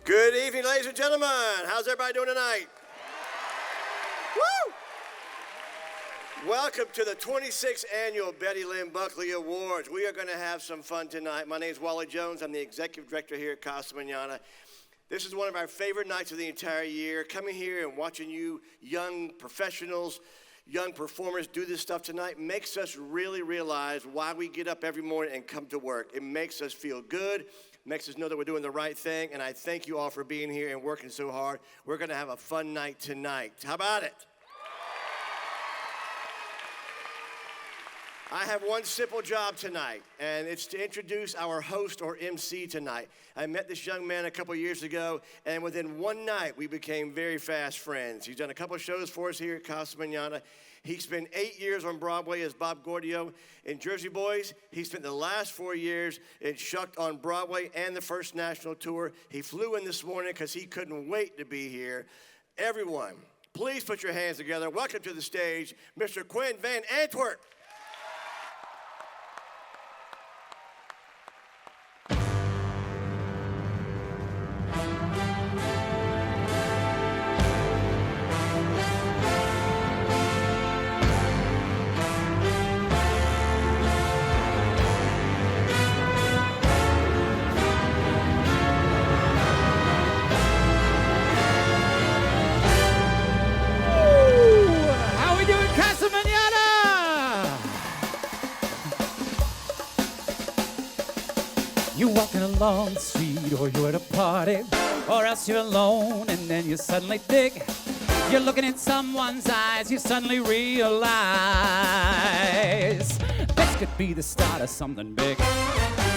Good evening, ladies and gentlemen. How's everybody doing tonight? Woo! Welcome to the 26th Annual Betty Lynn Buckley Awards. We are going to have some fun tonight. My name is Wally Jones. I'm the Executive Director here at Casa Mañana. This is one of our favorite nights of the entire year. Coming here and watching you young professionals, young performers do this stuff tonight makes us really realize why we get up every morning and come to work. It makes us feel good, makes us know that we're doing the right thing, and I thank you all for being here and working so hard. We're going to have a fun night tonight. How about it? I have one simple job tonight, and it's to introduce our host or MC tonight. I met this young man a couple years ago, and within one night, we became very fast friends. He's done a couple shows for us here at Casa Mañana. He spent 8 years on Broadway as Bob Gaudio in Jersey Boys. He spent the last 4 years in Shucked on Broadway and the first national tour. He flew in this morning because he couldn't wait to be here. Everyone, please put your hands together. Welcome to the stage, Mr. Quinn VanAntwerp. Walking along the street, or you're at a party, or else you're alone, and then you suddenly think you're looking in someone's eyes. You suddenly realize this could be the start of something big.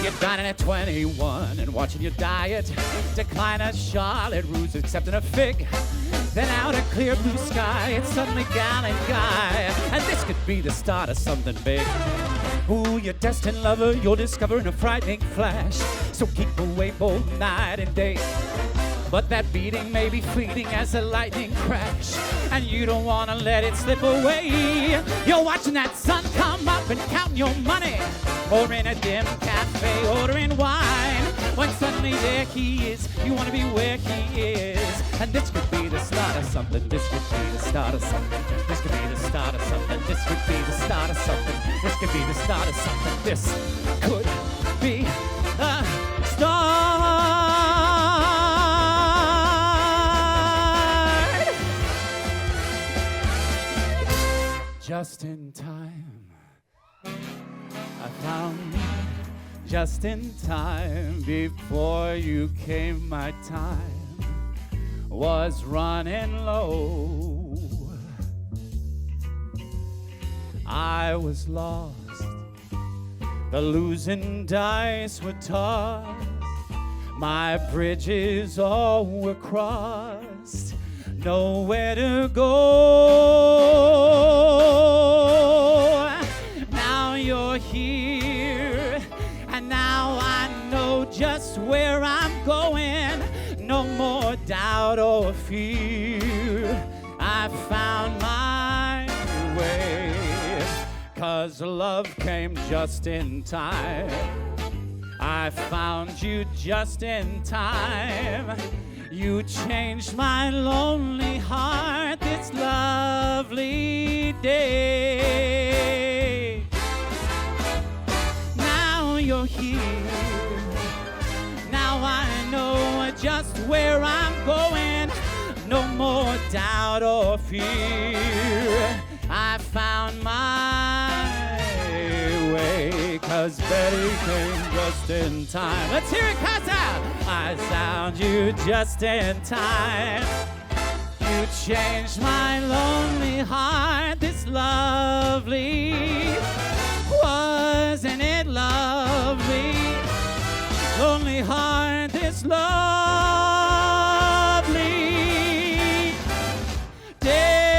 You're dining at 21 and watching your diet decline as Charlotte Rue's accepting a fig. Then out a clear blue sky, it's suddenly gal and guy, and this could be the start of something big. Ooh, your destined lover, you'll discover in a frightening flash. So keep away both night and day. But that beating may be fleeting as a lightning crash, and you don't want to let it slip away. You're watching that sun come up and counting your money, or in a dim cafe ordering wine, when suddenly there he is, you want to be where he is. And this could be the start of something, this could be the start of something, this could be the start of something, this could be the start of something, this could be the start of something, this could be the start. Just in time, I found me just in time. Before you came, my time was running low. I was lost, the losing dice were tossed, my bridges all were crossed, nowhere to go. Now you're here, and now I know just where I'm going. No more doubt or fear, I found my way. 'Cause love came just in time, I found you just in time. You changed my lonely heart this lovely day. Now you're here, now I know just where I'm going. No more doubt or fear, I found my way. 'Cause Betty came just in time. Let's hear it, Casa! I found you just in time. You changed my lonely heart this lovely. Wasn't it lovely? Lonely heart this lovely day.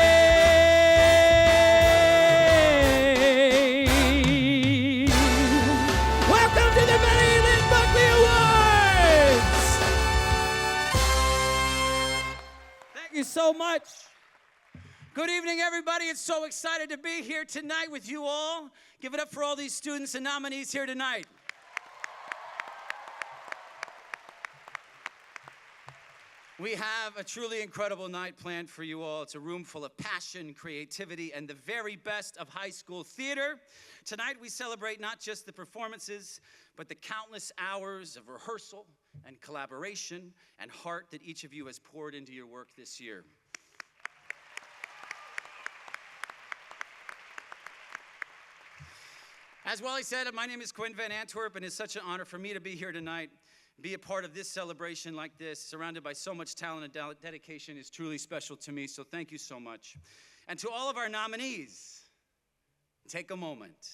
Welcome to the Betty Lynn Buckley Awards. Thank you so much. Good evening, everybody. It's so excited to be here tonight with you all. Give it up for all these students and nominees here tonight. We have a truly incredible night planned for you all. It's a room full of passion, creativity, and the very best of high school theater. Tonight we celebrate not just the performances, but the countless hours of rehearsal and collaboration and heart that each of you has poured into your work this year. As Wally said, my name is Quinn VanAntwerp, and it's such an honor for me to be here tonight. Be a part of this celebration like this, surrounded by so much talent and dedication, is truly special to me, so thank you so much. And to all of our nominees, take a moment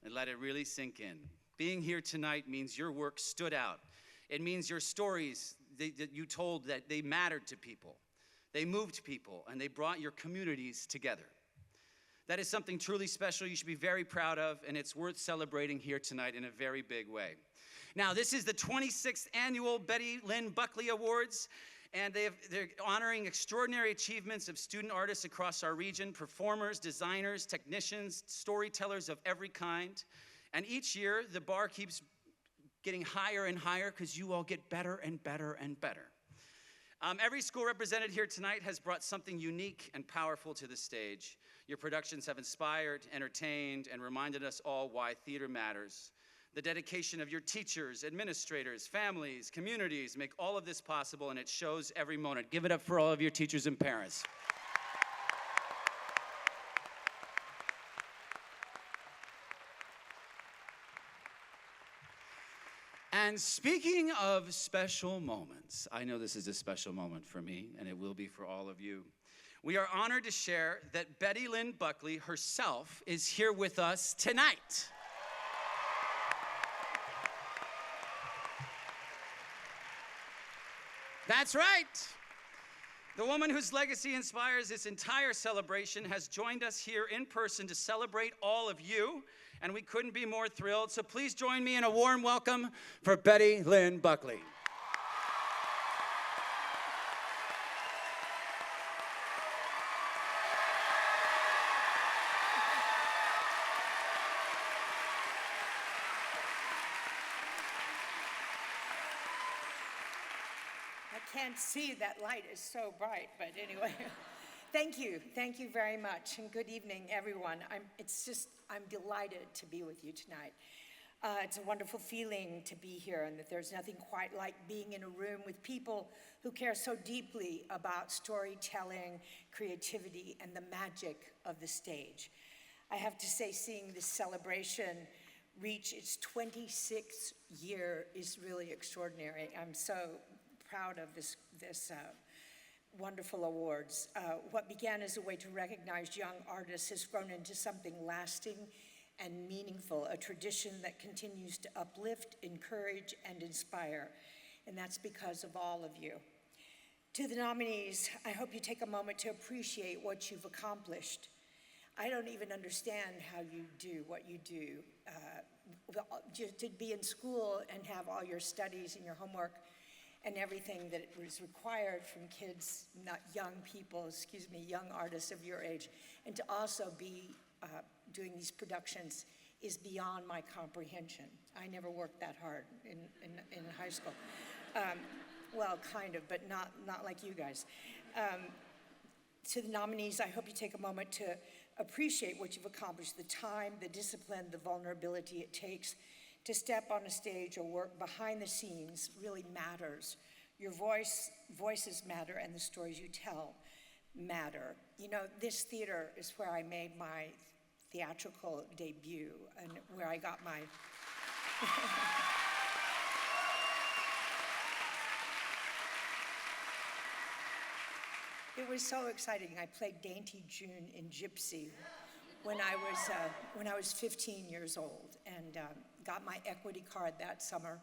and let it really sink in. Being here tonight means your work stood out. It means your stories that you told, that they mattered to people. They moved people, and they brought your communities together. That is something truly special you should be very proud of, and it's worth celebrating here tonight in a very big way. Now, this is the 26th annual Betty Lynn Buckley Awards, and they're honoring extraordinary achievements of student artists across our region, performers, designers, technicians, storytellers of every kind. And each year, the bar keeps getting higher and higher because you all get better and better and better. Every school represented here tonight has brought something unique and powerful to the stage. Your productions have inspired, entertained, and reminded us all why theater matters. The dedication of your teachers, administrators, families, communities make all of this possible, and it shows every moment. Give it up for all of your teachers and parents. And speaking of special moments, I know this is a special moment for me, and it will be for all of you. We are honored to share that Betty Lynn Buckley herself is here with us tonight. That's right. The woman whose legacy inspires this entire celebration has joined us here in person to celebrate all of you, and we couldn't be more thrilled. So please join me in a warm welcome for Betty Lynn Buckley. Can't see, that light is so bright, but anyway. Thank you very much, and good evening, everyone. I'm delighted to be with you tonight. It's a wonderful feeling to be here, and that there's nothing quite like being in a room with people who care so deeply about storytelling, creativity, and the magic of the stage. I have to say, seeing this celebration reach its 26th year is really extraordinary. I'm so proud of this wonderful awards. What began as a way to recognize young artists has grown into something lasting and meaningful, a tradition that continues to uplift, encourage, and inspire. And that's because of all of you. To the nominees, I hope you take a moment to appreciate what you've accomplished. I don't even understand how you do what you do. To be in school and have all your studies and your homework and everything that was required from kids, not young people, young artists of your age, and to also be doing these productions is beyond my comprehension. I never worked that hard in high school. Well, kind of, but not like you guys. To the nominees, I hope you take a moment to appreciate what you've accomplished, the time, the discipline, the vulnerability it takes to step on a stage or work behind the scenes really matters. Your voices matter, and the stories you tell matter. You know, this theater is where I made my theatrical debut and where I got my... It was so exciting. I played Dainty June in Gypsy when I was 15 years old, and got my equity card that summer,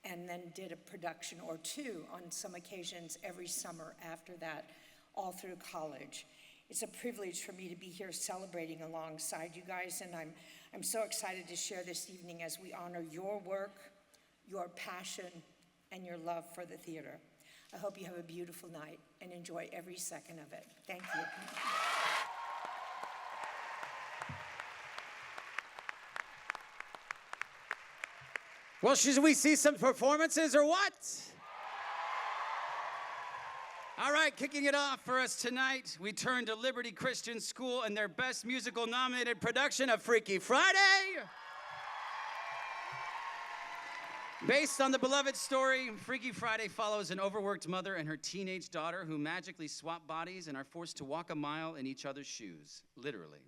and then did a production or two on some occasions every summer after that, all through college. It's a privilege for me to be here celebrating alongside you guys, and I'm so excited to share this evening as we honor your work, your passion, and your love for the theater. I hope you have a beautiful night and enjoy every second of it. Thank you. Well, should we see some performances or what? All right, kicking it off for us tonight, we turn to Liberty Christian School and their best musical nominated production of Freaky Friday. Based on the beloved story, Freaky Friday follows an overworked mother and her teenage daughter who magically swap bodies and are forced to walk a mile in each other's shoes, literally.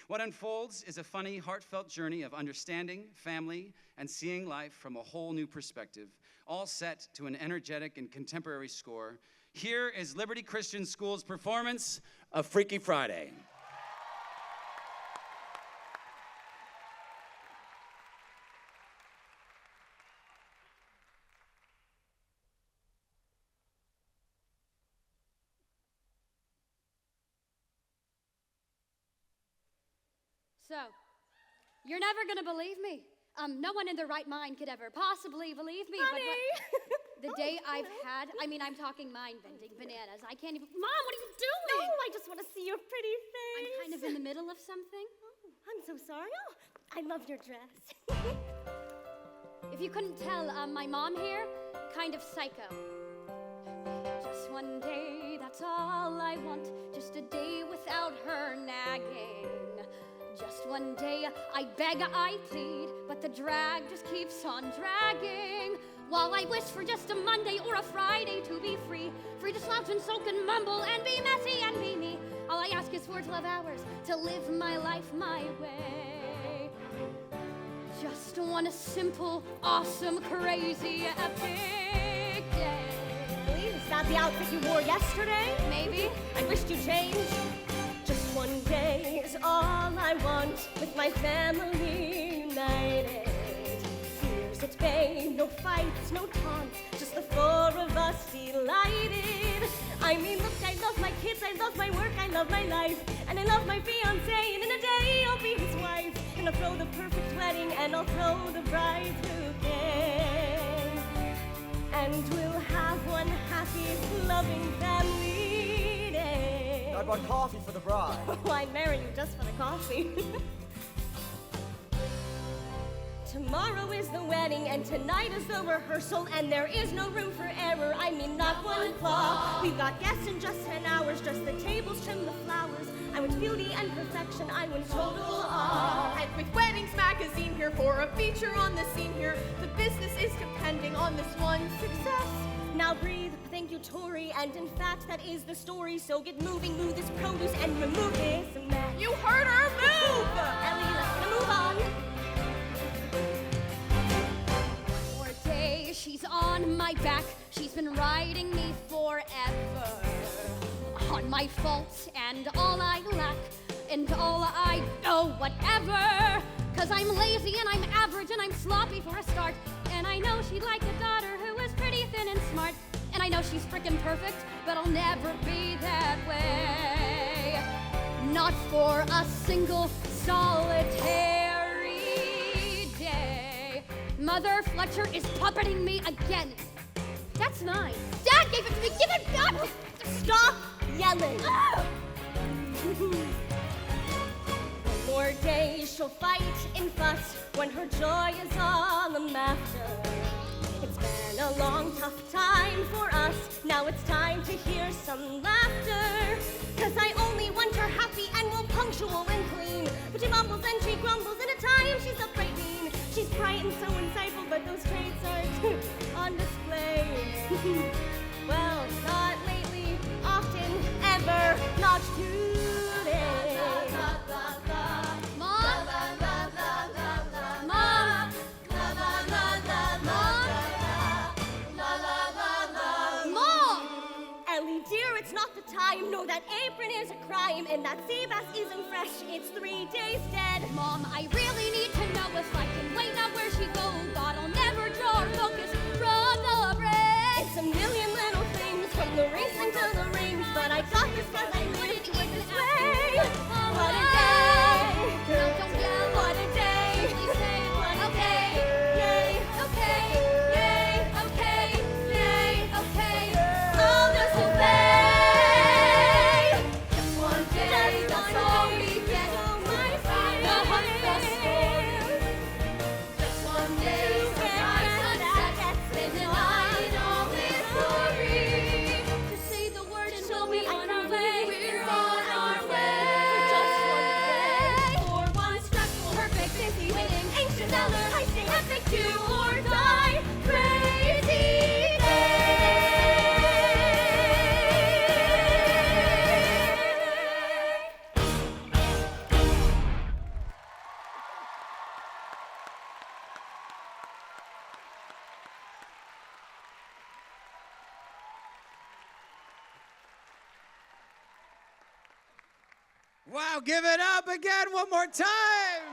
What unfolds is a funny, heartfelt journey of understanding, family, and seeing life from a whole new perspective, all set to an energetic and contemporary score. Here is Liberty Christian School's performance of Freaky Friday. So, you're never gonna believe me. No one in their right mind could ever possibly believe me. Honey. But the day I'm talking mind-bending bananas. I can't even. Mom, what are you doing? No, I just want to see your pretty face. I'm kind of in the middle of something. Oh, I'm so sorry. Oh, I love your dress. If you couldn't tell, my mom here, kind of psycho. Just one day, that's all I want. Just a day without her nagging. Just one day, I beg, I plead, but the drag just keeps on dragging. While I wish for just a Monday or a Friday to be free to slouch and sulk and mumble and be messy and be me. All I ask is for 12 hours to live my life my way. Just one simple, awesome, crazy, epic day. Is that the outfit you wore yesterday? Maybe. I wished you changed. Just one day is all I want with my family united. Here's it, babe, no fights, no taunts, just the four of us delighted. I mean, look, I love my kids, I love my work, I love my life, and I love my fiancé, and in a day I'll be his wife. And I'll throw the perfect wedding, and I'll throw the bride bouquet. And we'll have one happy, loving family day. I bought coffee for the bride. Oh, I'd marry you just for the coffee. Tomorrow is the wedding, and tonight is the rehearsal, and there is no room for error, I mean not one flaw. We've got guests in just 10 hours, just the tables, trim the flowers. I want beauty and perfection, I want total awe. And with Weddings Magazine here for a feature on the scene here, the business is depending on this one success. Now breathe, thank you, Tori, and in fact that is the story, so get moving, move this produce, and remove this mess. You heard her move! Ellie, let's gonna move on. One more day, she's on my back, she's been riding me forever. On my faults and all I lack, and all I know, whatever. 'Cause I'm lazy and I'm average and I'm sloppy for a start. And I know she'd like a daughter who is pretty, thin, and smart. And I know she's frickin' perfect, but I'll never be that way. Not for a single solitary day. Mother Fletcher is puppeting me again. That's mine. Dad gave it to me. Give it back. Stop yelling. One more day she'll fight and fuss when her joy is all I'm after. It's been a long, tough time for us. Now it's time to hear some laughter. 'Cause I only want her happy and well punctual and clean. But she mumbles and she grumbles, and at times she's upright mean. She's bright and so insightful, but those traits aren't on display. Well, not lately, often, ever, not today. Mom? Mom? Mom? Ellie, dear, it's not the time. No, that apron is a crime, and that sea bass isn't fresh. It's 3 days dead. Mom, I really need to know if I can wait out where she goes. God, I'll never draw her focus from the bread. It's a million little things, from the racing to the rings, but I got this 'cause I wouldn't do it this way. What a day! Now don't yell. What a day! Please say, What a okay, day! Yay! okay, Yay! okay, Yay! okay. All this obey! Just one day, that's all we get. Oh, my The hunt, the friend. storm. Just one day. Wow, give it up again one more time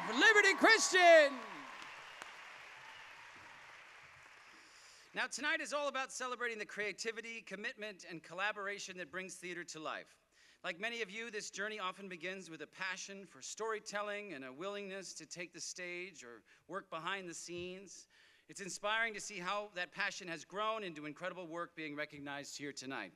for Liberty Christian. Now, tonight is all about celebrating the creativity, commitment, and collaboration that brings theater to life. Like many of you, this journey often begins with a passion for storytelling and a willingness to take the stage or work behind the scenes. It's inspiring to see how that passion has grown into incredible work being recognized here tonight.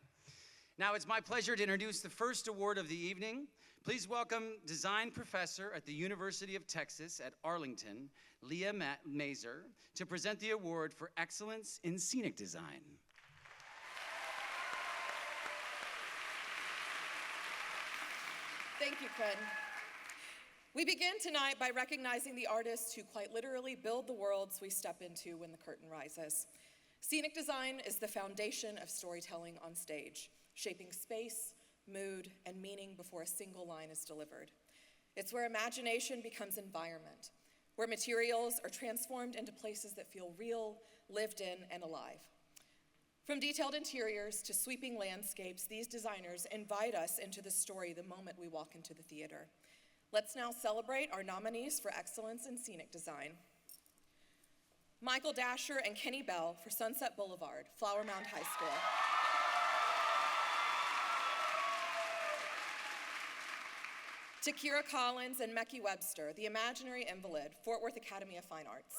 Now, it's my pleasure to introduce the first award of the evening. Please welcome design professor at the University of Texas at Arlington, Leah Mazer, to present the award for excellence in scenic design. Thank you, Quinn. We begin tonight by recognizing the artists who quite literally build the worlds we step into when the curtain rises. Scenic design is the foundation of storytelling on stage, shaping space, mood, and meaning before a single line is delivered. It's where imagination becomes environment, where materials are transformed into places that feel real, lived in, and alive. From detailed interiors to sweeping landscapes, these designers invite us into the story the moment we walk into the theater. Let's now celebrate our nominees for excellence in scenic design. Michael Dasher and Kenny Bell for Sunset Boulevard, Flower Mound High School. Takira Collins and Mekki Webster, The Imaginary Invalid, Fort Worth Academy of Fine Arts.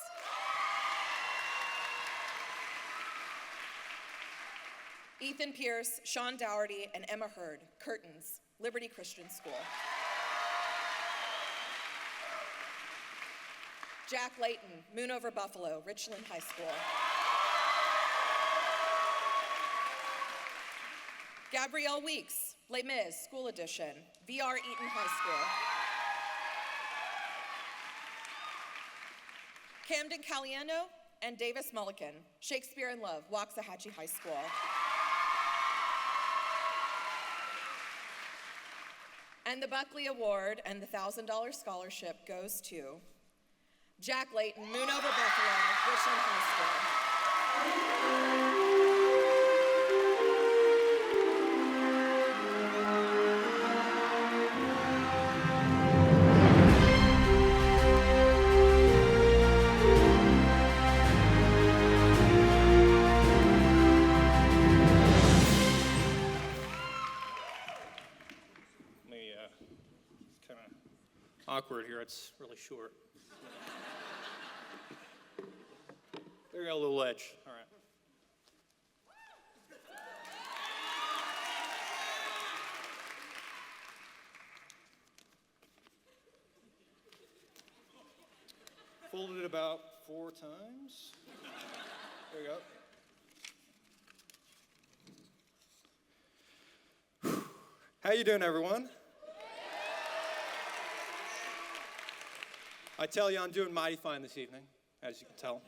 Ethan Pierce, Sean Dougherty, and Emma Hurd, Curtains, Liberty Christian School. Jack Layton, Moon Over Buffalo, Richland High School. Gabrielle Weeks, Les Mis, School Edition, VR Eaton High School. Camden Caliendo and Davis Mulliken, Shakespeare in Love, Waxahachie High School. And the Buckley Award and the $1,000 scholarship goes to Jack Layton, Moon Over Buffalo, Richland High School. It's kind of awkward here. It's really short. There you go, a little edge. All right. Folded it about 4 times. There you go. How you doing, everyone? I tell you, I'm doing mighty fine this evening, as you can tell.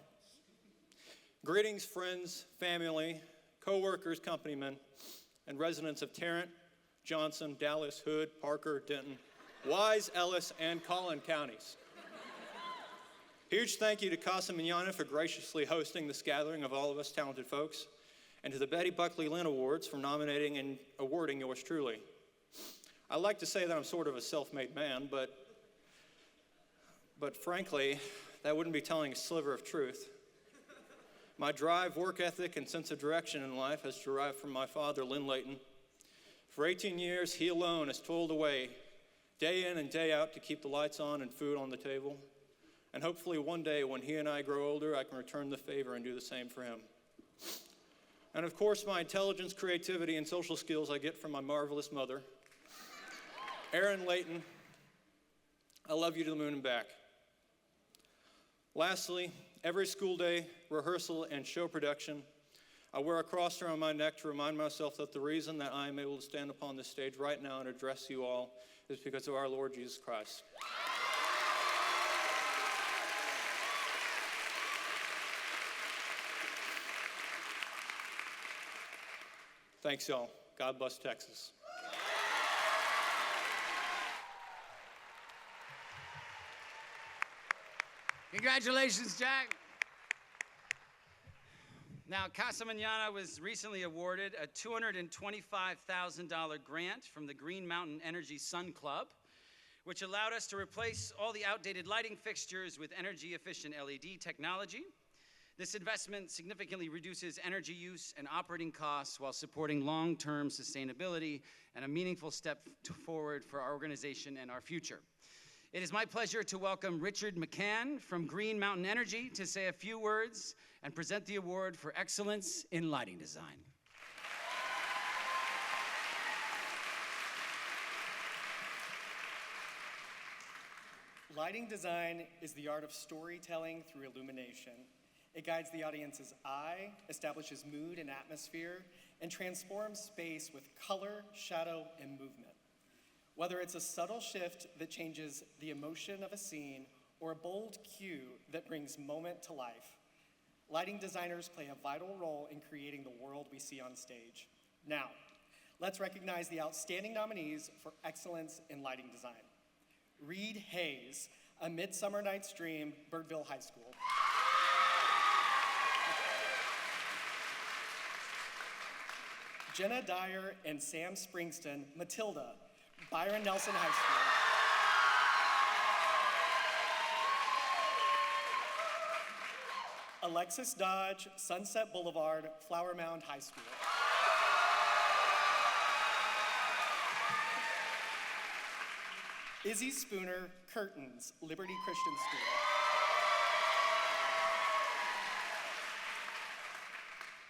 Greetings, friends, family, co-workers, companymen, and residents of Tarrant, Johnson, Dallas, Hood, Parker, Denton, Wise, Ellis, and Collin counties. Huge thank you to Casa Mañana for graciously hosting this gathering of all of us talented folks, and to the Betty Buckley Awards for nominating and awarding yours truly. I like to say that I'm sort of a self-made man, but frankly, that wouldn't be telling a sliver of truth. My drive, work ethic, and sense of direction in life has derived from my father, Lynn Layton. For 18 years, he alone has toiled away, day in and day out, to keep the lights on and food on the table. And hopefully one day, when he and I grow older, I can return the favor and do the same for him. And of course, my intelligence, creativity, and social skills I get from my marvelous mother, Erin Layton. I love you to the moon and back. Lastly, every school day, rehearsal, and show production, I wear a cross around my neck to remind myself that the reason that I am able to stand upon this stage right now and address you all is because of our Lord Jesus Christ. Thanks, y'all. God bless Texas. Congratulations, Jack. Now, Casa Mañana was recently awarded a $225,000 grant from the Green Mountain Energy Sun Club, which allowed us to replace all the outdated lighting fixtures with energy-efficient LED technology. This investment significantly reduces energy use and operating costs while supporting long-term sustainability and a meaningful step forward for our organization and our future. It is my pleasure to welcome Richard McCann from Green Mountain Energy to say a few words and present the award for excellence in lighting design. Lighting design is the art of storytelling through illumination. It guides the audience's eye, establishes mood and atmosphere, and transforms space with color, shadow, and movement. Whether it's a subtle shift that changes the emotion of a scene or a bold cue that brings moment to life, lighting designers play a vital role in creating the world we see on stage. Now, let's recognize the outstanding nominees for excellence in lighting design. Reed Hayes, A Midsummer Night's Dream, Birdville High School. Jenna Dyer and Sam Springston, Matilda, Byron Nelson High School. Alexis Dodge, Sunset Boulevard, Flower Mound High School. Izzy Spooner, Curtains, Liberty Christian School.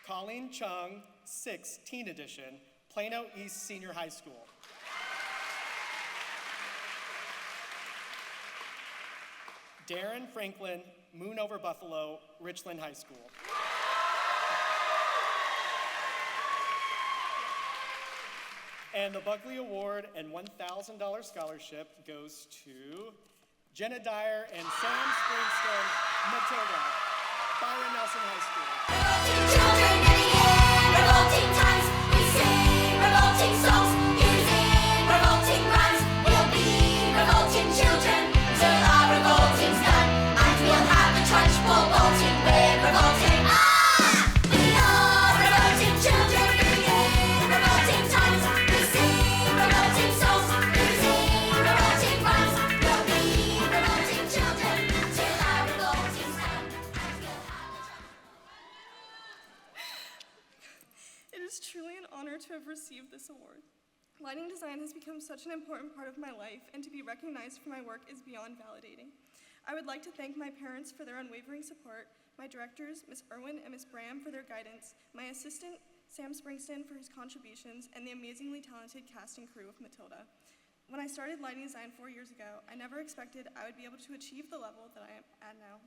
Colleen Chung, 6, Teen Edition, Plano East Senior High School. Darren Franklin, Moon Over Buffalo, Richland High School. And the Buckley Award and $1,000 scholarship goes to Jenna Dyer and Sam Springston, Matilda, Byron Nelson High School. Children in the air, revolting times, we sing revolting songs, using revolting rhymes. We'll be revolting children till our revolting's done, and we'll have a church full bolting with revolting. We are revolting children in the air, revolting times, we sing revolting songs, using revolting rhymes. We'll be revolting children till our revolting's done, and we'll have a church. It is truly an honor to have received this award. Lighting design has become such an important part of my life, and to be recognized for my work is beyond validating. I would like to thank my parents for their unwavering support, my directors, Ms. Irwin and Ms. Bram, for their guidance, my assistant, Sam Springston, for his contributions, and the amazingly talented cast and crew of Matilda. When I started lighting design 4 years ago, I never expected I would be able to achieve the level that I am at now.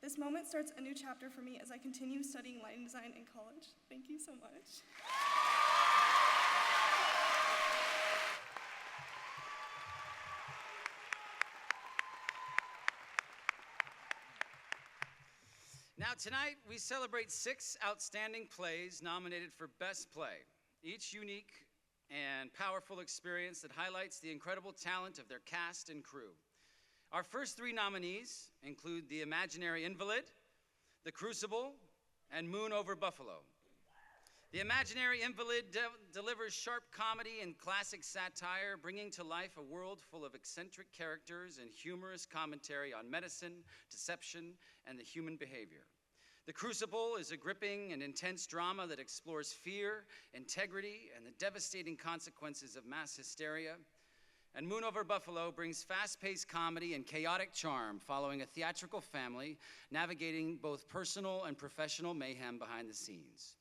This moment starts a new chapter for me as I continue studying lighting design in college. Thank you so much. Now tonight, we celebrate 6 outstanding plays nominated for Best Play, each unique and powerful experience that highlights the incredible talent of their cast and crew. Our first 3 nominees include The Imaginary Invalid, The Crucible, and Moon Over Buffalo. The Imaginary Invalid delivers sharp comedy and classic satire, bringing to life a world full of eccentric characters and humorous commentary on medicine, deception, and the human behavior. The Crucible is a gripping and intense drama that explores fear, integrity, and the devastating consequences of mass hysteria. And Moon Over Buffalo brings fast-paced comedy and chaotic charm following a theatrical family navigating both personal and professional mayhem behind the scenes.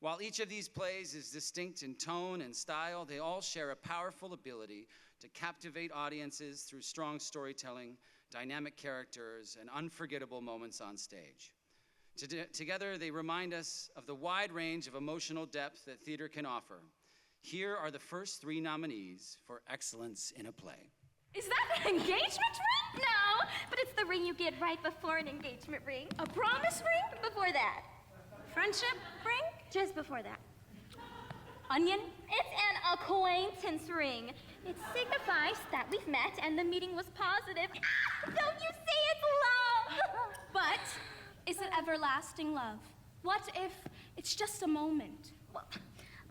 While each of these plays is distinct in tone and style, they all share a powerful ability to captivate audiences through strong storytelling, dynamic characters, and unforgettable moments on stage. Together, they remind us of the wide range of emotional depth that theater can offer. Here are the first 3 nominees for Excellence in a Play. Is that an engagement ring? No, but it's the ring you get right before an engagement ring. A promise ring? Before that. Friendship ring? Just before that. Onion? It's an acquaintance ring. It signifies that we've met and the meeting was positive. Don't you see it's love? But is it everlasting love? What if it's just a moment? Well,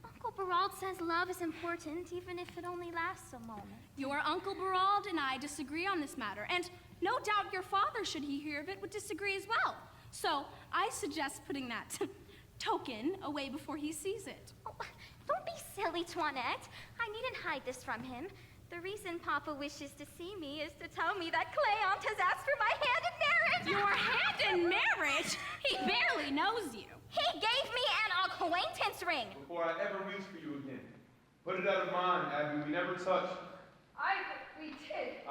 Uncle Barald says love is important, even if it only lasts a moment. Your Uncle Barald and I disagree on this matter, and no doubt your father, should he hear of it, would disagree as well. So I suggest putting that token away before he sees it. Oh, don't be silly, Toinette. I needn't hide this from him. The reason Papa wishes to see me is to tell me that Cléante has asked for my hand in marriage. Your hand in marriage? He barely knows you. He gave me an acquaintance ring. Before I ever reach for you again. Put it out of mind, Abby. We never touched. We did.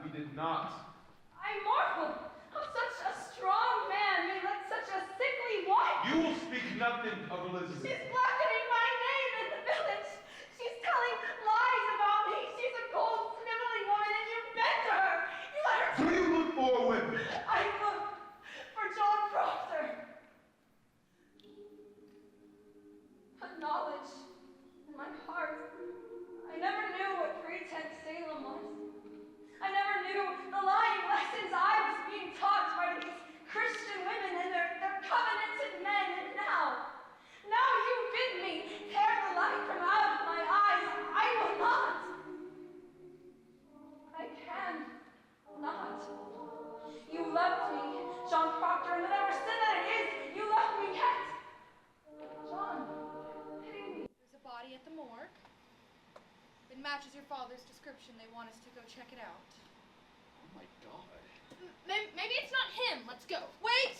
We did not. I marvel how such a strong man may let such a sickly wife. You will speak nothing of Elizabeth. She's blackening my name in the village. She's telling lies about me. She's a cold, sniveling woman, and you bent to her. You let her. Who do you look for, women? I look for John Proctor. But knowledge in my heart. I never knew what pretense Salem was. I never knew the lying lessons I was being taught by these Christian women and their covenanted men. And now you bid me tear the light from out of my eyes. I will not. I can not. You loved me, John Proctor, and whatever sin that it is, you love me yet. John, pity me. There's a body at the morgue. It matches your father's description. They want us to go check it out. Oh my God. Maybe it's not him. Let's go. Wait!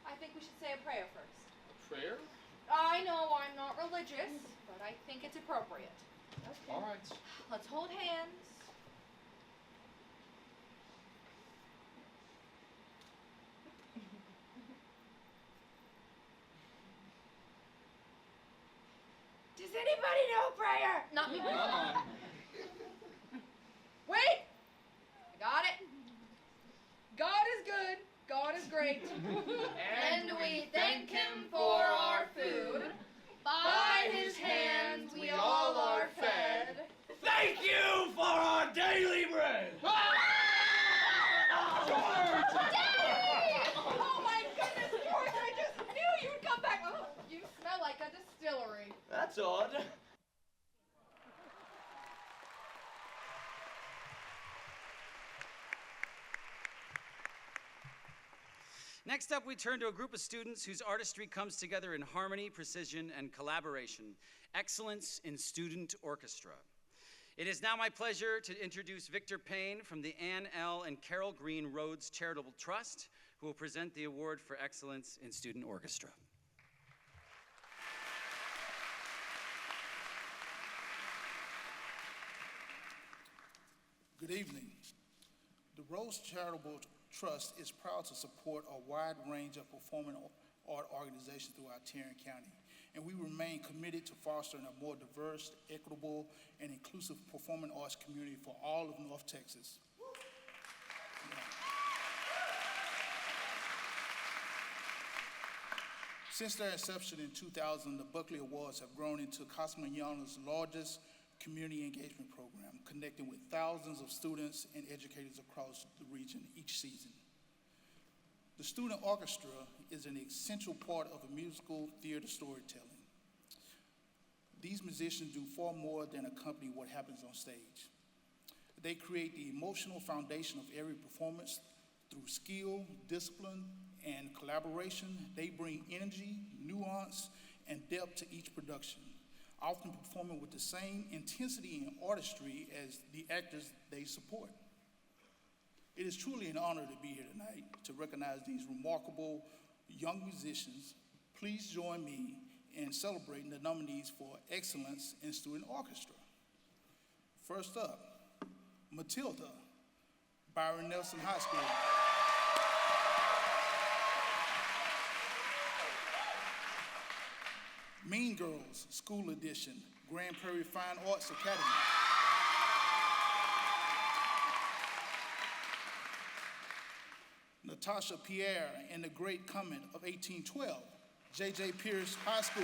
I think we should say a prayer first. A prayer? I know I'm not religious, but I think it's appropriate. Okay. All right. Let's hold hands. Does anybody know prayer? Not me. Wait! I got it. God is good. God is great. And we thank him for our food. By his hands we all are fed. Thank you for our daily bread. Daddy! Oh my goodness, George, I just knew you would come back. Oh, you smell like a distillery. That's odd. Next up, we turn to a group of students whose artistry comes together in harmony, precision, and collaboration. Excellence in Student Orchestra. It is now my pleasure to introduce Victor Payne from the Ann L. and Carol Green Rhodes Charitable Trust, who will present the award for excellence in student orchestra. Good evening. The Rhodes Charitable Trust is proud to support a wide range of performing art organizations throughout Tarrant County, and we remain committed to fostering a more diverse, equitable, and inclusive performing arts community for all of North Texas. Since their inception in 2000, the Buckley Awards have grown into Casa Mañana's largest community engagement program, connecting with thousands of students and educators across the region each season. The student orchestra is an essential part of a musical theater storytelling. These musicians do far more than accompany what happens on stage. They create the emotional foundation of every performance through skill, discipline, and collaboration. They bring energy, nuance, and depth to each production, often performing with the same intensity and artistry as the actors they support. It is truly an honor to be here tonight to recognize these remarkable young musicians. Please join me in celebrating the nominees for Excellence in Student Orchestra. First up, Matilda, Byron Nelson High School. Mean Girls, School Edition, Grand Prairie Fine Arts Academy. Natasha Pierre and the Great Comet of 1812, J.J. Pierce High School.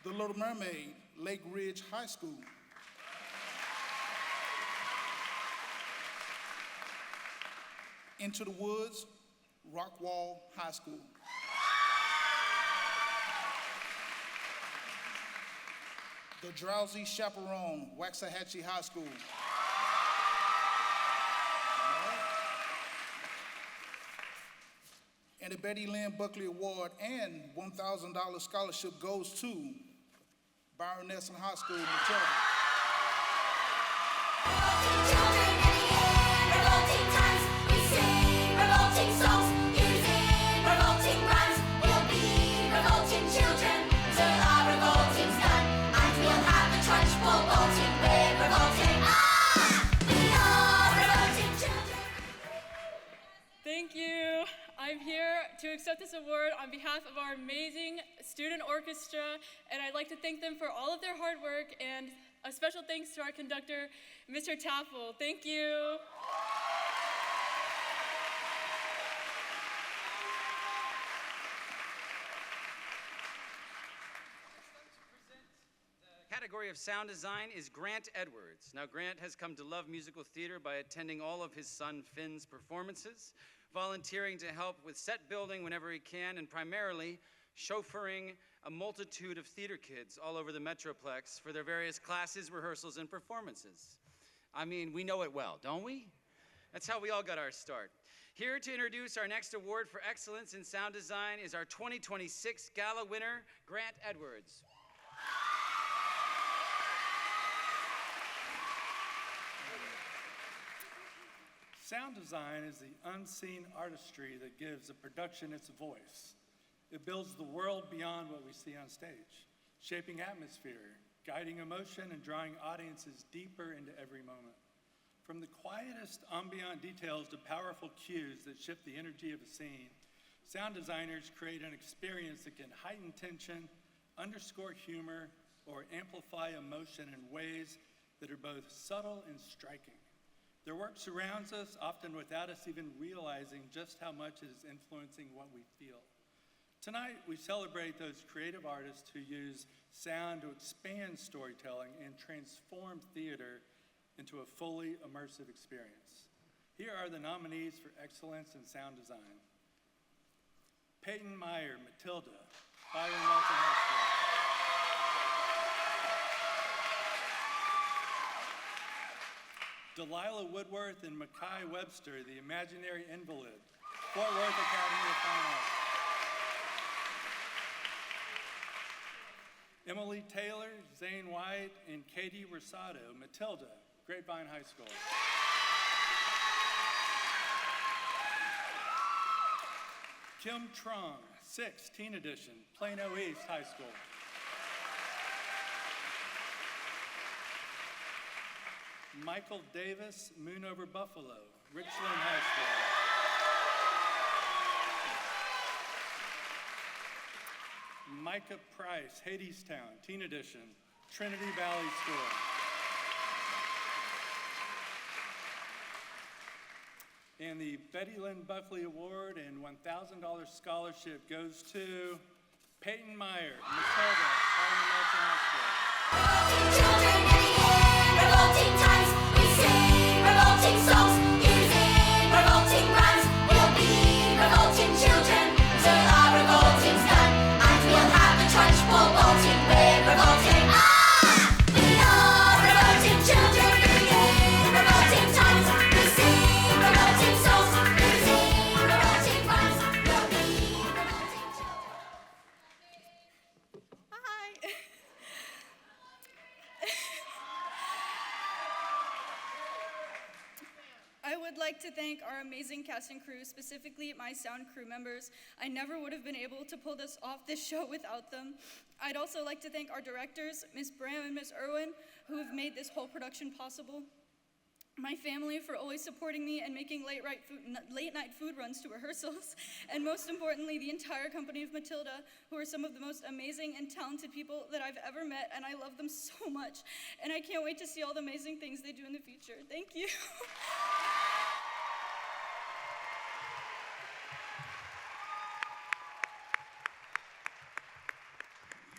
The Little Mermaid, Lake Ridge High School. Into the Woods, Rockwall High School. The Drowsy Chaperone, Waxahachie High School. And the Betty Lynn Buckley Award and $1,000 scholarship goes to Byron High School, Matilda. Revolting times, we sing revolting songs, using revolting rhymes. We'll be revolting children till our revolting's done, and we'll have the trudge for bolting. We're revolting. We are revolting children. Thank you. I'm here to accept this award on behalf of our amazing student orchestra, and I'd like to thank them for all of their hard work, and a special thanks to our conductor, Mr. Taffel. Thank you. Category of sound design is Grant Edwards. Now, Grant has come to love musical theater by attending all of his son Finn's performances, volunteering to help with set building whenever he can, and primarily chauffeuring a multitude of theater kids all over the Metroplex for their various classes, rehearsals, and performances. I mean, we know it well, don't we? That's how we all got our start. Here to introduce our next award for excellence in sound design is our 2026 gala winner, Grant Edwards. Sound design is the unseen artistry that gives a production its voice. It builds the world beyond what we see on stage, shaping atmosphere, guiding emotion, and drawing audiences deeper into every moment. From the quietest ambient details to powerful cues that shift the energy of a scene, sound designers create an experience that can heighten tension, underscore humor, or amplify emotion in ways that are both subtle and striking. Their work surrounds us, often without us even realizing just how much it is influencing what we feel. Tonight, we celebrate those creative artists who use sound to expand storytelling and transform theater into a fully immersive experience. Here are the nominees for excellence in sound design. Peyton Meyer, Matilda, Byron High School. Delilah Woodworth and Mackay Webster, The Imaginary Invalid, Fort Worth Academy of Fine Arts. Emily Taylor, Zane White, and Katie Rosado, Matilda, Grapevine High School. Kim Trong, 6, Teen Edition, Plano East High School. Michael Davis, Moon Over Buffalo, Richland High School. Micah Price, Hadestown, Teen Edition, Trinity Valley School. And the Betty Lynn Buckley Award and $1,000 scholarship goes to Peyton Meyer, Matilda, Byron High School. Revolting times, we sing revolting songs, using revolting rhymes. We'll be revolting children till our revolting's done, and we'll have the trudge for bolting. We're revolting. We are revolting children. Revolting times, we sing revolting songs, using revolting rhymes. We'll be revolting children. Hi. I would like to thank our amazing cast and crew, specifically my sound crew members. I never would have been able to pull this show without them. I'd also like to thank our directors, Ms. Bram and Ms. Irwin, who have made this whole production possible. My family for always supporting me and making late night food runs to rehearsals. And most importantly, the entire company of Matilda, who are some of the most amazing and talented people that I've ever met, and I love them so much. And I can't wait to see all the amazing things they do in the future. Thank you.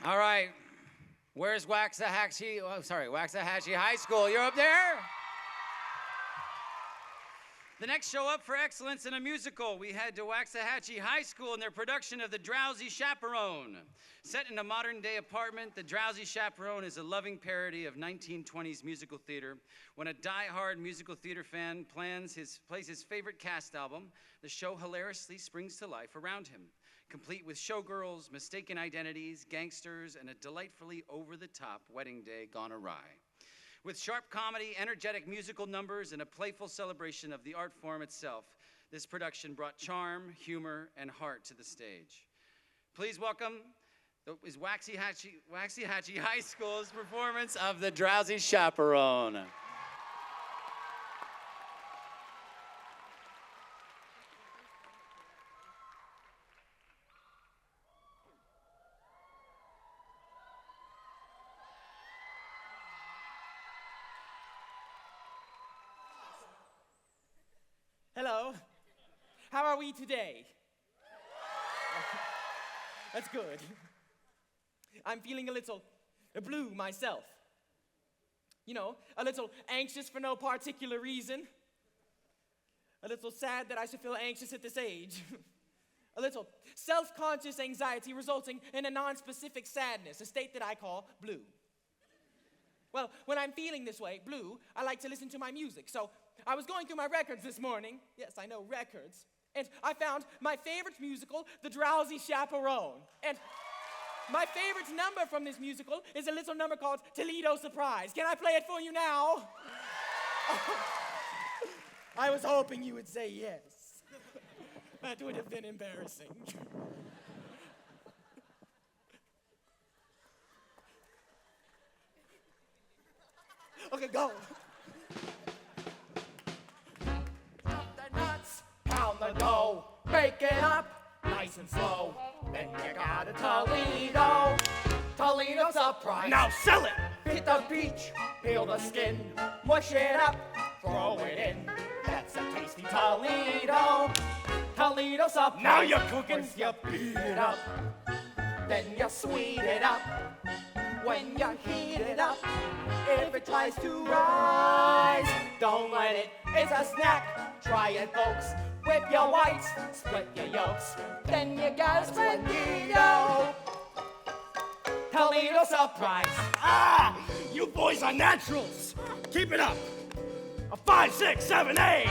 All right, where's Waxahachie? Oh, sorry, Waxahachie High School. You're up there? The next show up for excellence in a musical, we head to Waxahachie High School and their production of The Drowsy Chaperone. Set in a modern-day apartment, The Drowsy Chaperone is a loving parody of 1920s musical theater. When a die-hard musical theater fan plays his favorite cast album, the show hilariously springs to life around him, complete with showgirls, mistaken identities, gangsters, and a delightfully over-the-top wedding day gone awry. With sharp comedy, energetic musical numbers, and a playful celebration of the art form itself, this production brought charm, humor, and heart to the stage. Please welcome Waxahachie High School's performance of The Drowsy Chaperone. Hello. How are we today? That's good. I'm feeling a little blue myself. You know, a little anxious for no particular reason. A little sad that I should feel anxious at this age. A little self-conscious anxiety resulting in a non-specific sadness, a state that I call blue. Well, when I'm feeling this way, blue, I like to listen to my music. So I was going through my records this morning. Yes, I know, records. And I found my favorite musical, The Drowsy Chaperone. And my favorite number from this musical is a little number called Toledo Surprise. Can I play it for you now? I was hoping you would say yes. That would have been embarrassing. Okay, go. Pound the dough, bake it up, nice and slow. Then you got a Toledo surprise. Now sell it! Hit the beach, peel the skin, mush it up, throw it in. That's a tasty Toledo surprise. Now you're cooking. First you beat it up, then you sweet it up. When you heat it up, if it tries to rise, don't let it, it's a snack. Try it, folks. Whip your whites, split your yolks, then you got a Toledo surprise. Ah! You boys are naturals. Keep it up. A 5, 6, 7, 8.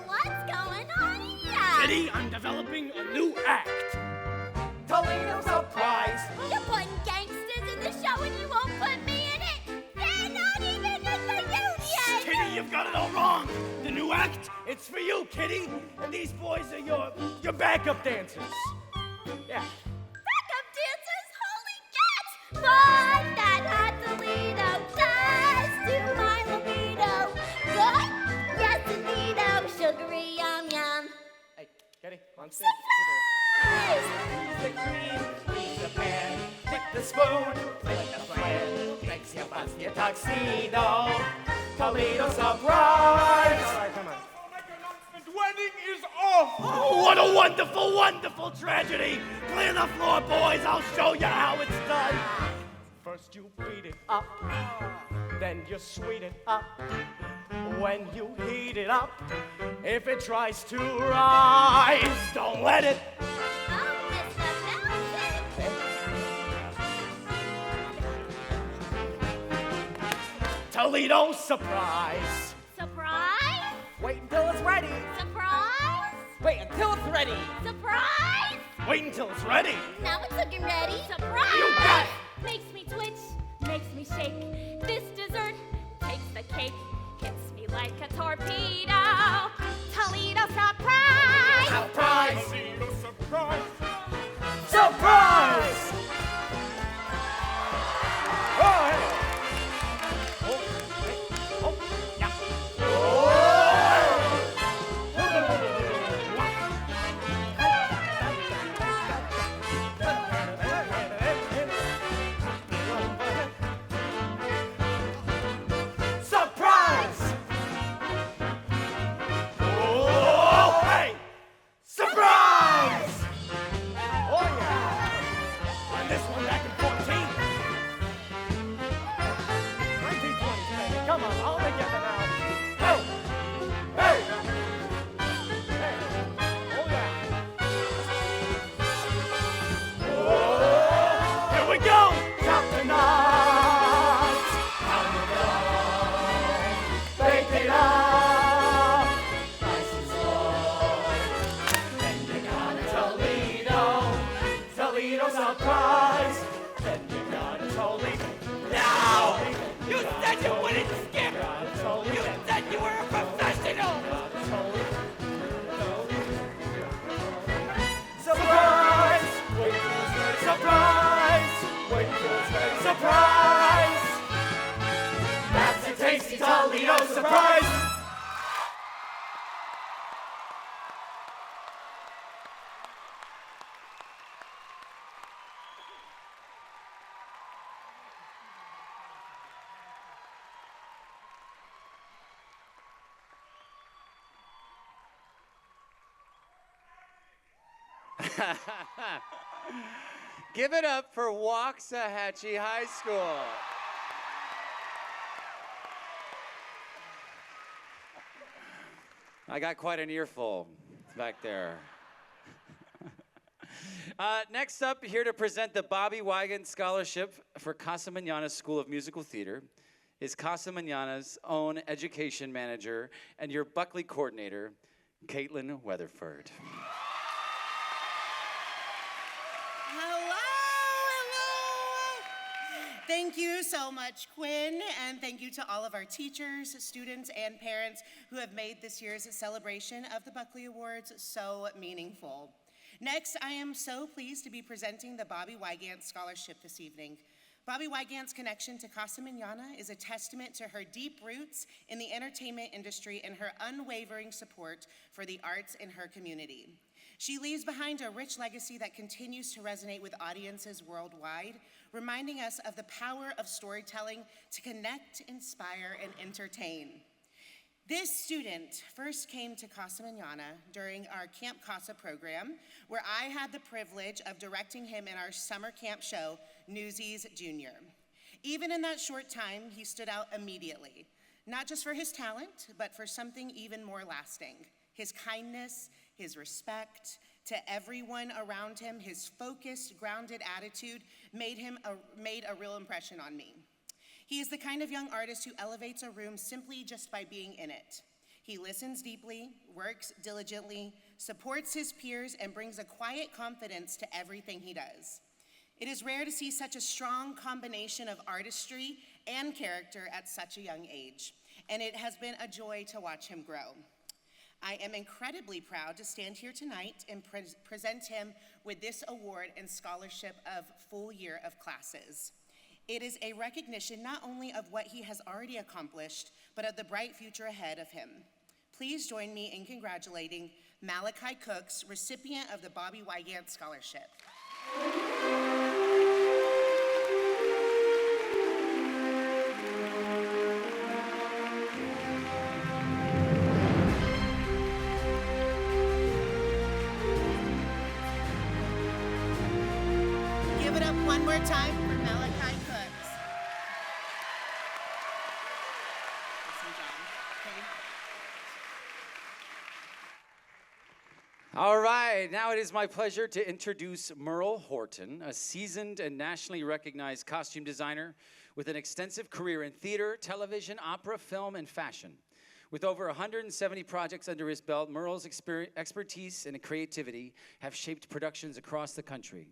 What's going on here? Kitty, I'm developing a new act. Toledo surprise. You're putting gangsters in the show and you won't put me in it. They're not even in the union. Kitty, you've got it all wrong. The new act, it's for you, Kitty. And these boys are your backup dancers. Yeah. Backup dancers? Holy cats! Fun that hot Toledo does to my libido. Good? Yes, indeedo. Sugary yum yum. Hey, Kitty, on stage. Use the cream, use the pan, pick the spoon, flick the fan, makes you bust your tuxedo. Toledo surprise! All right, come on. Wedding is off! Oh, what a wonderful, wonderful tragedy! Clear the floor, boys. I'll show you how it's done. First you beat it up, then you sweet it up. When you heat it up, if it tries to rise, don't let it. Toledo surprise. Surprise? Wait until it's ready. Surprise? Wait until it's ready. Surprise? Wait until it's ready. Now it's looking ready. Surprise! You got it. Makes me twitch, makes me shake. This dessert takes the cake, hits me like a torpedo. Toledo surprise! Surprise! Toledo surprise! Surprise! Oh, hey. Surprise! be no surprise. Give it up for Waxahachie High School. I got quite an earful back there. Next up, here to present the Bobby Wigan Scholarship for Casa Mañana School of Musical Theater is Casa Mañana's own education manager and your Buckley coordinator, Caitlin Weatherford. Thank you so much, Quinn, and thank you to all of our teachers, students, and parents who have made this year's celebration of the Buckley Awards so meaningful. Next, I am so pleased to be presenting the Bobby Wygant Scholarship this evening. Bobby Wygant's connection to Casa Mañana is a testament to her deep roots in the entertainment industry and her unwavering support for the arts in her community. She leaves behind a rich legacy that continues to resonate with audiences worldwide, reminding us of the power of storytelling to connect, inspire, and entertain. This student first came to Casa Mañana during our Camp Casa program, where I had the privilege of directing him in our summer camp show, Newsies Junior. Even in that short time, he stood out immediately, not just for his talent, but for something even more lasting. His kindness, his respect to everyone around him, his focused, grounded attitude made a real impression on me. He is the kind of young artist who elevates a room simply just by being in it. He listens deeply, works diligently, supports his peers, and brings a quiet confidence to everything he does. It is rare to see such a strong combination of artistry and character at such a young age, and it has been a joy to watch him grow. I am incredibly proud to stand here tonight and present him with this award and scholarship of full year of classes. It is a recognition not only of what he has already accomplished, but of the bright future ahead of him. Please join me in congratulating Malachi Cooks, recipient of the Bobby Wygant Scholarship. Give it up one more time for Malachi Cooks. Listen, John. Okay. All right, now it is my pleasure to introduce Merle Horton, a seasoned and nationally recognized costume designer with an extensive career in theater, television, opera, film, and fashion. With over 170 projects under his belt, Merle's expertise and creativity have shaped productions across the country.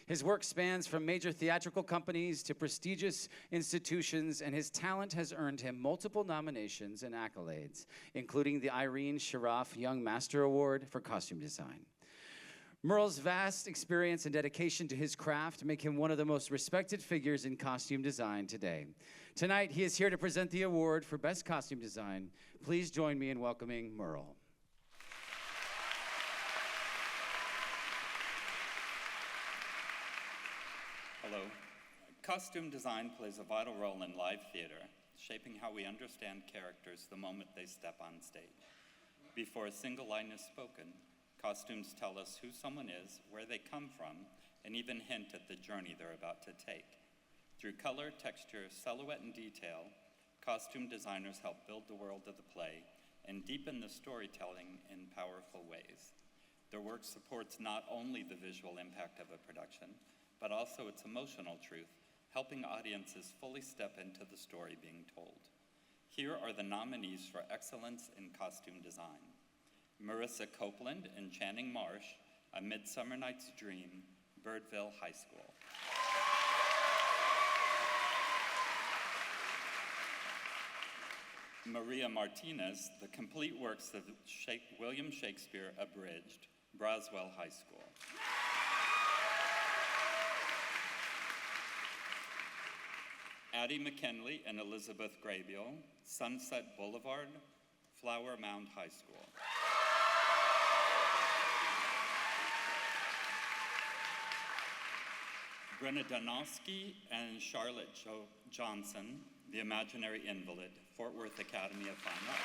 His work spans from major theatrical companies to prestigious institutions, and his talent has earned him multiple nominations and accolades, including the Irene Sharaff Young Master Award for Costume Design. Merle's vast experience and dedication to his craft make him one of the most respected figures in costume design today. Tonight, he is here to present the award for Best Costume Design. Please join me in welcoming Merle. Hello. Costume design plays a vital role in live theater, shaping how we understand characters the moment they step on stage. Before a single line is spoken, costumes tell us who someone is, where they come from, and even hint at the journey they're about to take. Through color, texture, silhouette, and detail, costume designers help build the world of the play and deepen the storytelling in powerful ways. Their work supports not only the visual impact of a production, but also its emotional truth, helping audiences fully step into the story being told. Here are the nominees for Excellence in Costume Design. Marissa Copeland and Channing Marsh, A Midsummer Night's Dream, Birdville High School. Maria Martinez, The Complete Works of William Shakespeare Abridged, Braswell High School. Addie McKinley and Elizabeth Graybiel, Sunset Boulevard, Flower Mound High School. Brenna Donofsky and Charlotte Johnson, The Imaginary Invalid, Fort Worth Academy of Fine Arts.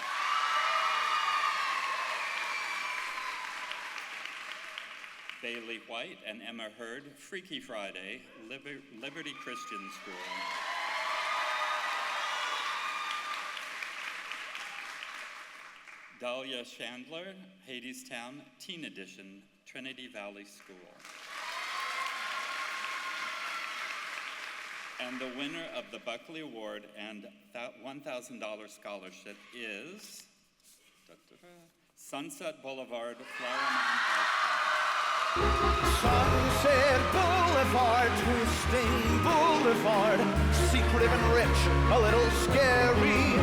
Bailey White and Emma Hurd, Freaky Friday, Liberty Christian School. Dahlia Chandler, Hadestown, Teen Edition, Trinity Valley School. And the winner of the Buckley Award and that $1,000 scholarship is Sunset Boulevard, Flower Mound High Sunset Boulevard, twisting boulevard, secretive and rich, a little scary.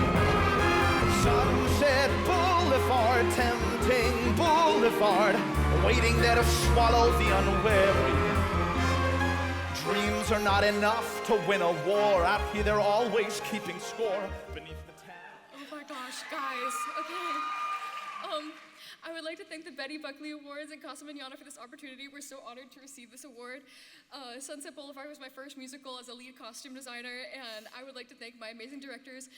Sunset Boulevard, tempting boulevard, waiting there to swallow the unwary. Dreams are not enough to win a war. Out here they're always keeping score beneath the tab. Oh my gosh, guys, okay. I would like to thank the Betty Buckley Awards and Casa Mañana for this opportunity. We're so honored to receive this award. Sunset Boulevard was my first musical as a lead costume designer, and I would like to thank my amazing directors,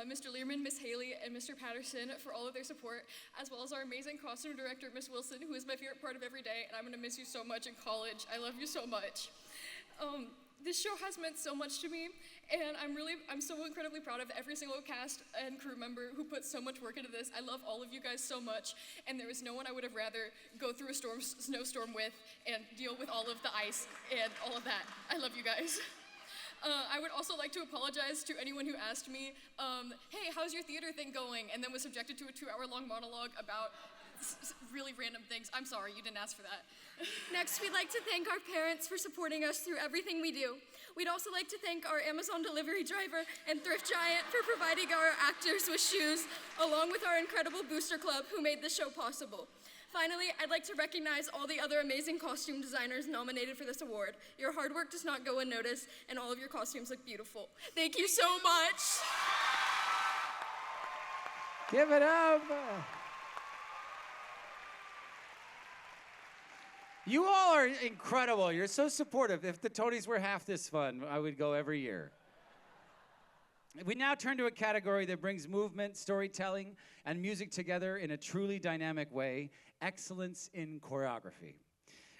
Mr. Learman, Miss Haley, and Mr. Patterson for all of their support, as well as our amazing costume director, Miss Wilson, who is my favorite part of every day, and I'm gonna miss you so much in college. I love you so much. This show has meant so much to me, and I'm so incredibly proud of every single cast and crew member who put so much work into this. I love all of you guys so much, and there is no one I would have rather go through a snowstorm with and deal with all of the ice and all of that. I love you guys. I would also like to apologize to anyone who asked me, hey, how's your theater thing going? And then was subjected to a 2-hour-long monologue about really random things. I'm sorry, you didn't ask for that. Next, we'd like to thank our parents for supporting us through everything we do. We'd also like to thank our Amazon delivery driver and Thrift Giant for providing our actors with shoes, along with our incredible Booster Club who made this show possible. Finally, I'd like to recognize all the other amazing costume designers nominated for this award. Your hard work does not go unnoticed, and all of your costumes look beautiful. Thank you so much. Give it up. You all are incredible. You're so supportive. If the Tonys were half this fun, I would go every year. We now turn to a category that brings movement, storytelling, and music together in a truly dynamic way: excellence in choreography.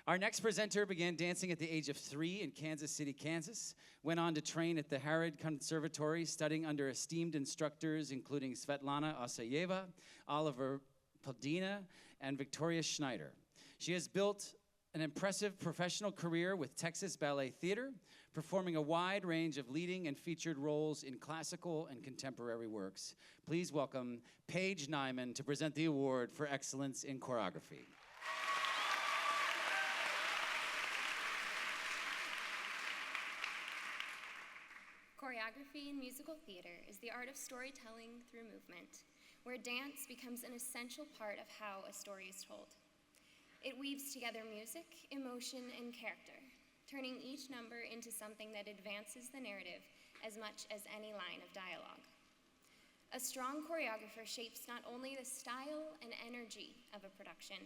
Our next presenter began dancing at the age of 3 in Kansas City, Kansas, went on to train at the Harrod Conservatory, studying under esteemed instructors including Svetlana Osayeva, Oliver Padina, and Victoria Schneider. She has built an impressive professional career with Texas Ballet Theater, performing a wide range of leading and featured roles in classical and contemporary works. Please welcome Paige Nyman to present the award for excellence in choreography. Choreography in musical theater is the art of storytelling through movement, where dance becomes an essential part of how a story is told. It weaves together music, emotion, and character, turning each number into something that advances the narrative as much as any line of dialogue. A strong choreographer shapes not only the style and energy of a production,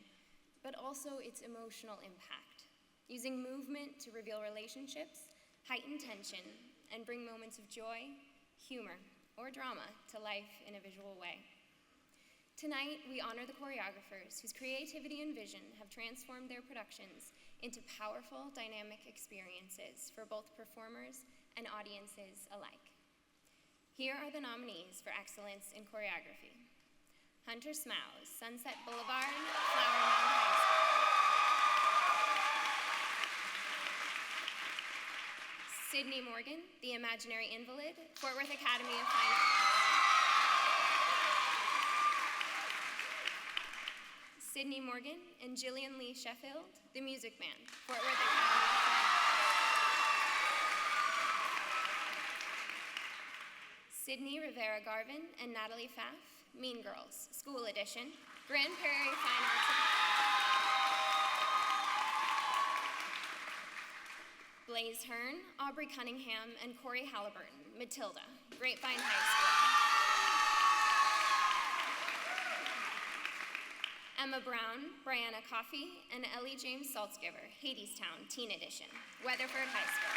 but also its emotional impact, using movement to reveal relationships, heighten tension, and bring moments of joy, humor, or drama to life in a visual way. Tonight, we honor the choreographers whose creativity and vision have transformed their productions into powerful, dynamic experiences for both performers and audiences alike. Here are the nominees for excellence in choreography: Hunter Smouse, Sunset Boulevard, Flower Mound High School. Sydney Morgan, The Imaginary Invalid, Fort Worth Academy of Fine Arts. Sydney Morgan and Jillian Lee Sheffield, The Music Man, Fort Worth Academy of Fine Arts. Sydney Rivera Garvin and Natalie Pfaff, Mean Girls, School Edition, Grand Prairie Fine Arts Academy. Blaze Hearn, Aubrey Cunningham, and Corey Halliburton, Matilda, Grapevine High School. Emma Brown, Brianna Coffey, and Ellie James Saltzgiver, Hadestown, Teen Edition, Weatherford High School.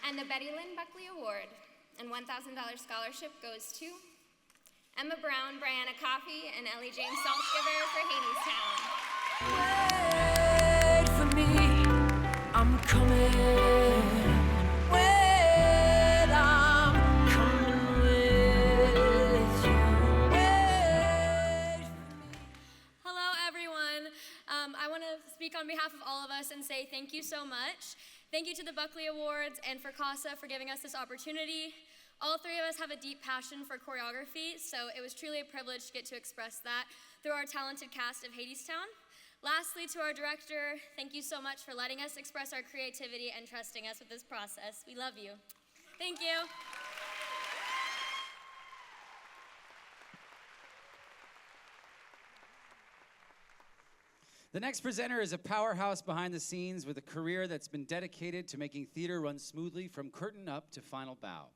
And the Betty Lynn Buckley Award and $1,000 scholarship goes to Emma Brown, Brianna Coffey, and Ellie James Saltzgiver for Hadestown. Wait for me, I'm coming. Wait, I'm coming with you. Wait. Hello, everyone. I want to speak on behalf of all of us and say thank you so much. Thank you to the Buckley Awards and for Casa for giving us this opportunity. All three of us have a deep passion for choreography, so it was truly a privilege to get to express that through our talented cast of Hadestown. Lastly, to our director, thank you so much for letting us express our creativity and trusting us with this process. We love you. Thank you. The next presenter is a powerhouse behind the scenes with a career that's been dedicated to making theater run smoothly from curtain up to final bow.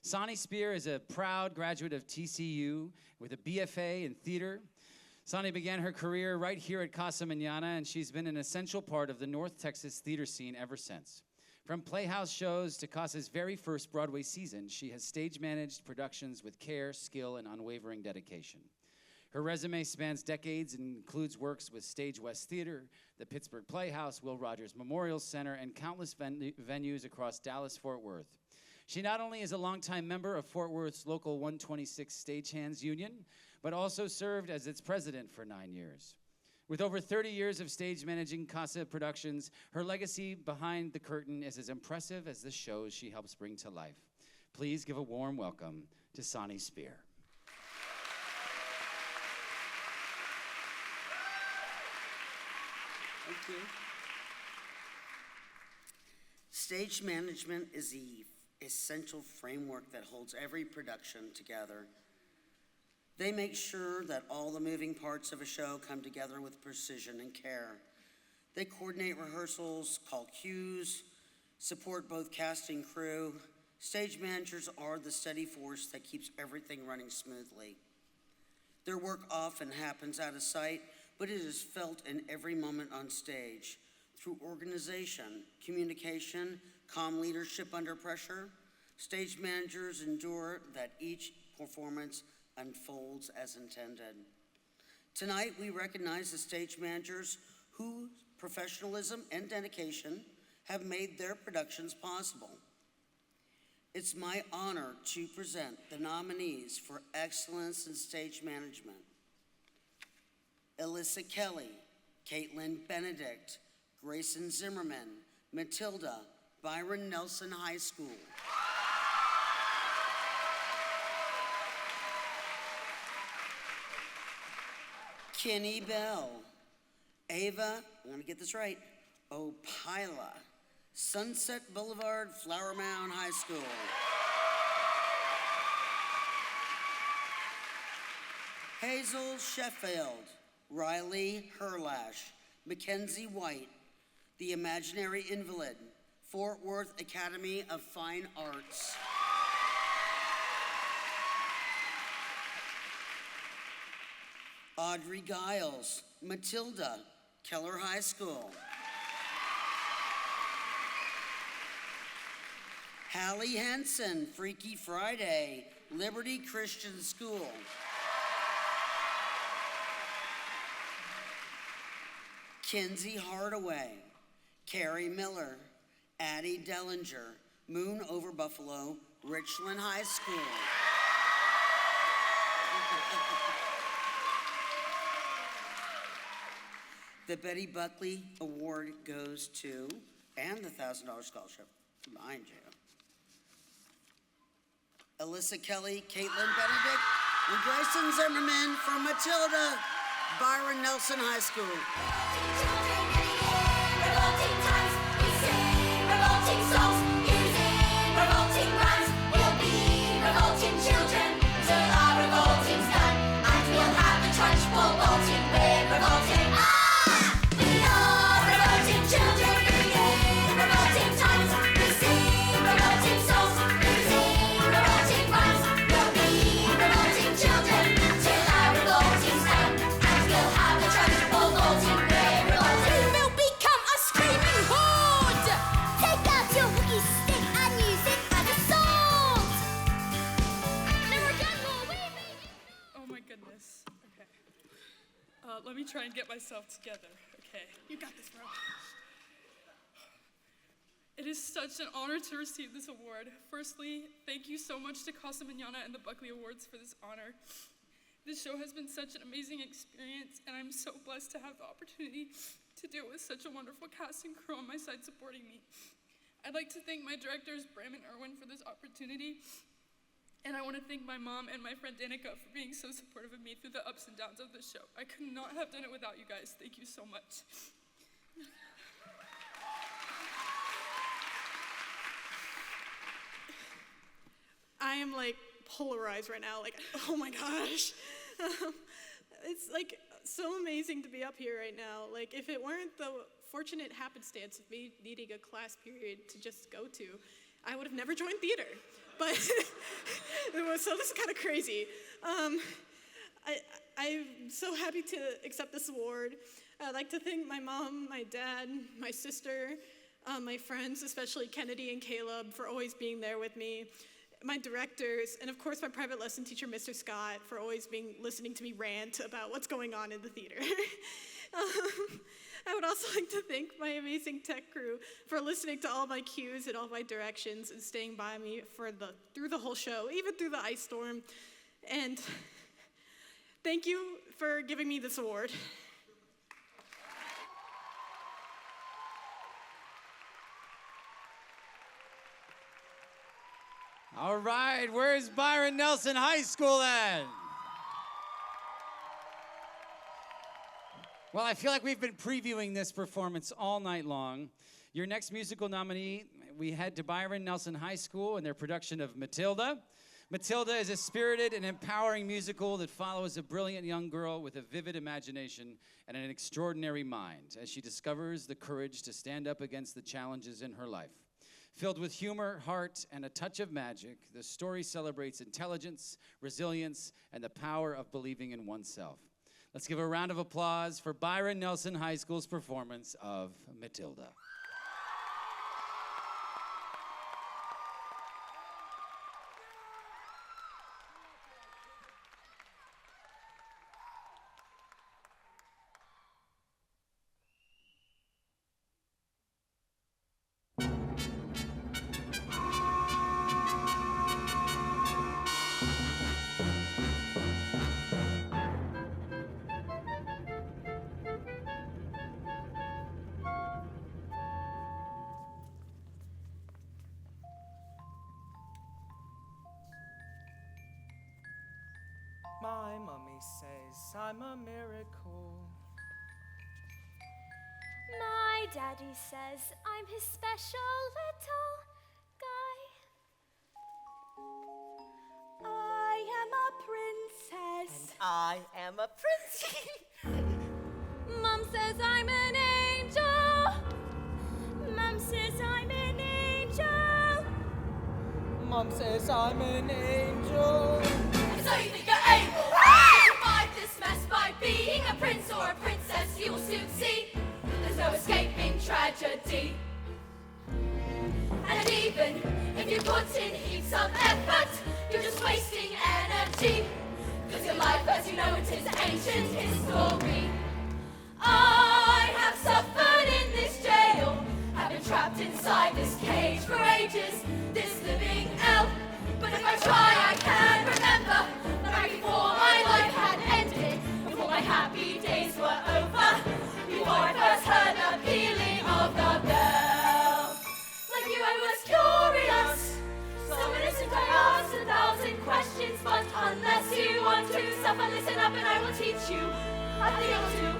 Sonny Spear is a proud graduate of TCU with a BFA in theater. Sonny began her career right here at Casa Mañana, and she's been an essential part of the North Texas theater scene ever since. From Playhouse shows to Casa's very first Broadway season, she has stage-managed productions with care, skill, and unwavering dedication. Her resume spans decades and includes works with Stage West Theater, the Pittsburgh Playhouse, Will Rogers Memorial Center, and countless venues across Dallas-Fort Worth. She not only is a longtime member of Fort Worth's Local 126 Stagehands Union, but also served as its president for 9 years. With over 30 years of stage managing Casa productions, her legacy behind the curtain is as impressive as the shows she helps bring to life. Please give a warm welcome to Sonny Spear. Thank you. Stage management is the essential framework that holds every production together. They make sure that all the moving parts of a show come together with precision and care. They coordinate rehearsals, call cues, support both cast and crew. Stage managers are the steady force that keeps everything running smoothly. Their work often happens out of sight, but it is felt in every moment on stage through organization, communication, calm leadership under pressure. Stage managers endure that each performance unfolds as intended. Tonight, we recognize the stage managers whose professionalism and dedication have made their productions possible. It's my honor to present the nominees for Excellence in Stage Management. Alyssa Kelly, Caitlin Benedict, Grayson Zimmerman, Matilda, Byron Nelson High School. Kenny Bell, Ava, I'm gonna get this right, Opila, Sunset Boulevard, Flower Mound High School. Hazel Sheffield, Riley Herlash, Mackenzie White, The Imaginary Invalid, Fort Worth Academy of Fine Arts. Audrey Giles, Matilda, Keller High School. Hallie Henson, Freaky Friday, Liberty Christian School. Kinsey Hardaway, Carrie Miller, Addie Dellinger, Moon Over Buffalo, Richland High School. The Betty Buckley Award goes to, and the $1,000 scholarship, mind you, Alyssa Kelly, Caitlin Benedict, and Grayson Zimmerman from Matilda, Byron Nelson High School. Revolting times, we sing revolting songs, using revolting rhymes. We'll be revolting children till our revolting's done, and we'll have the trunch full bolting with revolting. We are revolting children, revolting Let me try and get myself together. Okay. You got this, bro. It is such an honor to receive this award. Firstly, thank you so much to Casa Mañana and the Buckley Awards for this honor. This show has been such an amazing experience, and I'm so blessed to have the opportunity to do it with such a wonderful cast and crew on my side supporting me. I'd like to thank my directors, Bram and Erwin, for this opportunity. And I want to thank my mom and my friend Danica for being so supportive of me through the ups and downs of the show. I could not have done it without you guys. Thank you so much. I am like polarized right now, like, oh my gosh. It's like so amazing to be up here right now. Like, if it weren't the fortunate happenstance of me needing a class period to just go to, I would have never joined theater. But so this is kind of crazy. I'm so happy to accept this award. I'd like to thank my mom, my dad, my sister, my friends, especially Kennedy and Caleb, for always being there with me, my directors, and of course my private lesson teacher, Mr. Scott, for always listening to me rant about what's going on in the theater. I would also like to thank my amazing tech crew for listening to all my cues and all my directions and staying by me through the whole show, even through the ice storm. And thank you for giving me this award. All right, where's Byron Nelson High School then? Well, I feel like we've been previewing this performance all night long. Your next musical nominee, we head to Byron Nelson High School and their production of Matilda. Matilda is a spirited and empowering musical that follows a brilliant young girl with a vivid imagination and an extraordinary mind as she discovers the courage to stand up against the challenges in her life. Filled with humor, heart, and a touch of magic, the story celebrates intelligence, resilience, and the power of believing in oneself. Let's give a round of applause for Byron Nelson High School's performance of Matilda. My mommy says I'm a miracle. My daddy says I'm his special little guy. I am a princess. And I am a prince. Mom says I'm an angel. Mom says I'm an angel. Mom says I'm an angel. So you think you're able to survive this mess by being a prince or a princess? You'll soon see there's no escaping tragedy. And even if you put in heaps of effort, you're just wasting energy. Cause your life as you know it is ancient history. I have suffered in this jail, have been trapped inside this cage for ages, this living hell. But if I try, I can remember that right before my life had ended, before my happy days were over, before I first heard the pealing of the bell. Like you, I was curious, so innocent I asked 1,000 questions, but unless you want to suffer, listen up and I will teach you a thing or two.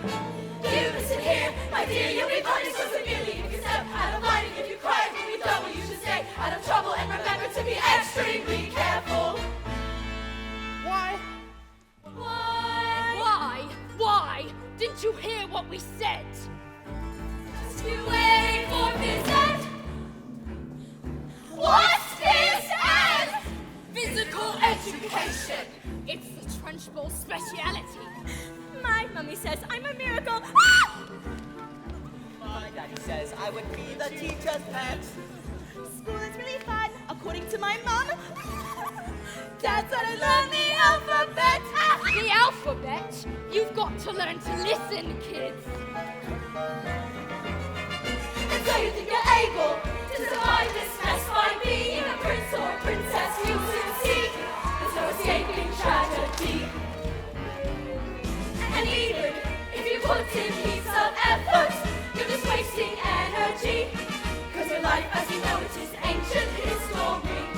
You listen here, my dear, you'll be punished so severely if you step out of line, and if you cry, it will be double. You should stay out of trouble and remember to be extremely careful. Why? Why? Didn't you hear what we said? Just you wait for this end. What's this end? Physical education. It's the trench ball speciality. My mummy says I'm a miracle. Ah! My daddy says I would be the teacher's pet. School is really fun, according to my mom. Dad said I learned the alphabet. The alphabet? You've got to learn to listen, kids. And so you think you're able to survive this mess by being a prince or princess. You'll soon see there's no escaping tragedy. And even if you put in heaps of effort, you're just wasting energy. Cause your life as you know it is ancient history.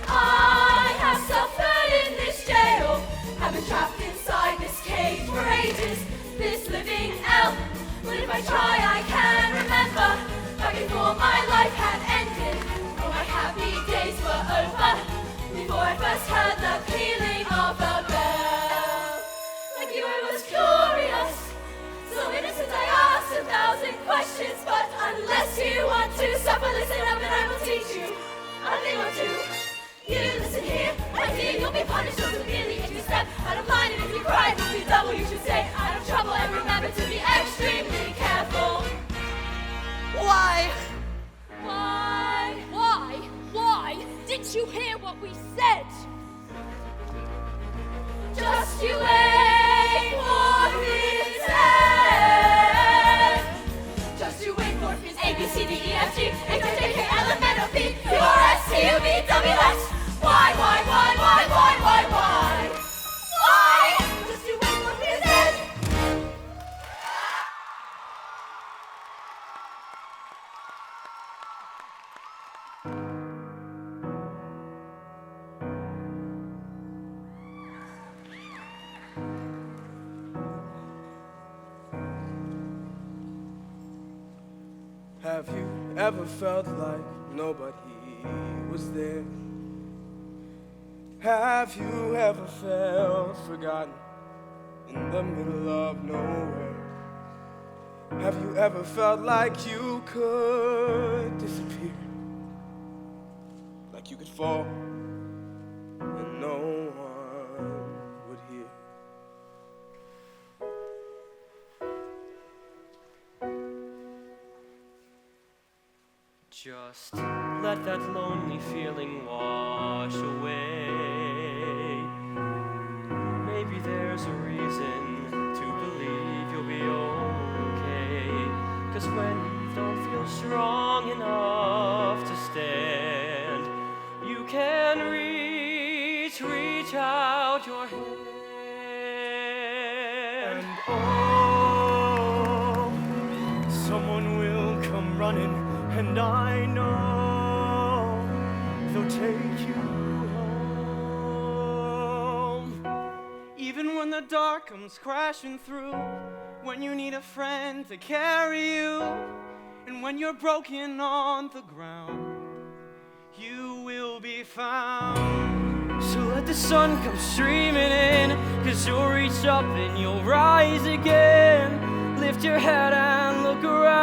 I have suffered in this jail, have been trapped inside this cage for ages, this living hell. But if I try I can remember back before my life had ended, all my happy days were over, before I first heard the pealing of a bell. Like you I was curious, so innocent I asked 1,000 questions, but unless you want to suffer, listen up and I will teach you a thing or two. You listen here, my dear, you'll be punished or severely if you step out of line, and if you cry it will be double. You should stay out of trouble and remember to be extremely careful. Why? Didn't you hear what we said? Just you wait for his end. Just you wait for his A, B, C, D, E, F, G, H, I, J, K, L, M, N, O, P, Q, R, S, T, U, V, W, X. Why? Just you wait for his end. Have you ever felt like nobody was there? Have you ever felt forgotten in the middle of nowhere? Have you ever felt like you could disappear? Like you could fall and no one would hear? Just let that lonely feeling wash away. Maybe there's a reason to believe you'll be okay. 'Cause when you don't feel strong enough to stand, you can reach out your hand. And oh, someone will come running, and I know they'll take you home. Even when the dark comes crashing through, when you need a friend to carry you, and when you're broken on the ground, you will be found. So let the sun come streaming in, 'cause you'll reach up and you'll rise again. Lift your head and look around.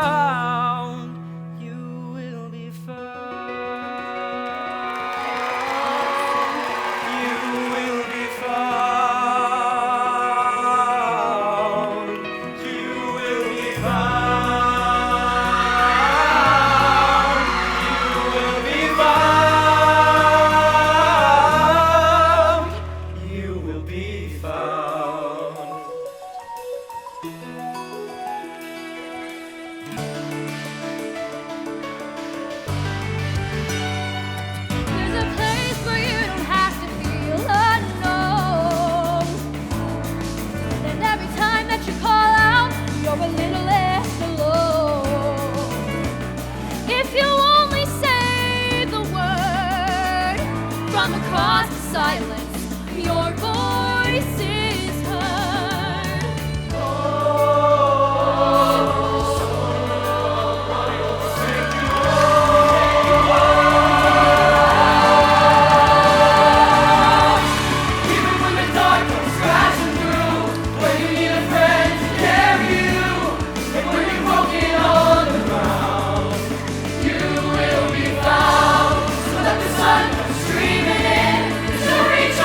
Streaming in, so reach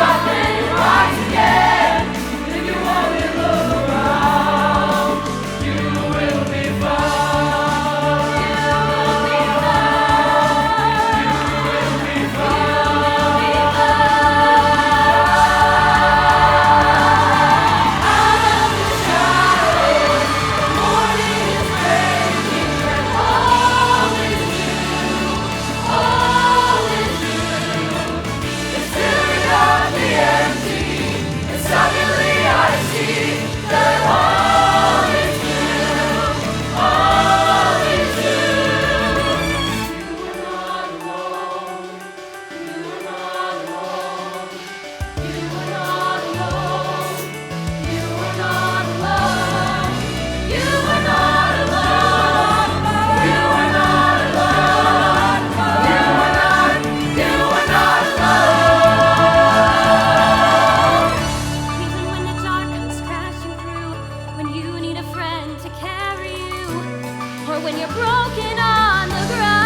or when you're broken on the ground.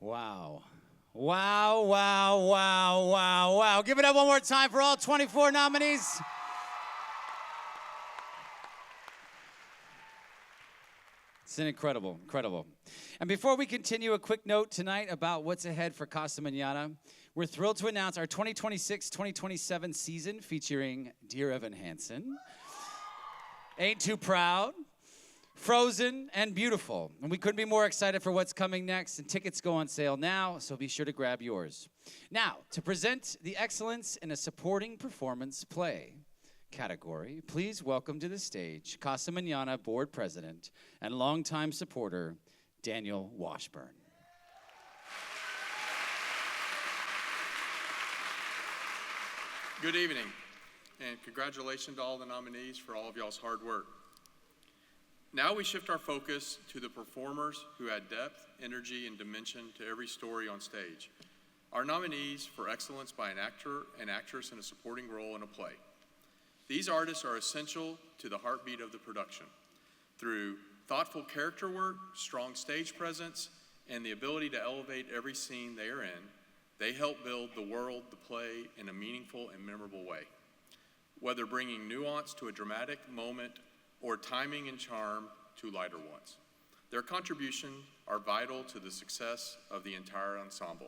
Wow. Wow, wow, wow, wow, wow. Give it up one more time for all 24 nominees. It's incredible, incredible. And before we continue, a quick note tonight about what's ahead for Casa Mañana. We're thrilled to announce our 2026-2027 season featuring Dear Evan Hansen, Ain't Too Proud, Frozen, and Beautiful. And we couldn't be more excited for what's coming next, and tickets go on sale now, so be sure to grab yours. Now, to present the Excellence in a Supporting Performance Play category, please welcome to the stage Casa Mañana Board President and longtime supporter, Daniel Washburn. Good evening, and congratulations to all the nominees for all of y'all's hard work. Now we shift our focus to the performers who add depth, energy, and dimension to every story on stage. Our nominees for excellence by an actor and actress in a supporting role in a play. These artists are essential to the heartbeat of the production. Through thoughtful character work, strong stage presence, and the ability to elevate every scene they are in, they help build the world, the play, in a meaningful and memorable way. Whether bringing nuance to a dramatic moment or timing and charm to lighter ones. Their contributions are vital to the success of the entire ensemble.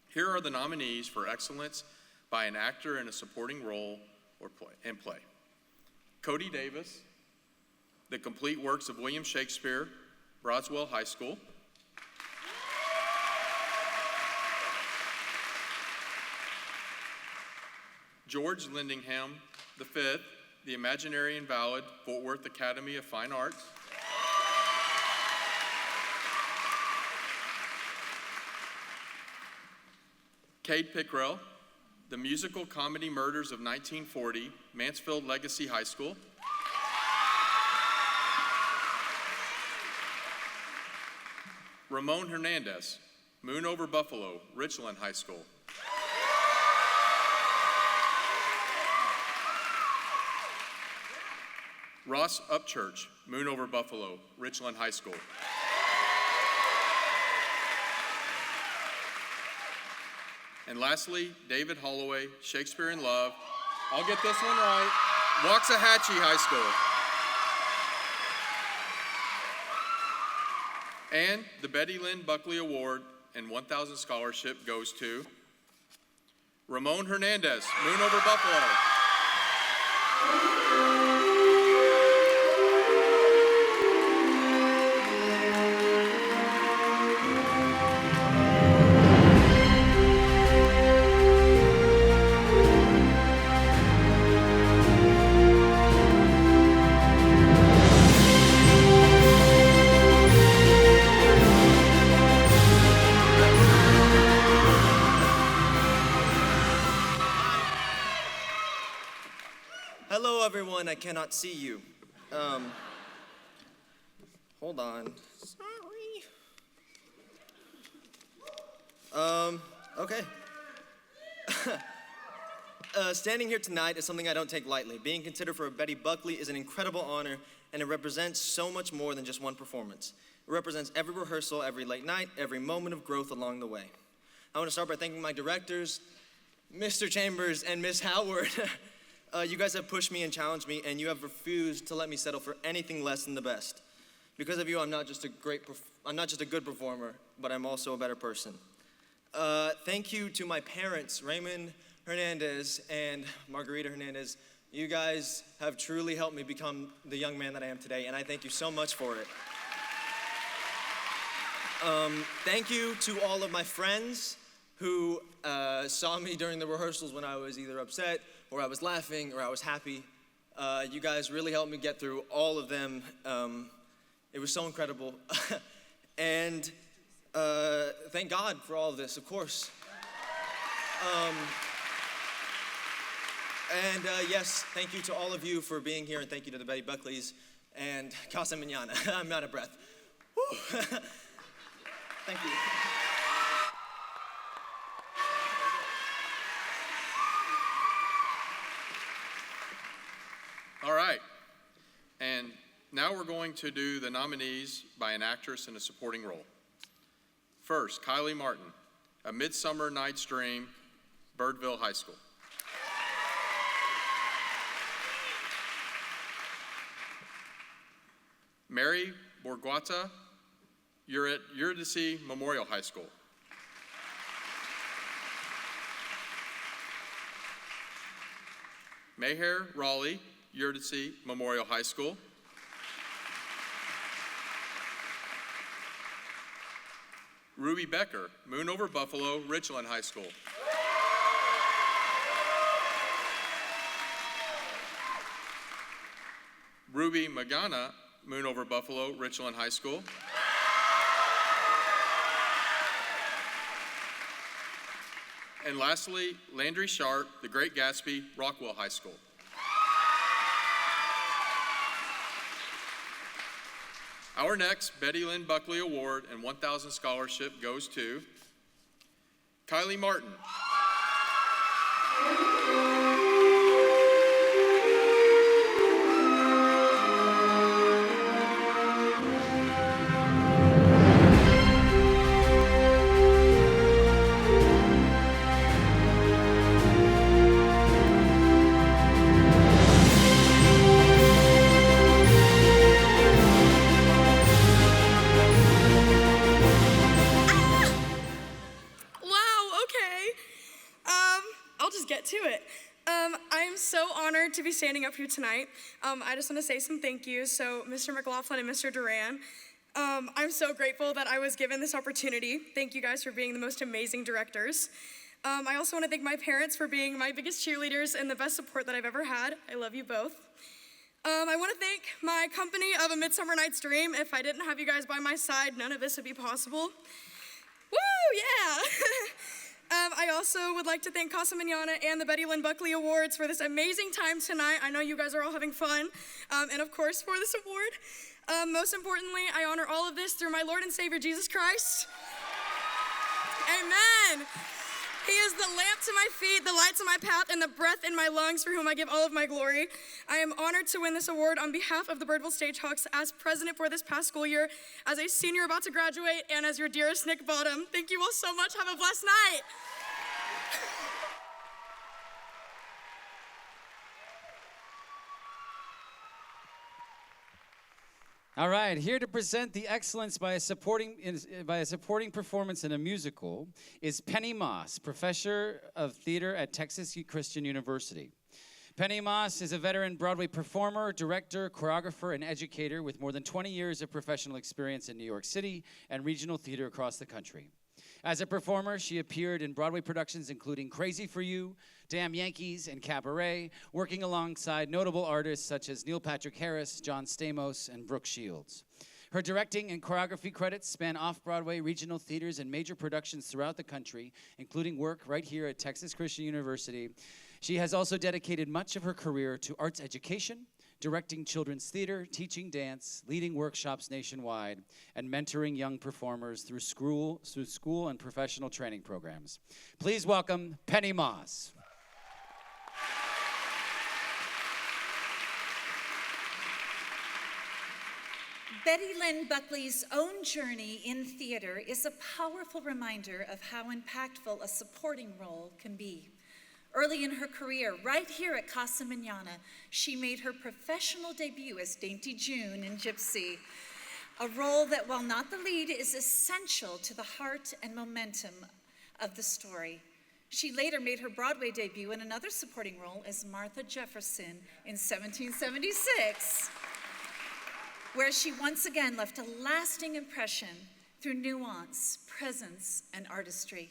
Here are the nominees for excellence by an actor in a supporting role or play. Cody Davis, The Complete Works of William Shakespeare, Roswell High School. George Lendingham, the Fifth, The Imaginary Invalid, Fort Worth Academy of Fine Arts. Cade Pickrell, The Musical Comedy Murders of 1940, Mansfield Legacy High School. Ramon Hernandez, Moon Over Buffalo, Richland High School. Ross Upchurch, Moon Over Buffalo, Richland High School. And lastly, David Holloway, Shakespeare in Love. I'll get this one right. Waxahachie High School. And the Betty Lynn Buckley Award and 1,000 scholarship goes to Ramon Hernandez, Moon Over Buffalo. Everyone, I cannot see you. Hold on. Sorry. Okay. Standing here tonight is something I don't take lightly. Being considered for a Betty Buckley is an incredible honor, and it represents so much more than just one performance. It represents every rehearsal, every late night, every moment of growth along the way. I want to start by thanking my directors, Mr. Chambers and Miss Howard. You guys have pushed me and challenged me, and you have refused to let me settle for anything less than the best. Because of you, I'm not just a good performer, but I'm also a better person. Thank you to my parents, Raymond Hernandez and Margarita Hernandez. You guys have truly helped me become the young man that I am today, and I thank you so much for it. Thank you to all of my friends who saw me during the rehearsals when I was either upset, or I was laughing, or I was happy. You guys really helped me get through all of them. It was so incredible. And thank God for all of this, of course. Yes, thank you to all of you for being here, and thank you to the Betty Buckleys and Casa Mañana. I'm out of breath. Woo. Thank you. All right, and now we're going to do the nominees by an actress in a supporting role. First, Kylie Martin, A Midsummer Night's Dream, Birdville High School. Mary Borguata, you're at Eurydice Memorial High School. Meher Raleigh, Eurydice Memorial High School. Ruby Becker, Moon Over Buffalo, Richland High School. Ruby Magana, Moon Over Buffalo, Richland High School. And lastly, Landry Sharp, The Great Gatsby, Rockwell High School. Our next Betty Lynn Buckley Award and 1,000 scholarship goes to Kylie Martin. To be standing up here tonight. I just want to say some thank yous. So Mr. McLaughlin and Mr. Duran, I'm so grateful that I was given this opportunity. Thank you guys for being the most amazing directors. I also want to thank my parents for being my biggest cheerleaders and the best support that I've ever had. I love you both. I want to thank my company of A Midsummer Night's Dream. If I didn't have you guys by my side, none of this would be possible. Woo, yeah! I also would like to thank Casa Mañana and the Betty Lynn Buckley Awards for this amazing time tonight. I know you guys are all having fun. And of course, for this award. Most importantly, I honor all of this through my Lord and Savior, Jesus Christ. Amen. He is the lamp to my feet, the light to my path, and the breath in my lungs, for whom I give all of my glory. I am honored to win this award on behalf of the Birdville Stagehawks as president for this past school year, as a senior about to graduate, and as your dearest Nick Bottom. Thank you all so much. Have a blessed night. All right, here to present the excellence by a supporting performance in a musical is Penny Moss, professor of theater at Texas Christian University. Penny Moss is a veteran Broadway performer, director, choreographer, and educator with more than 20 years of professional experience in New York City and regional theater across the country. As a performer, she appeared in Broadway productions including Crazy for You, Damn Yankees, and Cabaret, working alongside notable artists such as Neil Patrick Harris, John Stamos, and Brooke Shields. Her directing and choreography credits span off-Broadway, regional theaters, and major productions throughout the country, including work right here at Texas Christian University. She has also dedicated much of her career to arts education, directing children's theater, teaching dance, leading workshops nationwide, and mentoring young performers through school and professional training programs. Please welcome Penny Moss. Betty Lynn Buckley's own journey in theater is a powerful reminder of how impactful a supporting role can be. Early in her career, right here at Casa Mañana, she made her professional debut as Dainty June in Gypsy, a role that, while not the lead, is essential to the heart and momentum of the story. She later made her Broadway debut in another supporting role as Martha Jefferson in 1776, where she once again left a lasting impression through nuance, presence, and artistry.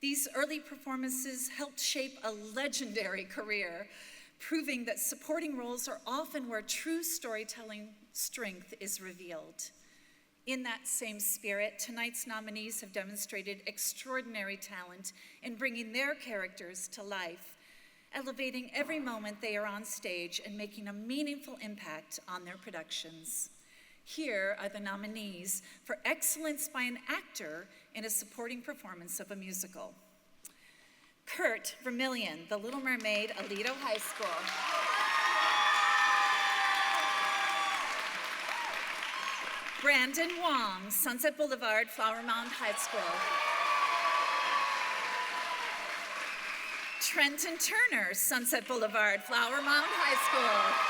These early performances helped shape a legendary career, proving that supporting roles are often where true storytelling strength is revealed. In that same spirit, tonight's nominees have demonstrated extraordinary talent in bringing their characters to life, elevating every moment they are on stage and making a meaningful impact on their productions. Here are the nominees for excellence by an actor in a supporting performance of a musical. Kurt Vermillion, The Little Mermaid, Aledo High School. Brandon Wong, Sunset Boulevard, Flower Mound High School. Trenton Turner, Sunset Boulevard, Flower Mound High School.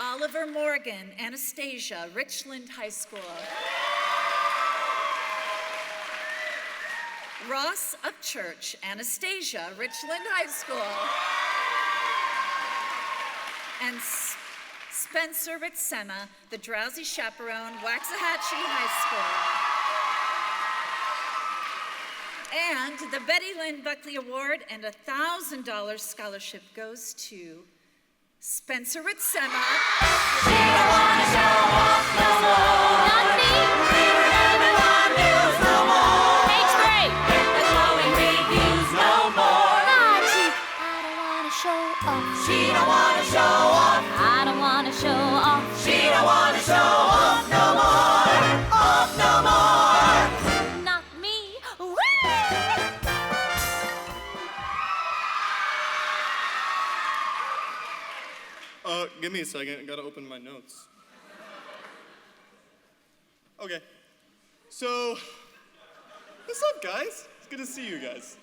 Oliver Morgan, Anastasia, Richland High School. Ross Upchurch, Anastasia, Richland High School. And Spencer Ritsema, The Drowsy Chaperone, Waxahachie High School. And the Betty Lynn Buckley Award and a $1,000 scholarship goes to Spencer Ritsema. She don't wanna show off no more. Not me. Everyone knows no more. Page 3. Get the glowing reviews no more. Nah, Chief. I don't wanna show off. She don't wanna show off. I don't wanna show off. She don't wanna show off no more. Off no more. Not me. Woo! Give me a second, I gotta open my notes. Okay, so, what's up, guys? It's good to see you guys.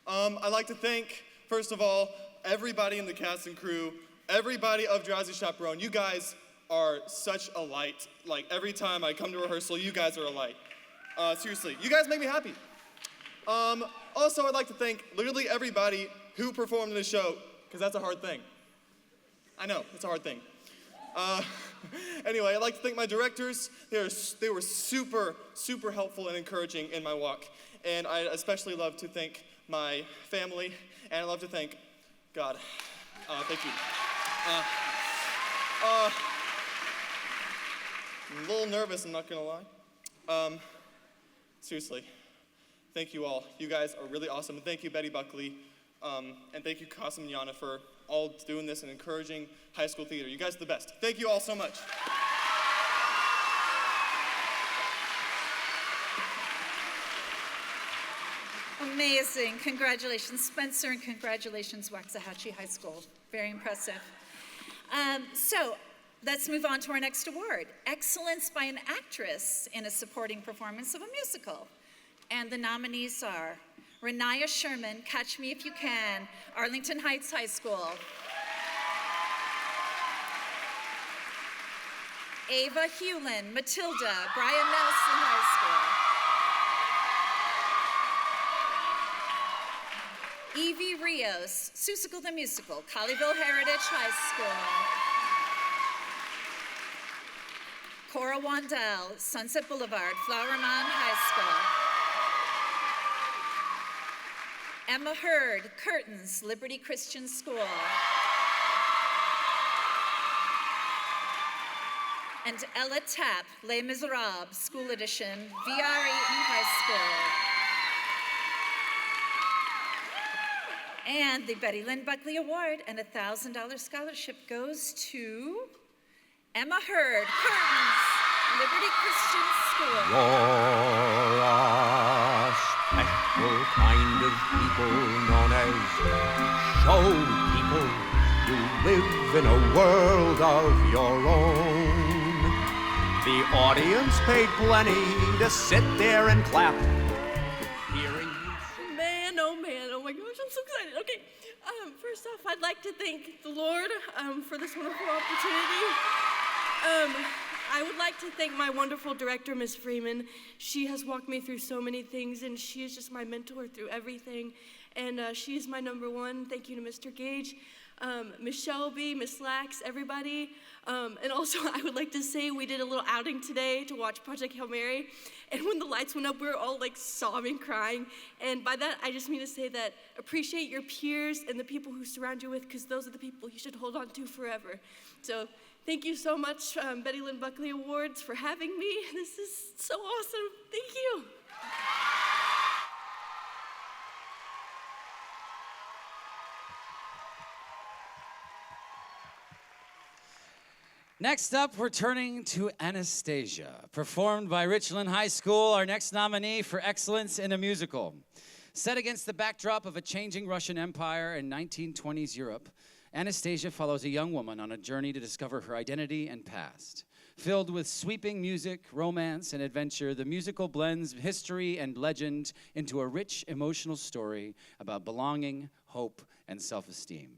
I'd like to thank, first of all, everybody in the cast and crew, everybody of Drowsy Chaperone. You guys are such a light. Like, every time I come to rehearsal, you guys are a light. Seriously, you guys make me happy. Also, I'd like to thank literally everybody who performed in the show, because that's a hard thing. I know, it's a hard thing. Anyway, I'd like to thank my directors. They were super, super helpful and encouraging in my walk. And I especially love to thank my family, and I love to thank God. Thank you. I'm a little nervous, I'm not gonna lie. Seriously, thank you all. You guys are really awesome. And thank you, Betty Buckley. And thank you, Casa Mañana, for all doing this and encouraging high school theater. You guys are the best. Thank you all so much. Amazing. Congratulations, Spencer, and congratulations, Waxahachie High School. Very impressive. So let's move on to our next award, Excellence by an Actress in a Supporting Performance of a Musical. And the nominees are Renaya Sherman, Catch Me If You Can, Arlington Heights High School. Ava Hewlin, Matilda, Brian Nelson High School. Evie Rios, Seussical the Musical, Colleyville Heritage High School. Cora Wandell, Sunset Boulevard, Flower Mound High School. Emma Hurd, Curtains, Liberty Christian School. And Ella Tapp, Les Miserables, School Edition, VR Eaton High School. And the Betty Lynn Buckley Award and a $1,000 scholarship goes to Emma Hurd, Curtains, Liberty Christian School. You're a special kind of people known as show people. You live in a world of your own. The audience paid plenty to sit there and clap gosh, I'm so excited. Okay, first off, I'd like to thank the Lord for this wonderful opportunity. I would like to thank my wonderful director, Ms. Freeman. She has walked me through so many things, and she is just my mentor through everything. And she is my number one. Thank you to Mr. Gage, Miss Shelby, Miss Lax, everybody. And also, I would like to say we did a little outing today to watch Project Hail Mary. And when the lights went up, we were all like sobbing, crying. And by that, I just mean to say that appreciate your peers and the people who surround you with, because those are the people you should hold on to forever. So thank you so much, Betty Lynn Buckley Awards, for having me. This is so awesome. Thank you. Next up, we're turning to Anastasia, performed by Richland High School, our next nominee for Excellence in a Musical. Set against the backdrop of a changing Russian Empire in 1920s Europe, Anastasia follows a young woman on a journey to discover her identity and past. Filled with sweeping music, romance, and adventure, the musical blends history and legend into a rich, emotional story about belonging, hope, and self-esteem.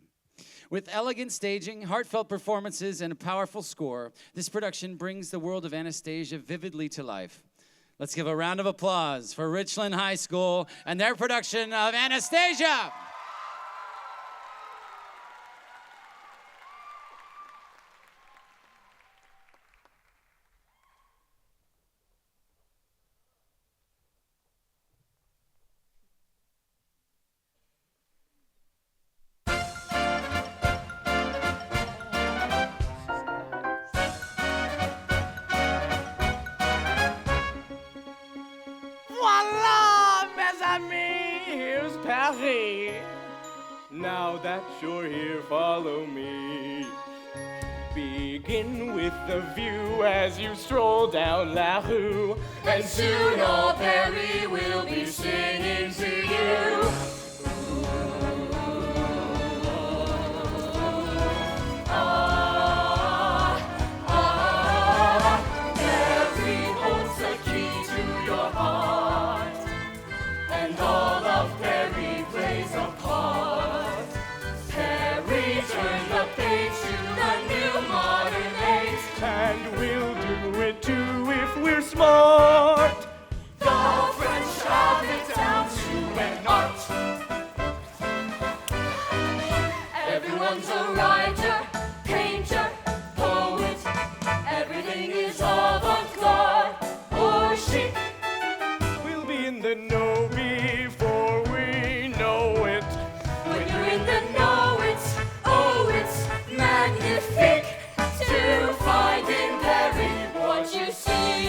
With elegant staging, heartfelt performances, and a powerful score, this production brings the world of Anastasia vividly to life. Let's give a round of applause for Richland High School and their production of Anastasia. Voila, mes amis, here's Paris. Now that you're here, follow me. Begin with the view as you stroll down La Rue, and soon all Paris will be singing to you. Paris holds the key to your heart, and all of Paris plays a part. Paris, turn the page to the new modern age, and we'll do it too if we're smart. The French have it down to an art. Everyone's a writer, painter, poet. Everything is avant-garde or chic. We'll be in the know before we know it. When you're in the know, it's magnifique to find in Paris what you see.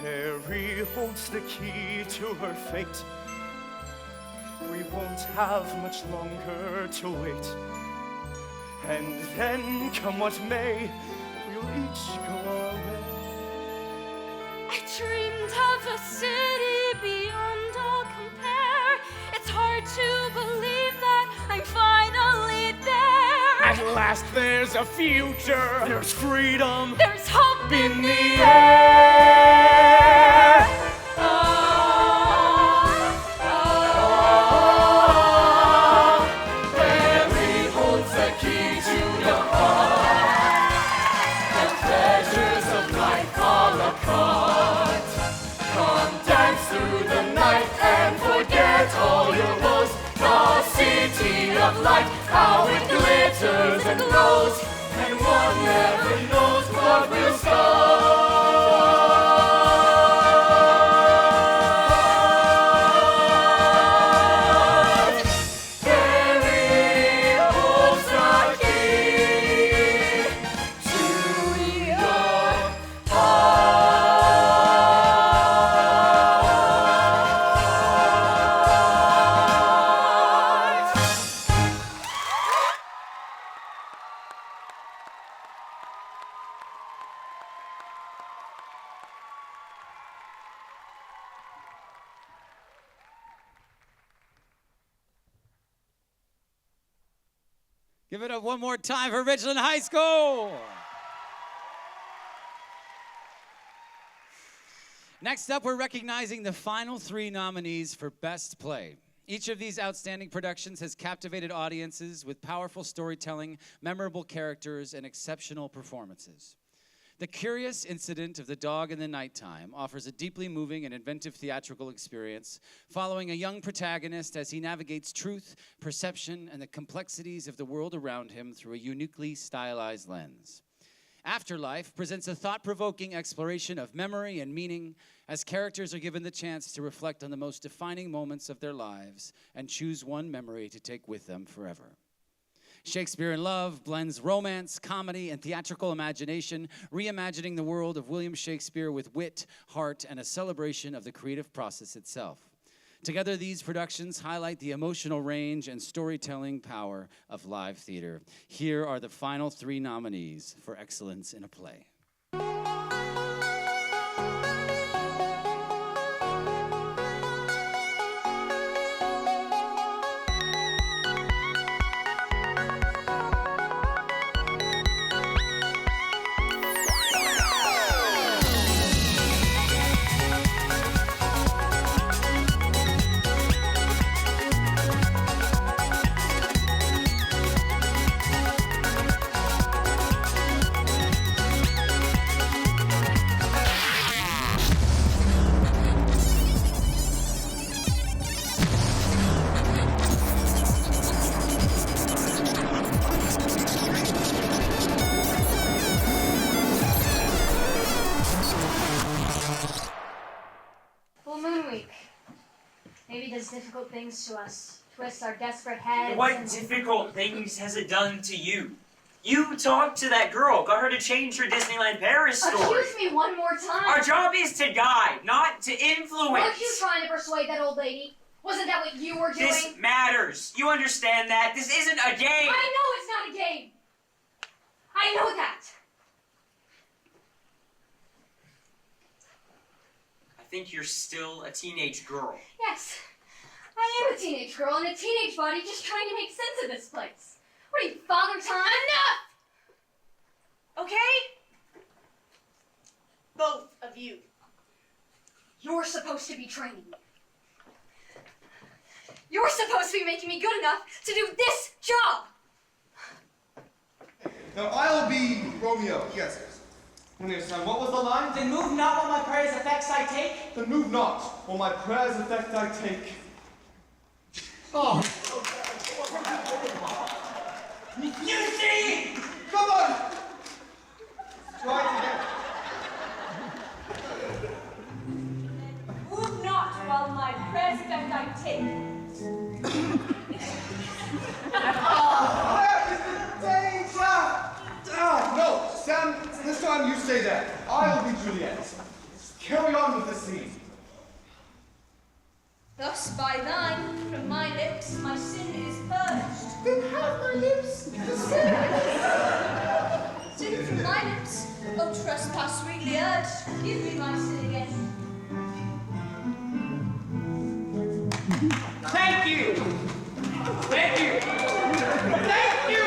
Paris holds the key to her fate. We won't have much longer to wait. And then, come what may, we'll each go our way. I dreamed of a city beyond all compare. It's hard to believe that I'm finally there. At last there's a future, there's freedom, There's hope in the air. Paris holds the key to your heart. The pleasures of life all apart. Come dance through the night and forget all your woes. The city of light, how it glitters and glows, and one never knows what will start. Give it up one more time for Richland High School. Next up, we're recognizing the final 3 nominees for Best Play. Each of these outstanding productions has captivated audiences with powerful storytelling, memorable characters, and exceptional performances. The Curious Incident of the Dog in the Nighttime offers a deeply moving and inventive theatrical experience following a young protagonist as he navigates truth, perception, and the complexities of the world around him through a uniquely stylized lens. Afterlife presents a thought-provoking exploration of memory and meaning as characters are given the chance to reflect on the most defining moments of their lives and choose one memory to take with them forever. Shakespeare in Love blends romance, comedy, and theatrical imagination, reimagining the world of William Shakespeare with wit, heart, and a celebration of the creative process itself. Together, these productions highlight the emotional range and storytelling power of live theater. Here are the final 3 nominees for Excellence in a Play. Difficult things to us, twist our desperate heads. What difficult things has it done to you? You talked to that girl, got her to change her Disneyland Paris story. Accuse me one more time. Our job is to guide, not to influence. Weren't you trying to persuade that old lady? Wasn't that what you were doing? This matters. You understand that. This isn't a game. I know it's not a game. I know that. I think you're still a teenage girl. Yes. I am a teenage girl in a teenage body just trying to make sense of this place. What are you, Father Time? Enough! Okay? Both of you. You're supposed to be training me. You're supposed to be making me good enough to do this job! Now I'll be Romeo, yes. Son, what was the line? Then move not while my prayers effects I take. Then move not while my prayers effect I take. Oh! You see? Come on! Try it again. Move not while my prayers effect I take. There is the danger! No, Sam, this time you say that. I'll be Juliet. Carry on with the scene. Thus by thine, from my lips, my sin is purged. Then have my lips the sin. Sin from my lips, O trespass sweetly urged, give me my sin again. Thank you! Thank you! Thank you!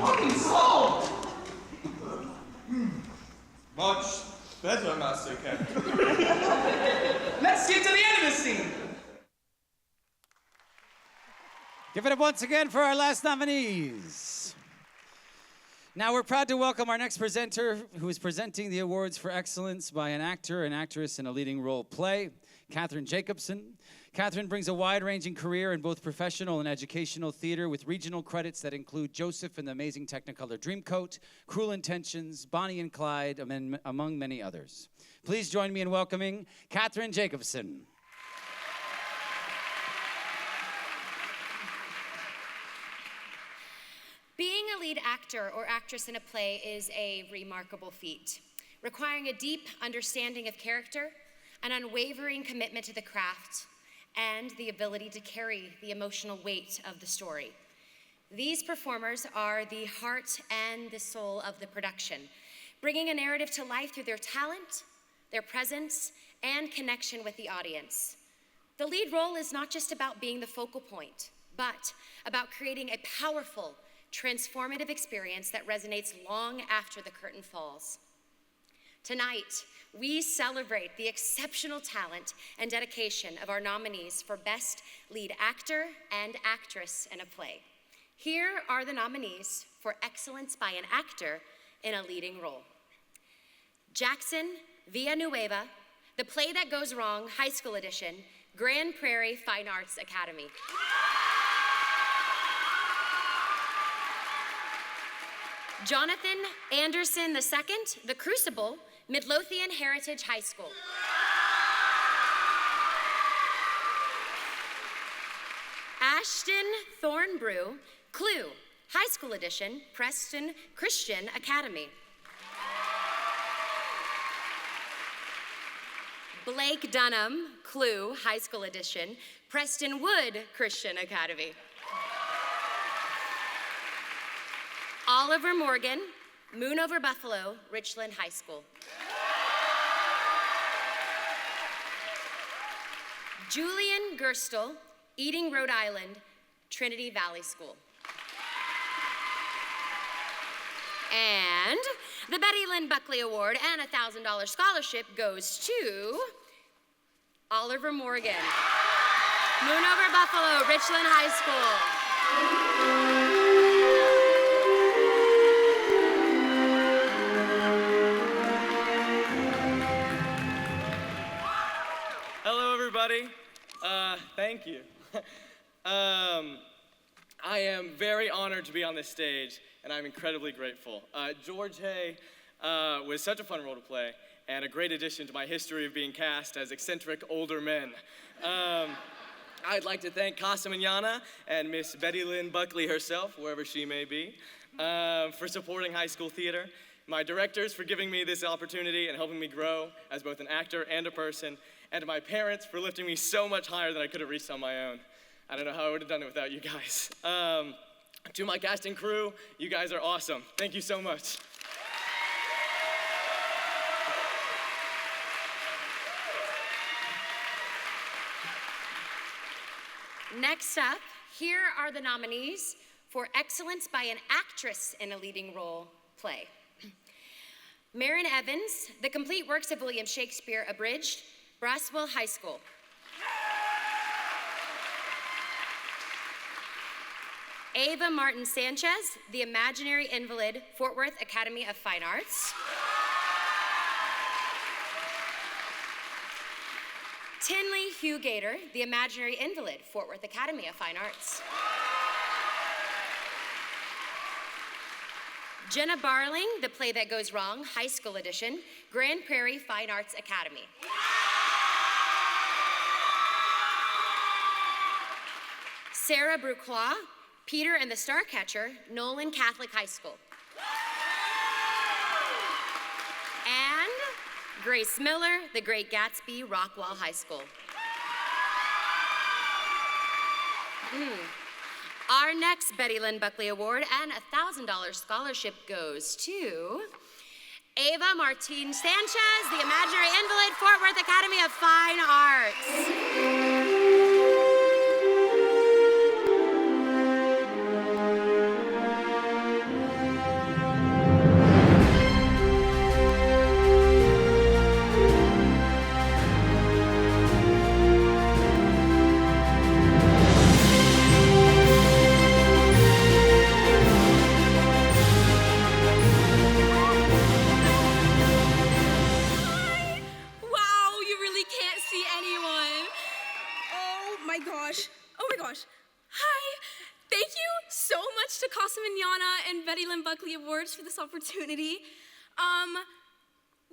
Fucking solved! Much better, Master Captain. Let's get to the end of the scene. Give it up once again for our last nominees. Now we're proud to welcome our next presenter, who is presenting the awards for excellence by an actor and actress in a leading role play, Catherine Jacobson. Catherine brings a wide-ranging career in both professional and educational theater with regional credits that include Joseph and the Amazing Technicolor Dreamcoat, Cruel Intentions, Bonnie and Clyde, among many others. Please join me in welcoming Catherine Jacobson. Being a lead actor or actress in a play is a remarkable feat, requiring a deep understanding of character, an unwavering commitment to the craft, and the ability to carry the emotional weight of the story. These performers are the heart and the soul of the production, bringing a narrative to life through their talent, their presence, and connection with the audience. The lead role is not just about being the focal point. but about creating a powerful, transformative experience that resonates long after the curtain falls. Tonight, we celebrate the exceptional talent and dedication of our nominees for Best Lead Actor and Actress in a Play. Here are the nominees for Excellence by an Actor in a Leading Role. Jackson Villanueva, The Play That Goes Wrong, High School Edition, Grand Prairie Fine Arts Academy. Jonathan Anderson II, The Crucible, Midlothian Heritage High School. Ashton Thornbrew, Clue, High School Edition, Preston Christian Academy. Blake Dunham, Clue, High School Edition, Preston Wood Christian Academy. Oliver Morgan, Moon Over Buffalo, Richland High School. Julian Gerstel, Eating, Rhode Island, Trinity Valley School. And the Betty Lynn Buckley Award and a $1,000 scholarship goes to Oliver Morgan, Moon Over Buffalo, Richland High School. Hello, everybody. Thank you. I am very honored to be on this stage, and I'm incredibly grateful. George Hay was such a fun role to play, and a great addition to my history of being cast as eccentric older men. I'd like to thank Casa Mañana and Miss Betty Lynn Buckley herself, wherever she may be, for supporting high school theater, my directors for giving me this opportunity and helping me grow as both an actor and a person, and my parents for lifting me so much higher than I could have reached on my own. I don't know how I would have done it without you guys. To my cast and crew, you guys are awesome. Thank you so much. Next up, here are the nominees for Excellence by an Actress in a Leading Role Play. Marin Evans, The Complete Works of William Shakespeare Abridged, Braswell High School. Ava Martin Sanchez, The Imaginary Invalid, Fort Worth Academy of Fine Arts. Tinley Hugh Gator, The Imaginary Invalid, Fort Worth Academy of Fine Arts. Jenna Barling, The Play That Goes Wrong, High School Edition, Grand Prairie Fine Arts Academy. Sarah Bruclois, Peter and the Starcatcher, Nolan Catholic High School. And Grace Miller, The Great Gatsby, Rockwall High School. Our next Betty Lynn Buckley Award and a $1,000 scholarship goes to Ava Martin Sanchez, The Imaginary Invalid, Fort Worth Academy of Fine Arts. Casa Mañana and Betty Lynn Buckley Awards for this opportunity.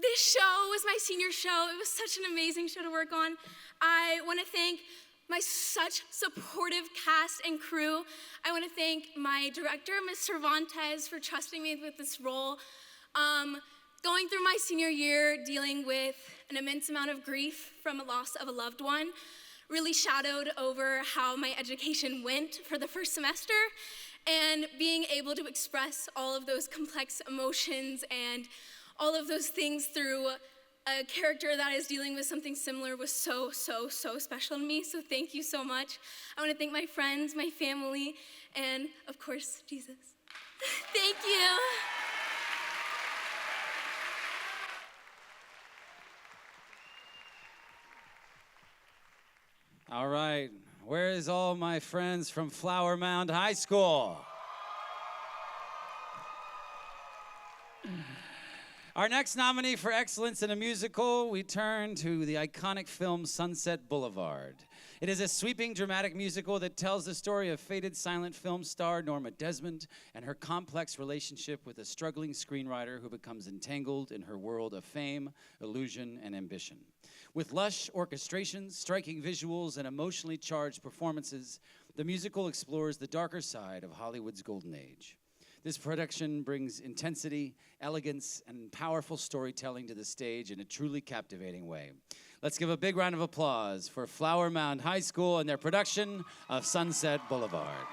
This show was my senior show. It was such an amazing show to work on. I want to thank my such supportive cast and crew. I want to thank my director, Ms. Cervantes, for trusting me with this role. Going through my senior year, dealing with an immense amount of grief from a loss of a loved one, really shadowed over how my education went for the first semester, and being able to express all of those complex emotions and all of those things through a character that is dealing with something similar was so special to me. So thank you so much. I want to thank my friends, my family, and of course, Jesus. Thank you. All right, where is all my friends from Flower Mound High School? Our next nominee for Excellence in a Musical, we turn to the iconic film Sunset Boulevard. It is a sweeping dramatic musical that tells the story of fated silent film star Norma Desmond and her complex relationship with a struggling screenwriter who becomes entangled in her world of fame, illusion, and ambition. With lush orchestrations, striking visuals, and emotionally charged performances, the musical explores the darker side of Hollywood's golden age. This production brings intensity, elegance, and powerful storytelling to the stage in a truly captivating way. Let's give a big round of applause for Flower Mound High School and their production of Sunset Boulevard.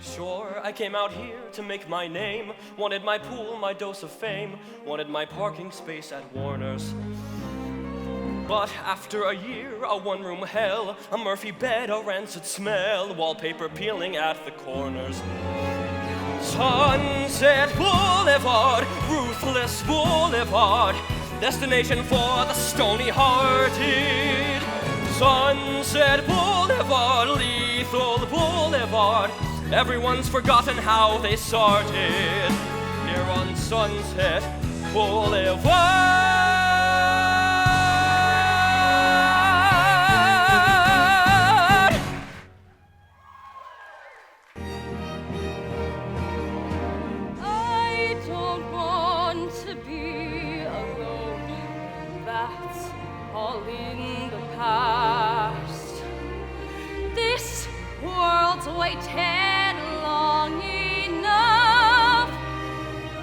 Sure, I came out here to make my name. Wanted my pool, my dose of fame. Wanted my parking space at Warner's. But after a year, a one-room hell, a Murphy bed, a rancid smell, wallpaper peeling at the corners. Sunset Boulevard, ruthless boulevard, destination for the stony-hearted. Sunset Boulevard, lethal boulevard, everyone's forgotten how they started. Here on Sunset Boulevard. I don't want to be alone. That's all in the past. This world's waited long enough.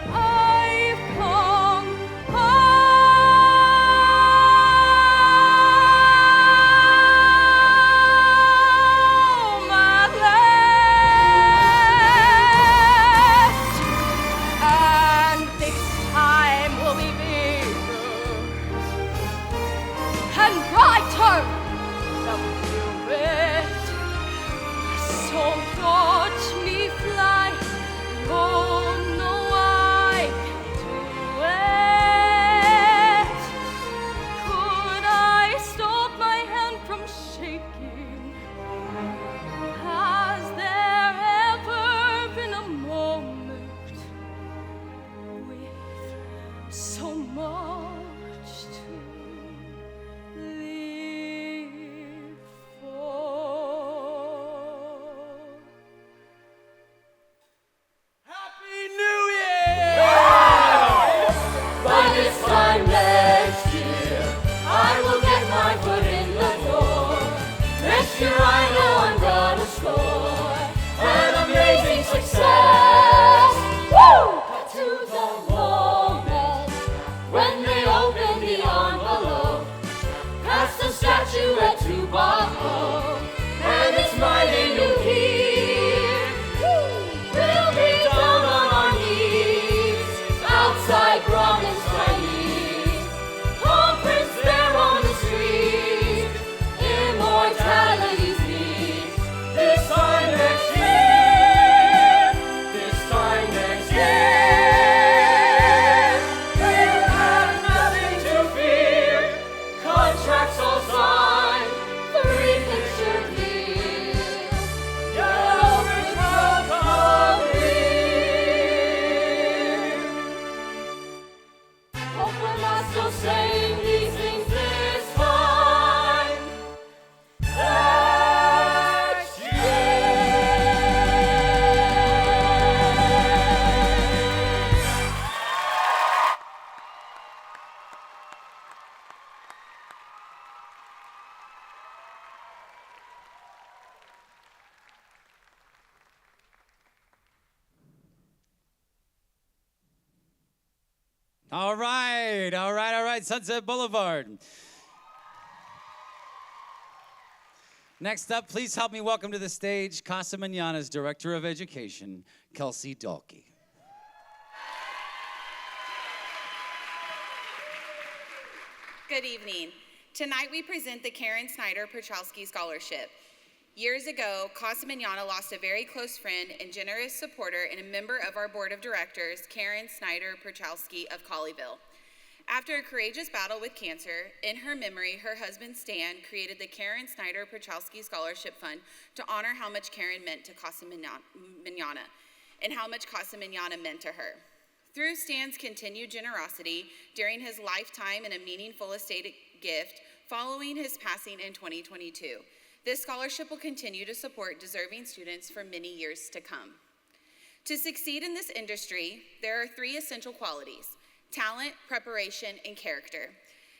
I've come home at last, and this time will be bigger and brighter than we knew it. So watch me fly. Oh no, I can't do it. Could I stop my hand from shaking? Has there ever been a moment with so much to live for? Happy New Year! By this time next year, I will get my foot in the door. Next year I know I'm gonna score an amazing success. Woo! To the moment when they All right, Sunset Boulevard. Next up, please help me welcome to the stage Casa Mañana's Director of Education, Kelsey Dalkey. Good evening. Tonight we present the Karen Snyder Perchalski Scholarship. Years ago, Casa Mañana lost a very close friend and generous supporter and a member of our board of directors, Karen Snyder Perchalski of Colleyville. After a courageous battle with cancer, in her memory, her husband Stan created the Karen Snyder Perchalski Scholarship Fund to honor how much Karen meant to Casa Mañana and how much Casa Mañana meant to her. Through Stan's continued generosity during his lifetime and a meaningful estate gift following his passing in 2022, this scholarship will continue to support deserving students for many years to come. To succeed in this industry, there are 3 essential qualities: talent, preparation, and character.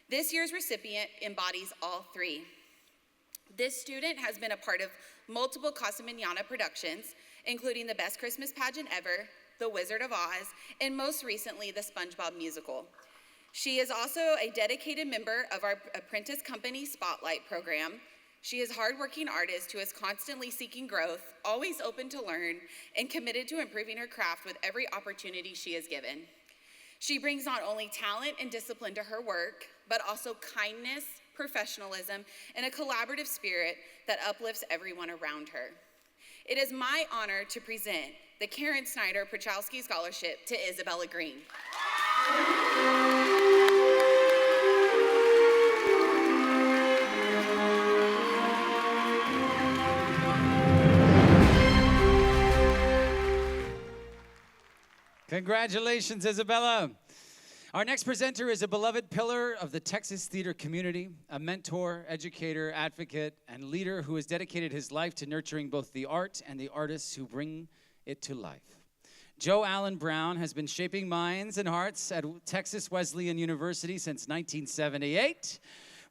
This year's recipient embodies all 3. This student has been a part of multiple Casa Mañana productions, including the Best Christmas Pageant Ever, The Wizard of Oz, and most recently, the SpongeBob musical. She is also a dedicated member of our Apprentice Company Spotlight program. She is a hardworking artist who is constantly seeking growth, always open to learn, and committed to improving her craft with every opportunity she is given. She brings not only talent and discipline to her work, but also kindness, professionalism, and a collaborative spirit that uplifts everyone around her. It is my honor to present the Karen Snyder Perchalski Scholarship to Isabella Green. Congratulations, Isabella. Our next presenter is a beloved pillar of the Texas theater community, a mentor, educator, advocate, and leader who has dedicated his life to nurturing both the art and the artists who bring it to life. Joe Allen Brown has been shaping minds and hearts at Texas Wesleyan University since 1978,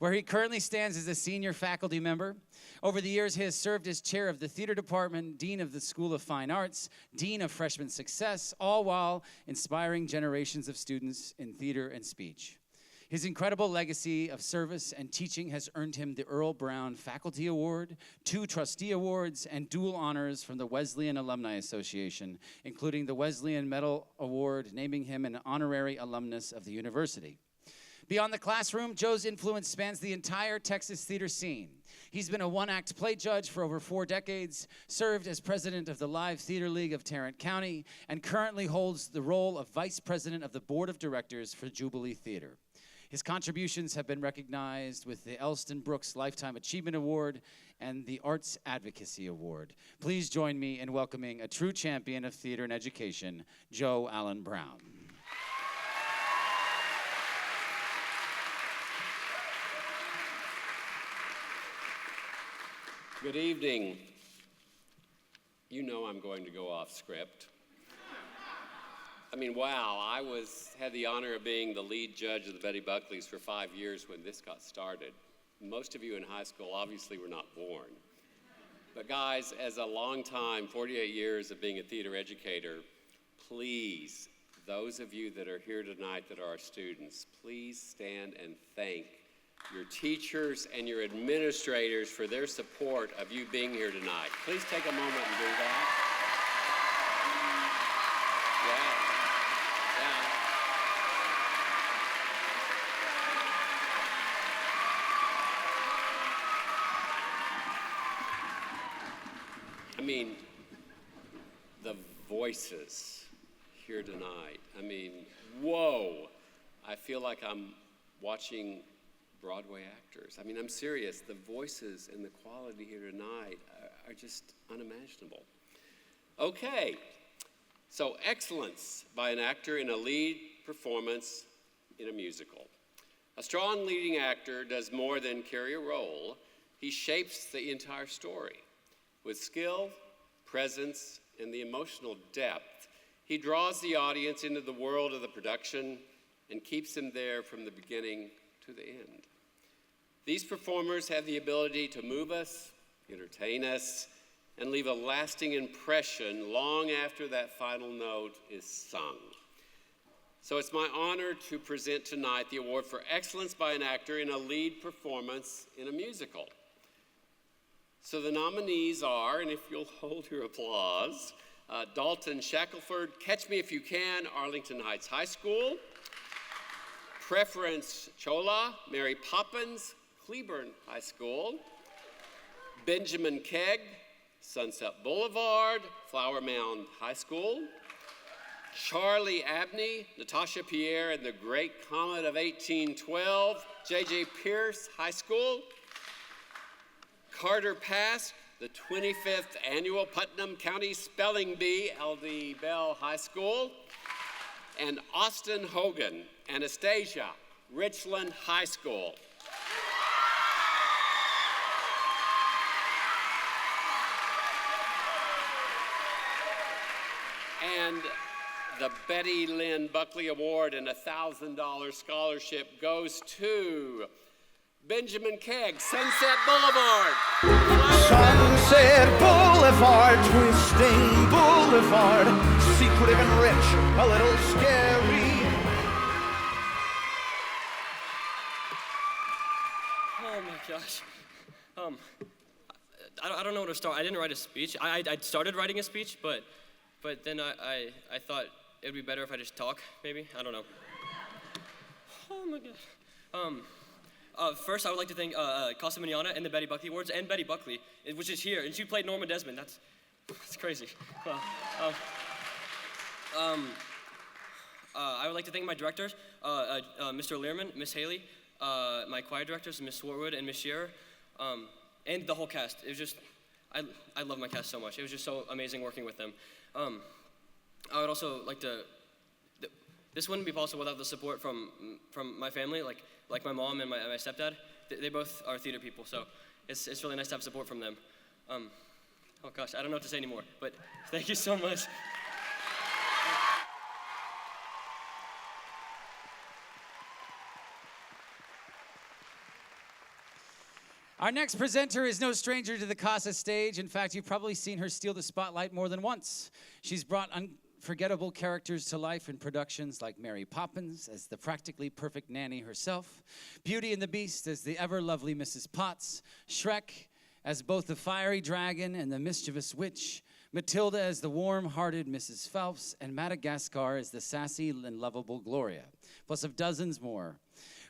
where he currently stands as a senior faculty member. Over the years, he has served as chair of the theater department, dean of the School of Fine Arts, dean of freshman success, all while inspiring generations of students in theater and speech. His incredible legacy of service and teaching has earned him the Earl Brown Faculty Award, 2 trustee awards, and dual honors from the Wesleyan Alumni Association, including the Wesleyan Medal Award, naming him an honorary alumnus of the university. Beyond the classroom, Joe's influence spans the entire Texas theater scene. He's been a one-act play judge for over 4 decades, served as president of the Live Theater League of Tarrant County, and currently holds the role of vice president of the board of directors for Jubilee Theater. His contributions have been recognized with the Elston Brooks Lifetime Achievement Award and the Arts Advocacy Award. Please join me in welcoming a true champion of theater and education, Joe Allen Brown. Good evening. You know I'm going to go off script. I mean, wow, I had the honor of being the lead judge of the Betty Buckleys for 5 years when this got started. Most of you in high school obviously were not born. But guys, as a long time, 48 years of being a theater educator, please, those of you that are here tonight that are our students, please stand and thank your teachers and your administrators for their support of you being here tonight. Please take a moment and do that. I mean, the voices here tonight. I mean, whoa. I feel like I'm watching Broadway actors. I mean, I'm serious. The voices and the quality here tonight are just unimaginable. Okay, so excellence by an actor in a lead performance in a musical. A strong leading actor does more than carry a role. He shapes the entire story. With skill, presence, and the emotional depth, he draws the audience into the world of the production and keeps them there from the beginning to the end. These performers have the ability to move us, entertain us, and leave a lasting impression long after that final note is sung. So it's my honor to present tonight the award for excellence by an actor in a lead performance in a musical. So the nominees are, and if you'll hold your applause, Dalton Shackelford, Catch Me If You Can, Arlington Heights High School. Preference Chola, Mary Poppins, Cleburne High School. Benjamin Kegg, Sunset Boulevard, Flower Mound High School. Charlie Abney, Natasha Pierre and the Great Comet of 1812, J.J. Pierce High School. Carter Pask, the 25th Annual Putnam County Spelling Bee, L.D. Bell High School. And Austin Hogan, Anastasia, Richland High School. And the Betty Lynn Buckley Award and $1,000 scholarship goes to Benjamin Kegg, Sunset Boulevard. Sunset Boulevard, twisting boulevard, secretive and rich, a little scary. Oh my gosh. I don't know where to start. I didn't write a speech. I started writing a speech, but then I thought it would be better if I just talk, maybe? I don't know. Oh my gosh. First, I would like to thank Casa Mañana and the Betty Buckley Awards and Betty Buckley, which is here, and she played Norma Desmond. That's crazy. I would like to thank my directors, Mr. Learman, Miss Haley, my choir directors, Miss Swartwood and Miss Shearer, and the whole cast. It was just, I love my cast so much. It was just so amazing working with them. I would also like to, this wouldn't be possible without the support from my family, like my mom and my stepdad. They both are theater people, so it's really nice to have support from them. Oh gosh, I don't know what to say anymore, but thank you so much. Our next presenter is no stranger to the Casa stage. In fact, you've probably seen her steal the spotlight more than once. She's brought unforgettable characters to life in productions like Mary Poppins as the practically perfect nanny herself, Beauty and the Beast as the ever-lovely Mrs. Potts, Shrek as both the fiery dragon and the mischievous witch, Matilda as the warm-hearted Mrs. Phelps, and Madagascar as the sassy and lovable Gloria, plus of dozens more.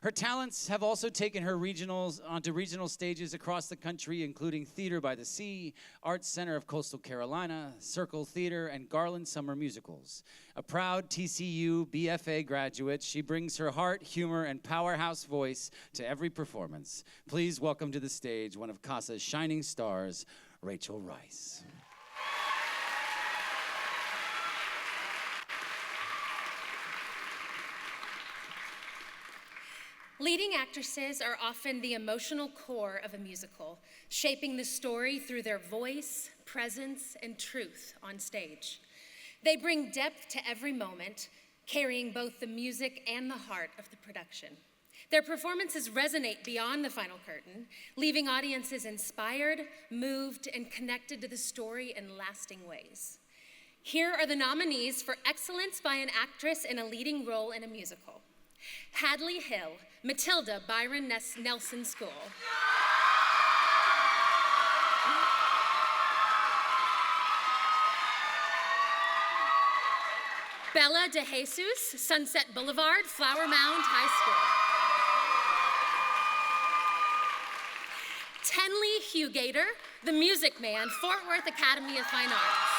Her talents have also taken her onto regional stages across the country, including Theater by the Sea, Arts Center of Coastal Carolina, Circle Theater, and Garland Summer Musicals. A proud TCU BFA graduate, she brings her heart, humor, and powerhouse voice to every performance. Please welcome to the stage one of Casa's shining stars, Rachel Rice. Leading actresses are often the emotional core of a musical, shaping the story through their voice, presence, and truth on stage. They bring depth to every moment, carrying both the music and the heart of the production. Their performances resonate beyond the final curtain, leaving audiences inspired, moved, and connected to the story in lasting ways. Here are the nominees for Excellence by an Actress in a Leading Role in a Musical. Hadley Hill, Matilda, Byron Nelson School. Bella De Jesus, Sunset Boulevard, Flower Mound High School. Tenley Hugh Gator, The Music Man, Fort Worth Academy of Fine Arts.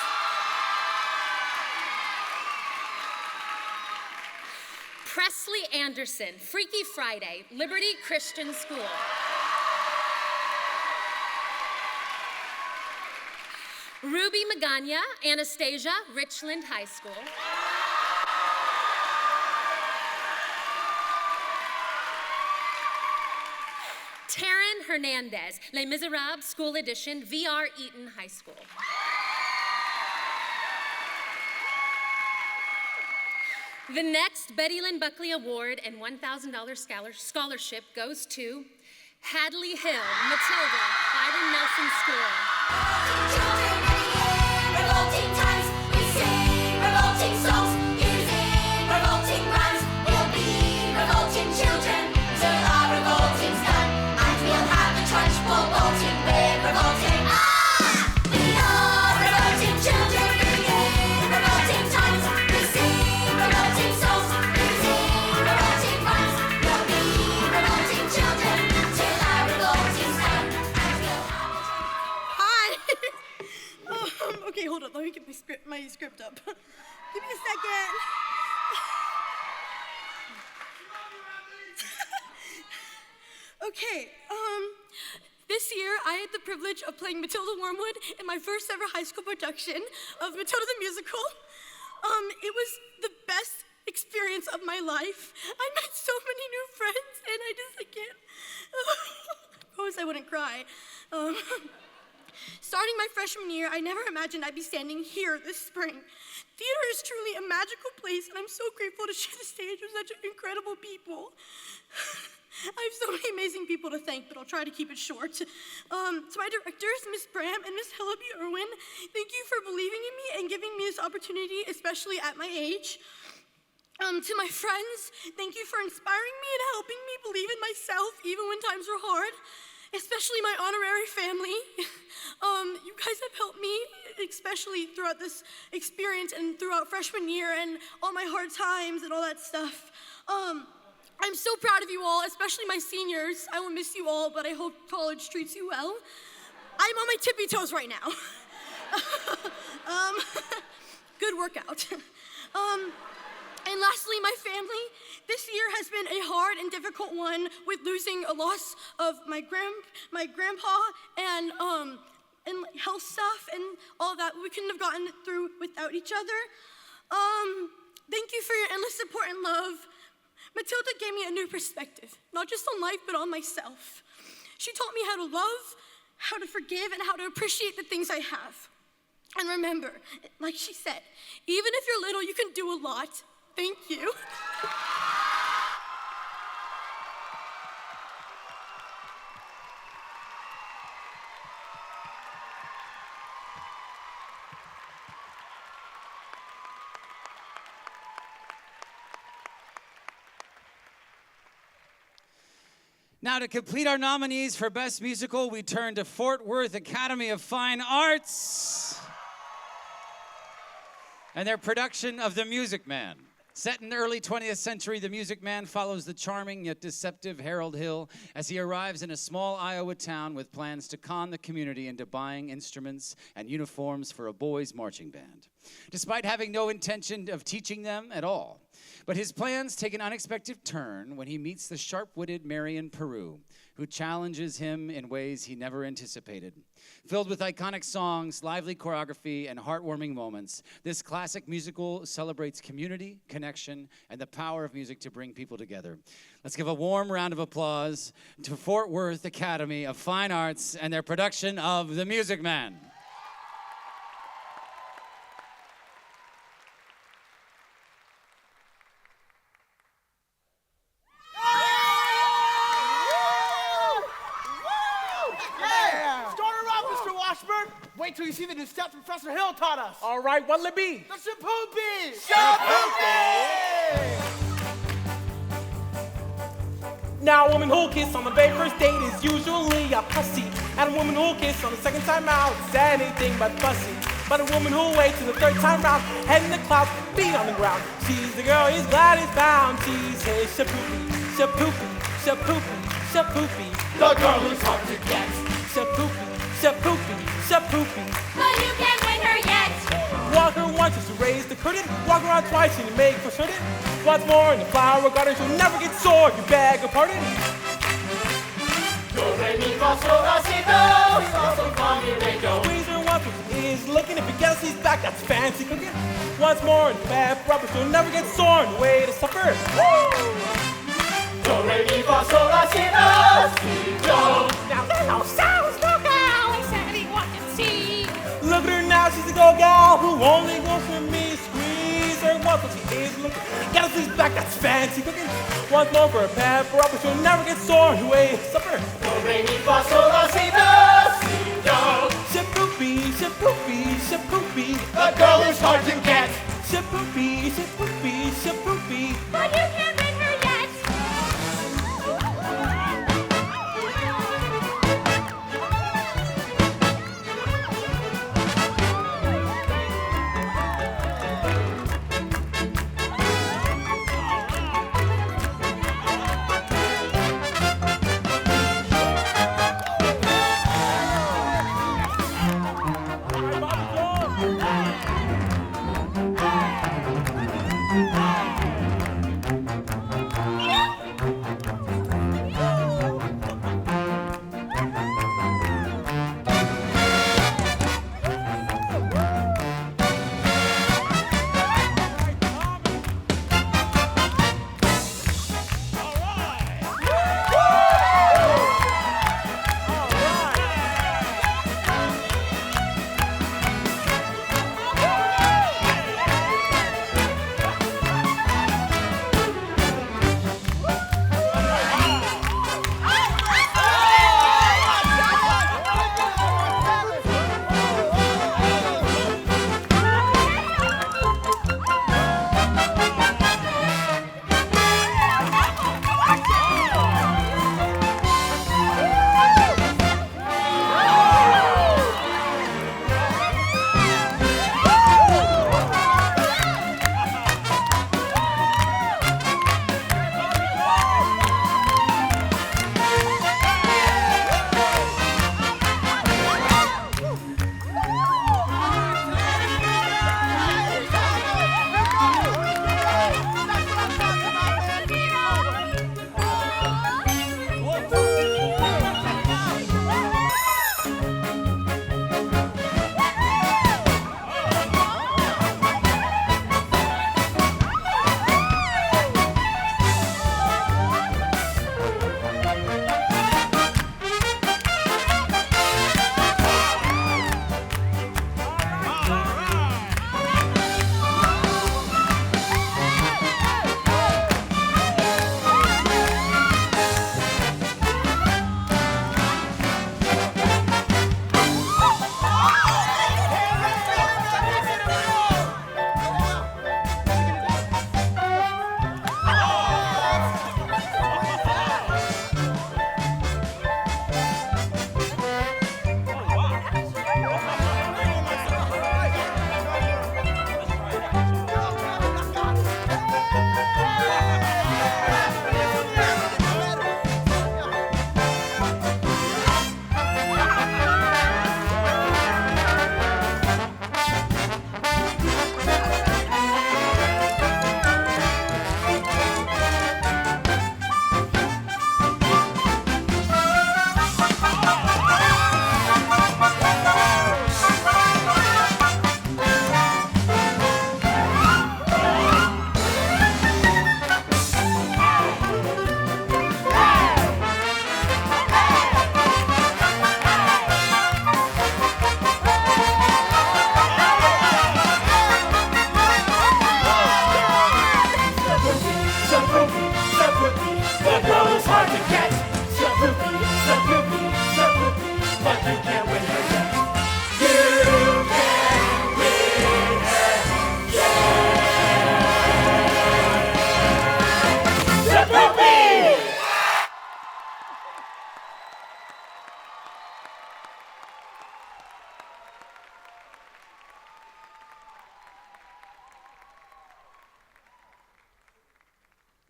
Presley Anderson, Freaky Friday, Liberty Christian School. Ruby Magana, Anastasia, Richland High School. Taryn Hernandez, Les Miserables School Edition, VR Eaton High School. The next Betty Lynn Buckley Award and $1,000 scholarship goes to Hadley Hill, Matilda, Byron Nelson School. Revolting times, we sing revolting songs, using revolting rhymes. my script up. Give me a second. Okay, this year I had the privilege of playing Matilda Wormwood in my first ever high school production of Matilda the Musical. It was the best experience of my life. I met so many new friends, and I can't. I promise I wouldn't cry. Starting my freshman year, I never imagined I'd be standing here this spring. Theater is truly a magical place, and I'm so grateful to share the stage with such incredible people. I have so many amazing people to thank, but I'll try to keep it short. To my directors, Miss Bram and Miss Hillaby Irwin, thank you for believing in me and giving me this opportunity, especially at my age. To my friends, thank you for inspiring me and helping me believe in myself even when times are hard, especially my honorary family. You guys have helped me, especially throughout this experience and throughout freshman year and all my hard times and all that stuff. I'm so proud of you all, especially my seniors. I will miss you all, but I hope college treats you well. I'm on my tippy toes right now. Good workout. And lastly, my family. This year has been a hard and difficult one with losing a loss of my grandpa and health stuff and all that. We couldn't have gotten it through without each other. Thank you for your endless support and love. Matilda gave me a new perspective, not just on life, but on myself. She taught me how to love, how to forgive, and how to appreciate the things I have. And remember, like she said, even if you're little, you can do a lot. Thank you. Now, to complete our nominees for Best Musical, we turn to Fort Worth Academy of Fine Arts and their production of The Music Man. Set in the early 20th century, The Music Man follows the charming yet deceptive Harold Hill as he arrives in a small Iowa town with plans to con the community into buying instruments and uniforms for a boys' marching band, despite having no intention of teaching them at all. But his plans take an unexpected turn when he meets the sharp-witted Marion Peru, who challenges him in ways he never anticipated. Filled with iconic songs, lively choreography, and heartwarming moments, this classic musical celebrates community, connection, and the power of music to bring people together. Let's give a warm round of applause to Fort Worth Academy of Fine Arts and their production of The Music Man. Wait till you see the new steps Professor Hill taught us. All right, what'll it be? The Shapoopy! Now, a woman who'll kiss on the very first date is usually a pussy. And a woman who'll kiss on the second time out is anything but fussy. But a woman who'll wait till the third time round, head in the clouds, feet on the ground. She's the girl he's glad he's found. She says shapoopy, shapoopy, shapoopy, shapoopy. The girl who's hard to get. Shapoopy, shapoopy, shapoopy. But you can't win her yet. Walk her once just to raise the curtain. Walk around twice and you make for certain. Once more in the flower garden, she'll never get sore. You beg her pardon. Do re mi fa sol la si do. So fa mi re do. Squeeze her once when she is looking. If you guess he's back, that's fancy cooking. Once more in the bad rubber, she'll never get sore on the way to supper. Woo! Do re mi fa sol la si do. Now that all sounds look how exactly what you see. Look at her now, she's a go-gal who only goes for me. Squeeze her once when she is looking. Got his back, that's fancy cooking. Once more for a pepper up, but she'll never get sore on the way to supper. Do re mi fa sol la si do. Shapoopy, shapoopy, shapoopy. The girl is hard to get. Shapoopy, shapoopy, shapoopy. But you can't win her yet.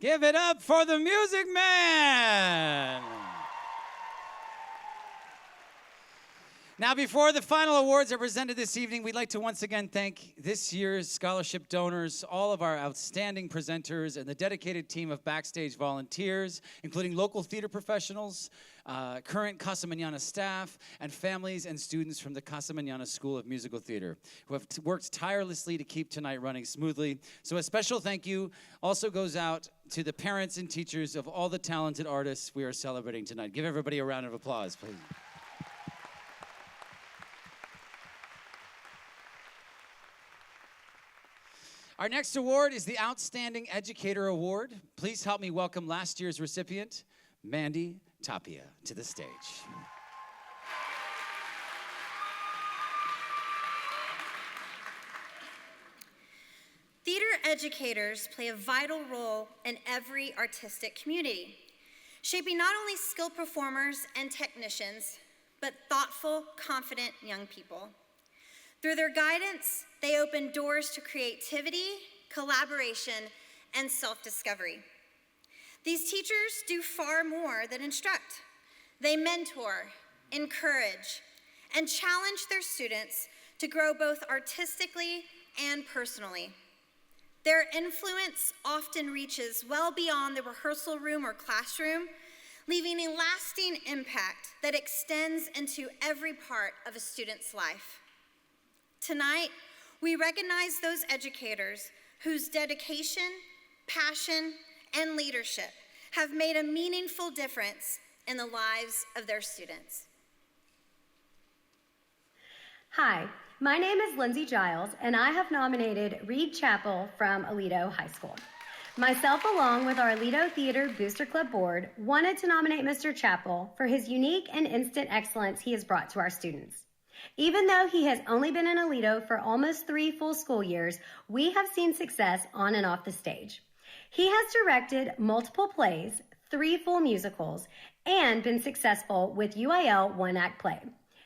Give it up for the Music Man. Now, before the final awards are presented this evening, we'd like to once again thank this year's scholarship donors, all of our outstanding presenters, and the dedicated team of backstage volunteers, including local theater professionals, current Casa Mañana staff, and families and students from the Casa Mañana School of Musical Theater, who have worked tirelessly to keep tonight running smoothly. So a special thank you also goes out to the parents and teachers of all the talented artists we are celebrating tonight. Give everybody a round of applause, please. Our next award is the Outstanding Educator Award. Please help me welcome last year's recipient, Mandy Tapia, to the stage. Theater educators play a vital role in every artistic community, shaping not only skilled performers and technicians, but thoughtful, confident young people. Through their guidance, they open doors to creativity, collaboration, and self-discovery. These teachers do far more than instruct. They mentor, encourage, and challenge their students to grow both artistically and personally. Their influence often reaches well beyond the rehearsal room or classroom, leaving a lasting impact that extends into every part of a student's life. Tonight, we recognize those educators whose dedication, passion, and leadership have made a meaningful difference in the lives of their students. Hi, my name is Lindsay Giles, and I have nominated Reed Chappell from Aledo High School. Myself, along with our Aledo Theater Booster Club board, wanted to nominate Mr. Chappell for his unique and instant excellence he has brought to our students. Even though he has only been in Aledo for almost 3 full school years, we have seen success on and off the stage. He has directed multiple plays, 3 full musicals, and been successful with UIL one-act play.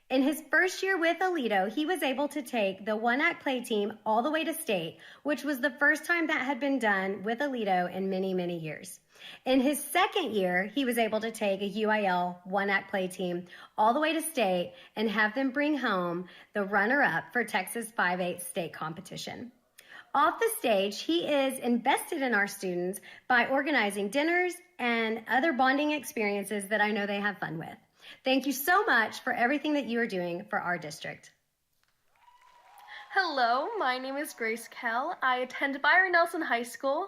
In his first year with Aledo, he was able to take the one-act play team all the way to state, which was the first time that had been done with Aledo in many, many years. In his second year, he was able to take a UIL one-act play team all the way to state and have them bring home the runner-up for Texas 5/8 state competition. Off the stage, he is invested in our students by organizing dinners and other bonding experiences that I know they have fun with. Thank you so much for everything that you are doing for our district. Hello, my name is Grace Kell. I attend Byron Nelson High School,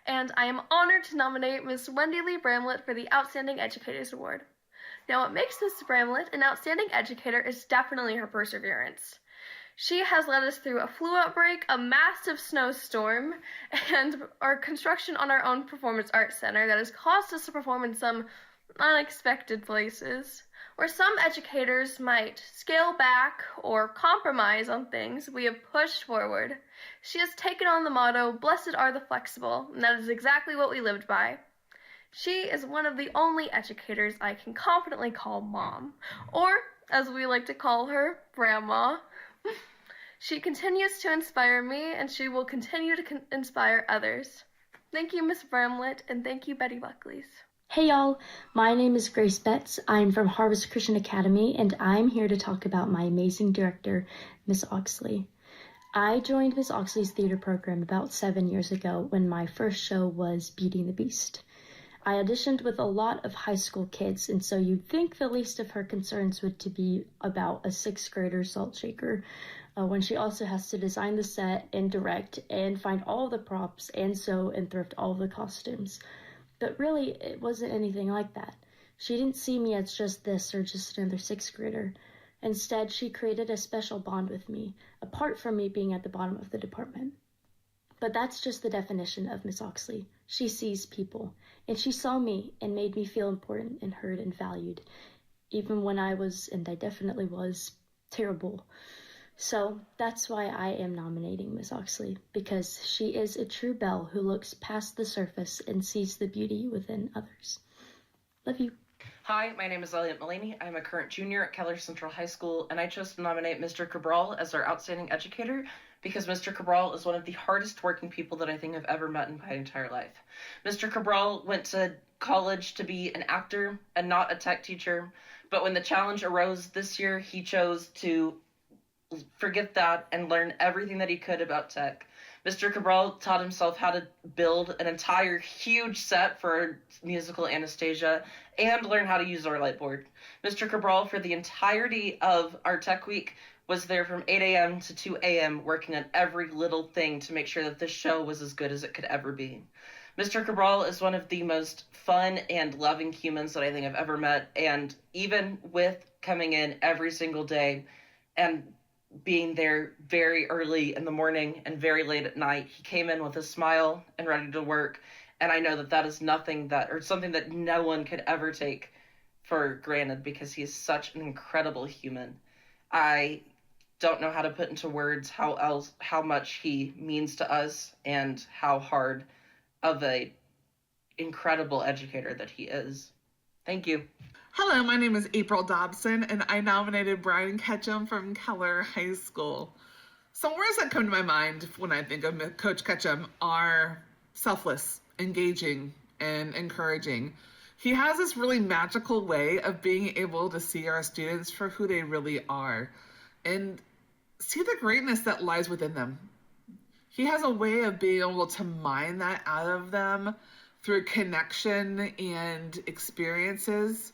and I am honored to nominate Ms. Wendy Lee Bramlett for the Outstanding Educators Award. Now, what makes Ms. Bramlett an outstanding educator is definitely her perseverance. She has led us through a flu outbreak, a massive snowstorm, and our construction on our own performance arts center that has caused us to perform in some unexpected places. Where some educators might scale back or compromise on things, we have pushed forward. She has taken on the motto, "Blessed are the flexible," and that is exactly what we lived by. She is one of the only educators I can confidently call Mom, or, as we like to call her, Grandma. She continues to inspire me, and she will continue to inspire others. Thank you, Miss Bramlett, and thank you, Betty Buckleys. Hey y'all, my name is Grace Betts. I'm from Harvest Christian Academy, and I'm here to talk about my amazing director, Miss Oxley. I joined Miss Oxley's theater program about 7 years ago when my first show was Beauty and the Beast. I auditioned with a lot of high school kids, and so you'd think the least of her concerns would to be about a 6th grader salt shaker, when she also has to design the set and direct and find all the props and sew and thrift all the costumes. But really, it wasn't anything like that. She didn't see me as just this or just another 6th grader. Instead, she created a special bond with me, apart from me being at the bottom of the department. But that's just the definition of Miss Oxley. She sees people, and she saw me and made me feel important and heard and valued, even when I was, and I definitely was, terrible. So that's why I am nominating Miss Oxley, because she is a true belle who looks past the surface and sees the beauty within others. Love you. Hi, my name is Elliot Mulaney. I'm a current junior at Keller Central High School, and I chose to nominate Mr. Cabral as our outstanding educator because Mr. Cabral is one of the hardest working people that I think I've ever met in my entire life. Mr. Cabral went to college to be an actor and not a tech teacher, but when the challenge arose this year, he chose to forget that and learn everything that he could about tech. Mr. Cabral taught himself how to build an entire huge set for musical Anastasia and learn how to use our light board. Mr. Cabral, for the entirety of our tech week, was there from 8 a.m. to 2 a.m. working on every little thing to make sure that this show was as good as it could ever be. Mr. Cabral is one of the most fun and loving humans that I think I've ever met, and even with coming in every single day and being there very early in the morning and very late at night, he came in with a smile and ready to work. And I know that that is something that no one could ever take for granted because he is such an incredible human. I don't know how to put into words how much he means to us and how hard of a incredible educator that he is. Thank you. Hello, my name is April Dobson, and I nominated Brian Ketchum from Keller High School. Some words that come to my mind when I think of Coach Ketchum are selfless, engaging, and encouraging. He has this really magical way of being able to see our students for who they really are and see the greatness that lies within them. he has a way of being able to mine that out of them through connection and experiences.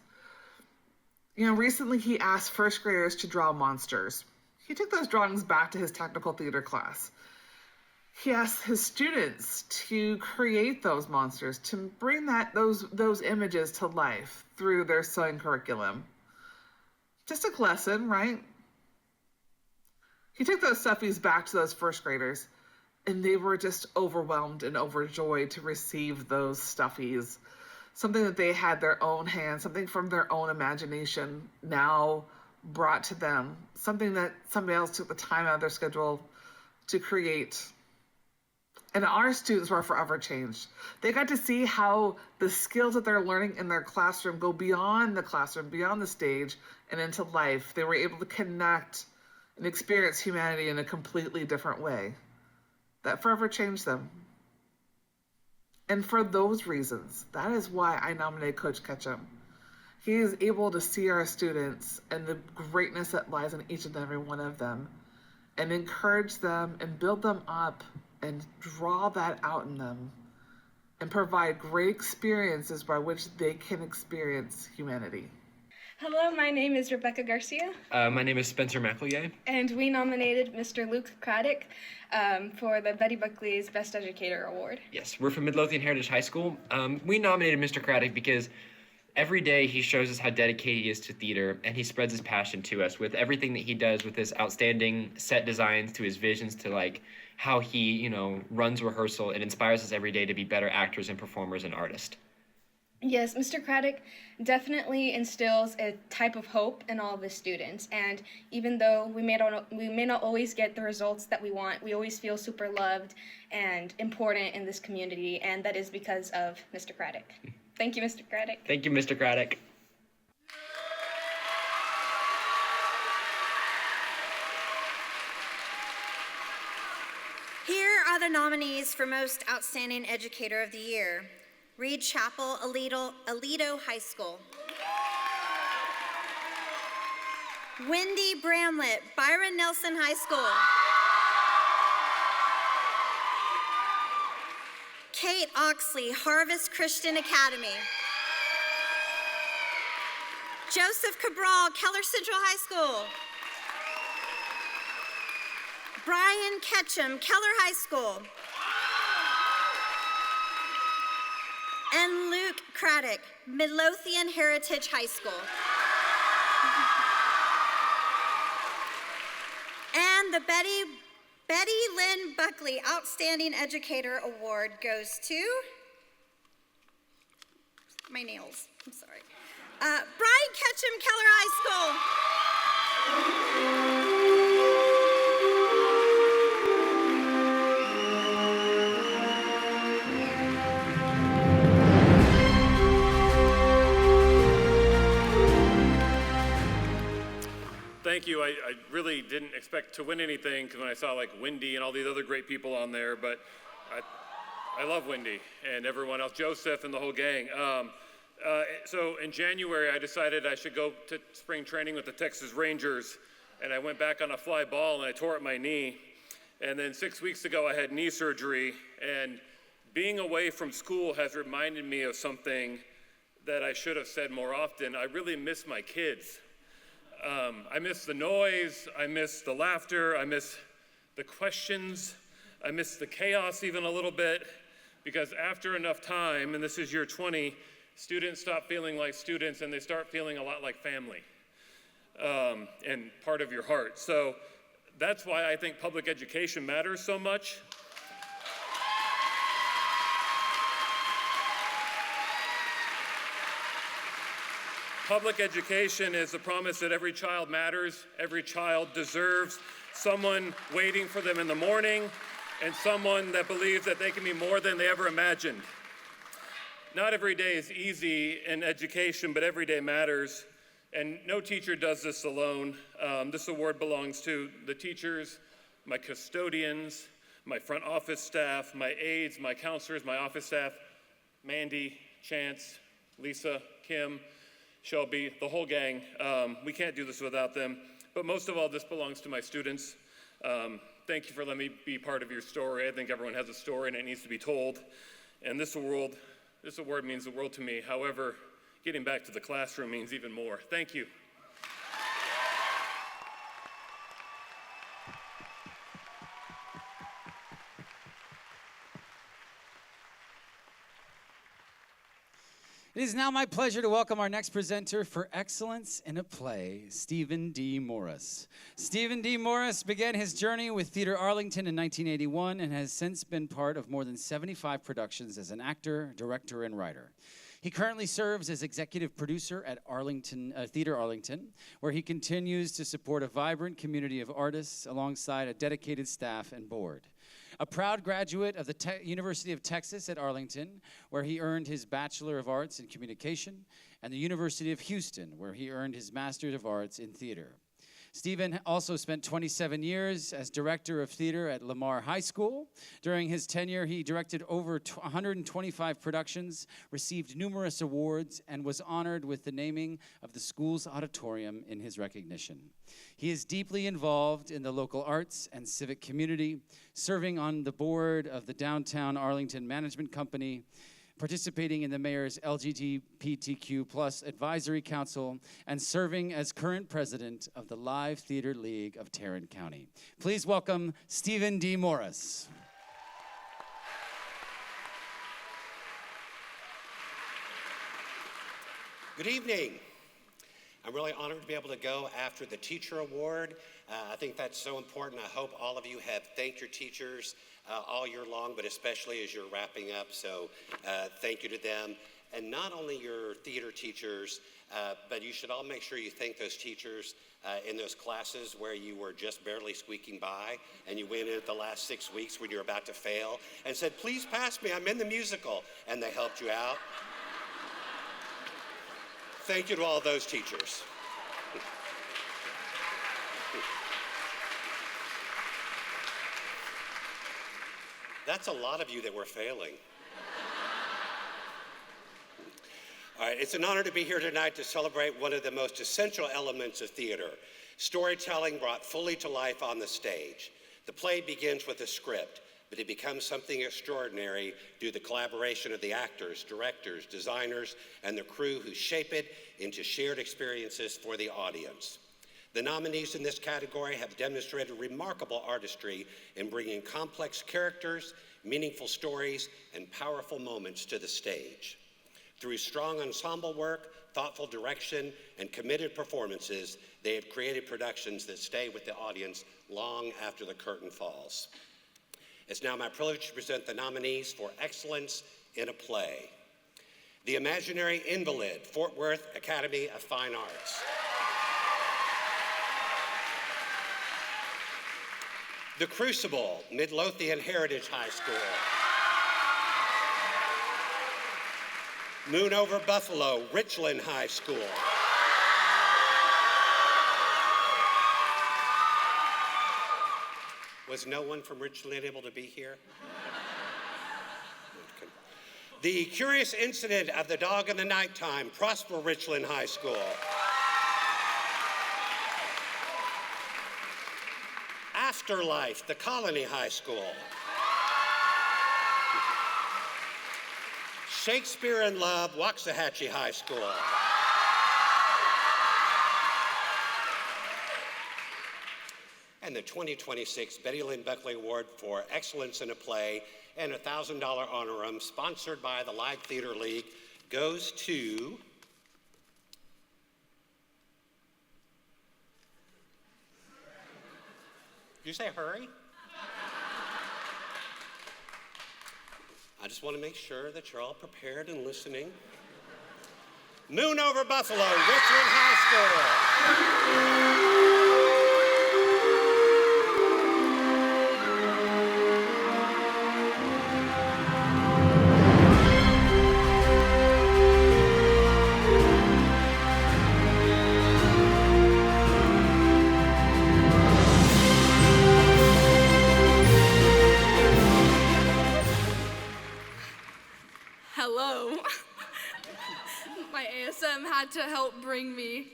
You know, recently he asked first graders to draw monsters. He took those drawings back to his technical theater class. He asked his students to create those monsters, to bring those images to life through their sewing curriculum. Just a lesson, right? He took those stuffies back to those first graders, and they were just overwhelmed and overjoyed to receive those stuffies. Something that they had their own hands, something from their own imagination now brought to them, something that somebody else took the time out of their schedule to create. And our students were forever changed. They got to see how the skills that they're learning in their classroom go beyond the classroom, beyond the stage, and into life. They were able to connect and experience humanity in a completely different way. That forever changed them. And for those reasons, that is why I nominated Coach Ketchum. He is able to see our students and the greatness that lies in each and every one of them, and encourage them and build them up and draw that out in them, and provide great experiences by which they can experience humanity. Hello, my name is Rebecca Garcia. My name is Spencer McElroy. And we nominated Mr. Luke Craddock for the Betty Buckley's Best Educator Award. Yes, we're from Midlothian Heritage High School. We nominated Mr. Craddock because every day he shows us how dedicated he is to theater, and he spreads his passion to us with everything that he does, with his outstanding set designs, to his visions, to like how he, runs rehearsal. It inspires us every day to be better actors and performers and artists. Yes, Mr. Craddock definitely instills a type of hope in all of his students, and even though we may not always get the results that we want, we always feel super loved and important in this community, and that is because of Mr. Craddock. Thank you, Mr. Craddock. Thank you, Mr. Craddock. Here are the nominees for Most Outstanding Educator of the Year. Reed Chapel, Aledo High School. Wendy Bramlett, Byron Nelson High School. Kate Oxley, Harvest Christian Academy. Joseph Cabral, Keller Central High School. Brian Ketchum, Keller High School. And Luke Craddock, Midlothian Heritage High School. And the Betty Lynn Buckley Outstanding Educator Award goes to, my nails, I'm sorry. Brian Ketchum, Keller High School. Thank you. I really didn't expect to win anything because when I saw like Wendy and all these other great people on there, but I love Wendy and everyone else, Joseph and the whole gang. So in January, I decided I should go to spring training with the Texas Rangers, and I went back on a fly ball and I tore up my knee. And then 6 weeks ago, I had knee surgery, and being away from school has reminded me of something that I should have said more often. I really miss my kids. I miss the noise, I miss the laughter, I miss the questions, I miss the chaos even a little bit, because after enough time, and this is year 20, students stop feeling like students and they start feeling a lot like family and part of your heart. So that's why I think public education matters so much. Public education is the promise that every child matters, every child deserves someone waiting for them in the morning, and someone that believes that they can be more than they ever imagined. Not every day is easy in education, but every day matters, and no teacher does this alone. This award belongs to the teachers, my custodians, my front office staff, my aides, my counselors, my office staff, Mandy, Chance, Lisa, Kim, Shelby, the whole gang. We can't do this without them. But most of all, this belongs to my students. Thank you for letting me be part of your story. I think everyone has a story and it needs to be told. And this award means the world to me. However, getting back to the classroom means even more. Thank you. It is now my pleasure to welcome our next presenter for Excellence in a Play, Stephen D. Morris. Stephen D. Morris began his journey with Theater Arlington in 1981 and has since been part of more than 75 productions as an actor, director, and writer. He currently serves as executive producer at Theater Arlington, where he continues to support a vibrant community of artists alongside a dedicated staff and board. A proud graduate of the University of Texas at Arlington, where he earned his Bachelor of Arts in Communication, and the University of Houston, where he earned his Master of Arts in Theater. Stephen also spent 27 years as director of theater at Lamar High School. During his tenure, he directed over 125 productions, received numerous awards, and was honored with the naming of the school's auditorium in his recognition. He is deeply involved in the local arts and civic community, serving on the board of the Downtown Arlington Management Company, participating in the mayor's LGBTQ+ advisory council, and serving as current president of the Live Theater League of Tarrant County. Please welcome Stephen D. Morris. Good evening. I'm really honored to be able to go after the teacher award. I think that's so important. I hope all of you have thanked your teachers all year long, but especially as you're wrapping up. So thank you to them. And not only your theater teachers, but you should all make sure you thank those teachers in those classes where you were just barely squeaking by and you went in at the last 6 weeks when you were about to fail and said, please pass me, I'm in the musical. And they helped you out. Thank you to all those teachers. That's a lot of you that were failing. All right, it's an honor to be here tonight to celebrate one of the most essential elements of theater, storytelling brought fully to life on the stage. The play begins with a script, but it becomes something extraordinary due to the collaboration of the actors, directors, designers, and the crew who shape it into shared experiences for the audience. The nominees in this category have demonstrated remarkable artistry in bringing complex characters, meaningful stories, and powerful moments to the stage. Through strong ensemble work, thoughtful direction, and committed performances, they have created productions that stay with the audience long after the curtain falls. It's now my privilege to present the nominees for Excellence in a Play. The Imaginary Invalid, Fort Worth Academy of Fine Arts. The Crucible, Midlothian Heritage High School. Moon Over Buffalo, Richland High School. Was no one from Richland able to be here? Okay. The Curious Incident of the Dog in the Nighttime, Prosper Richland High School. Afterlife, the Colony High School. Shakespeare in Love, Waxahachie High School. And the 2026 Betty Lynn Buckley Award for Excellence in a Play and a $1,000 honorarium sponsored by the Live Theater League goes to Did you say hurry? I just want to make sure that you're all prepared and listening. Moon Over Buffalo, Richland High School. Hello. My ASM had to help bring me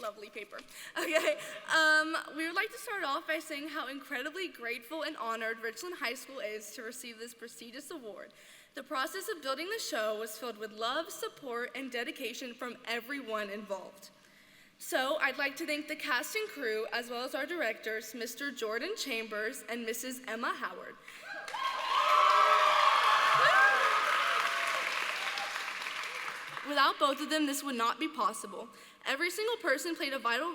lovely paper. Okay, we would like to start off by saying how incredibly grateful and honored Richland High School is to receive this prestigious award. The process of building the show was filled with love, support, and dedication from everyone involved. So I'd like to thank the cast and crew, as well as our directors, Mr. Jordan Chambers and Mrs. Emma Howard. Without both of them, this would not be possible. Every single person played a vital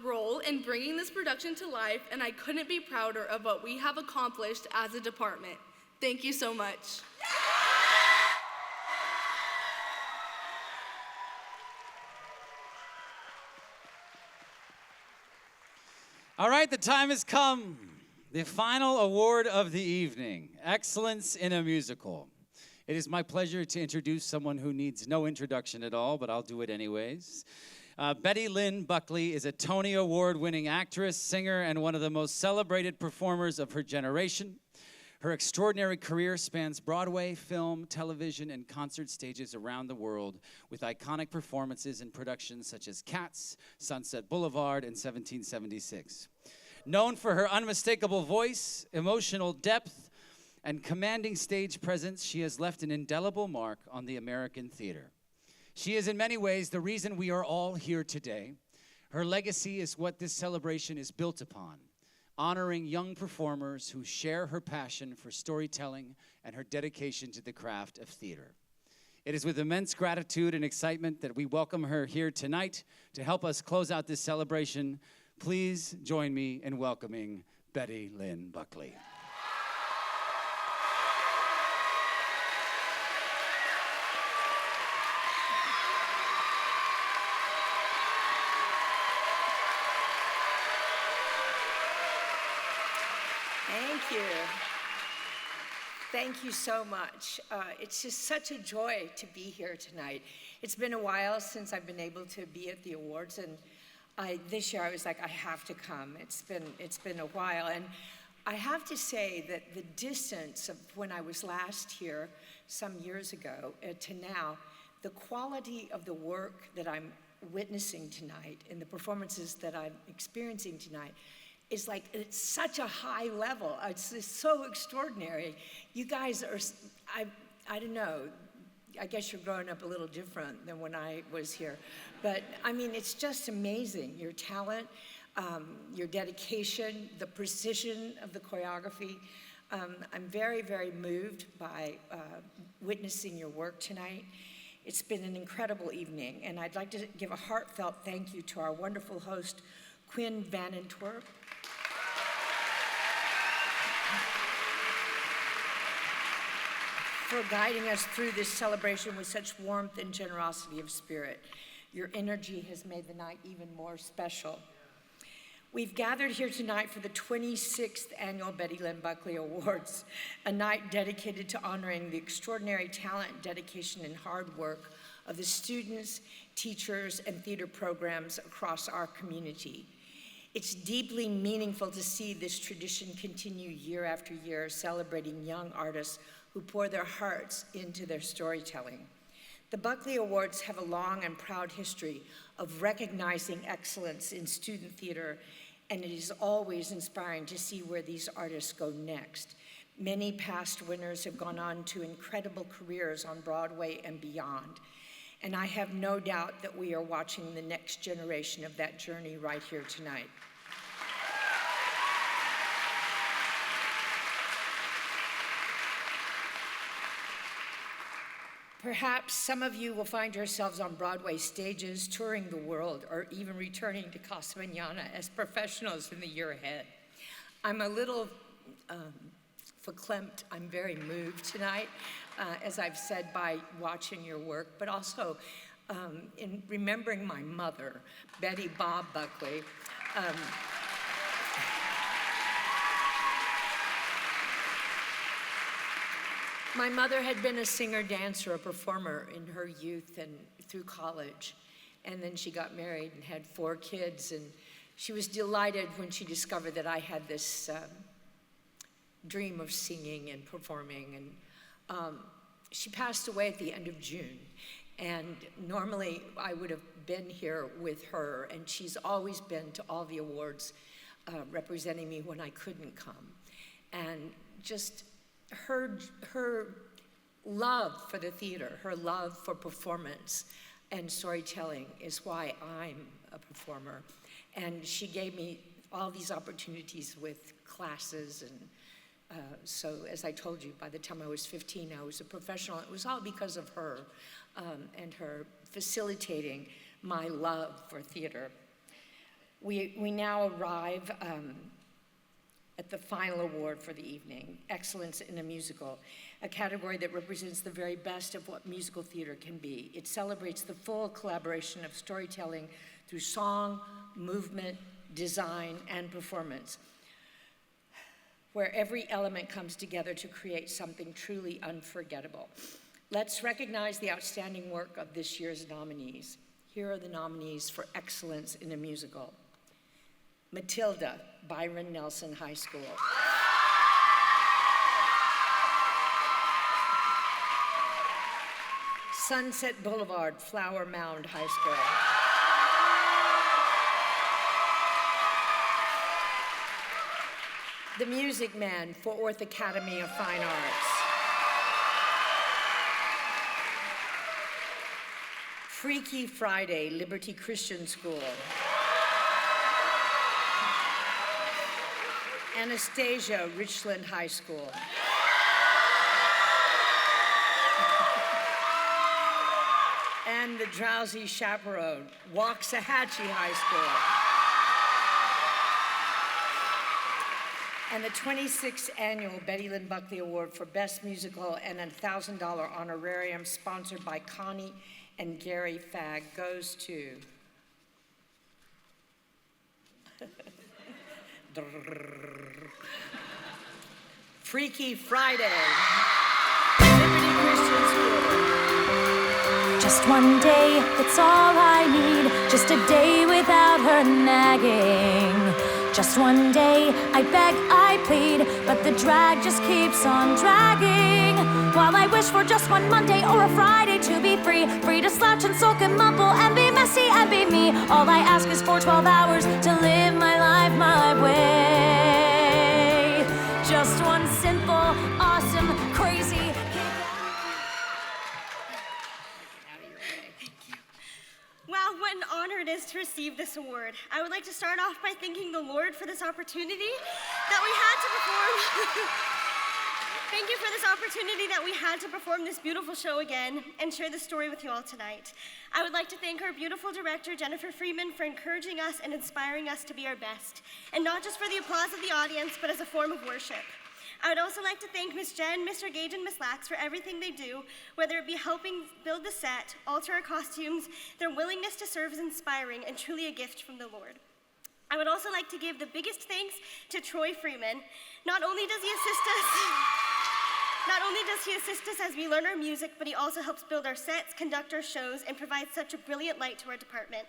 role in bringing this production to life, and I couldn't be prouder of what we have accomplished as a department. Thank you so much. All right, the time has come. The final award of the evening, Excellence in a Musical. It is my pleasure to introduce someone who needs no introduction at all, but I'll do it anyways. Betty Lynn Buckley is a Tony Award-winning actress, singer, and one of the most celebrated performers of her generation. Her extraordinary career spans Broadway, film, television, and concert stages around the world with iconic performances in productions such as Cats, Sunset Boulevard, and 1776. Known for her unmistakable voice, emotional depth, and commanding stage presence, she has left an indelible mark on the American theater. She is in many ways the reason we are all here today. Her legacy is what this celebration is built upon, honoring young performers who share her passion for storytelling and her dedication to the craft of theater. It is with immense gratitude and excitement that we welcome her here tonight to help us close out this celebration. Please join me in welcoming Betty Lynn Buckley. Thank you. Thank you so much. It's just such a joy to be here tonight. It's been a while since I've been able to be at the awards, and this year I was like, I have to come. It's been a while, and I have to say that the distance of when I was last here some years ago to now, the quality of the work that I'm witnessing tonight and the performances that I'm experiencing tonight is like, it's such a high level. It's just so extraordinary. You guys are, I don't know, I guess you're growing up a little different than when I was here. But I mean, it's just amazing. Your talent, your dedication, the precision of the choreography. I'm very, very moved by witnessing your work tonight. It's been an incredible evening, and I'd like to give a heartfelt thank you to our wonderful host, Quinn VanAntwerp. For guiding us through this celebration with such warmth and generosity of spirit. Your energy has made the night even more special. We've gathered here tonight for the 26th Annual Betty Lynn Buckley Awards, a night dedicated to honoring the extraordinary talent, dedication, and hard work of the students, teachers, and theater programs across our community. It's deeply meaningful to see this tradition continue year after year, celebrating young artists who pour their hearts into their storytelling. The Buckley Awards have a long and proud history of recognizing excellence in student theater, and it is always inspiring to see where these artists go next. Many past winners have gone on to incredible careers on Broadway and beyond, and I have no doubt that we are watching the next generation of that journey right here tonight. Perhaps some of you will find yourselves on Broadway stages, touring the world, or even returning to Casa Mañana as professionals in the year ahead. I'm a little verklempt. I'm very moved tonight, as I've said, by watching your work, but also in remembering my mother, Betty Bob Buckley. My mother had been a singer, dancer, a performer in her youth and through college. And then she got married and had 4 kids. And she was delighted when she discovered that I had this dream of singing and performing. And she passed away at the end of June. And normally I would have been here with her, and she's always been to all the awards representing me when I couldn't come. And just her love for the theater, her love for performance and storytelling is why I'm a performer. And she gave me all these opportunities with classes, and so as I told you, by the time I was 15, I was a professional. It was all because of her and her facilitating my love for theater. We now arrive at the final award for the evening, Excellence in a Musical, a category that represents the very best of what musical theater can be. It celebrates the full collaboration of storytelling through song, movement, design, and performance, where every element comes together to create something truly unforgettable. Let's recognize the outstanding work of this year's nominees. Here are the nominees for Excellence in a Musical. Matilda, Byron Nelson High School. Sunset Boulevard, Flower Mound High School. The Music Man, Fort Worth Academy of Fine Arts. Freaky Friday, Liberty Christian School. Anastasia, Richland High School. And the Drowsy Chaperone, Waxahachie High School. And the 26th Annual Betty Lynn Buckley Award for Best Musical and a $1,000 honorarium sponsored by Connie and Gary Fagg goes to Freaky Friday, Liberty Christian School. Just one day, that's all I need. Just a day without her nagging. Just one day, I beg, I plead, but the drag just keeps on dragging. While I wish for just one Monday or a Friday to be free, free to slouch and sulk and mumble and be messy and be me. All I ask is for 12 hours to live my life my way. Just one simple, awesome, crazy. Wow, what an honor it is to receive this award. I would like to start off by thanking the Lord for this opportunity that we had to perform. Thank you for this opportunity that we had to perform this beautiful show again and share this story with you all tonight. I would like to thank our beautiful director, Jennifer Freeman, for encouraging us and inspiring us to be our best, and not just for the applause of the audience, but as a form of worship. I would also like to thank Ms. Jen, Mr. Gage, and Ms. Lax for everything they do, whether it be helping build the set, alter our costumes. Their willingness to serve is inspiring and truly a gift from the Lord. I would also like to give the biggest thanks to Troy Freeman. Not only does he assist us as we learn our music, but he also helps build our sets, conduct our shows, and provide such a brilliant light to our department.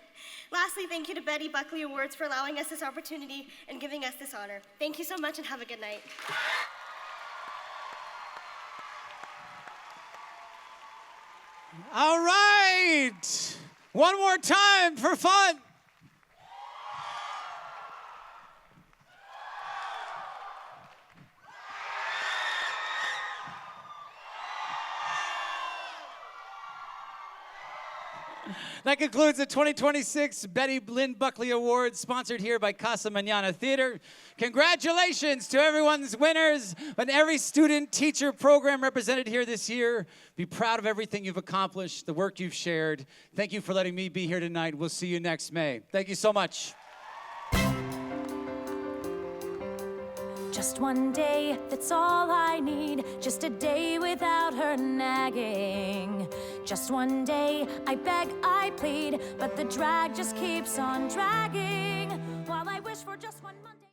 Lastly, thank you to Betty Buckley Awards for allowing us this opportunity and giving us this honor. Thank you so much and have a good night. All right. One more time for fun. That concludes the 2026 Betty Lynn Buckley Awards, sponsored here by Casa Mañana Theater. Congratulations to everyone's winners and every student, teacher, program represented here this year. Be proud of everything you've accomplished, the work you've shared. Thank you for letting me be here tonight. We'll see you next May. Thank you so much. Just one day, that's all I need. Just a day without her nagging. Just one day, I beg, I plead, but the drag just keeps on dragging. While I wish for just one Monday.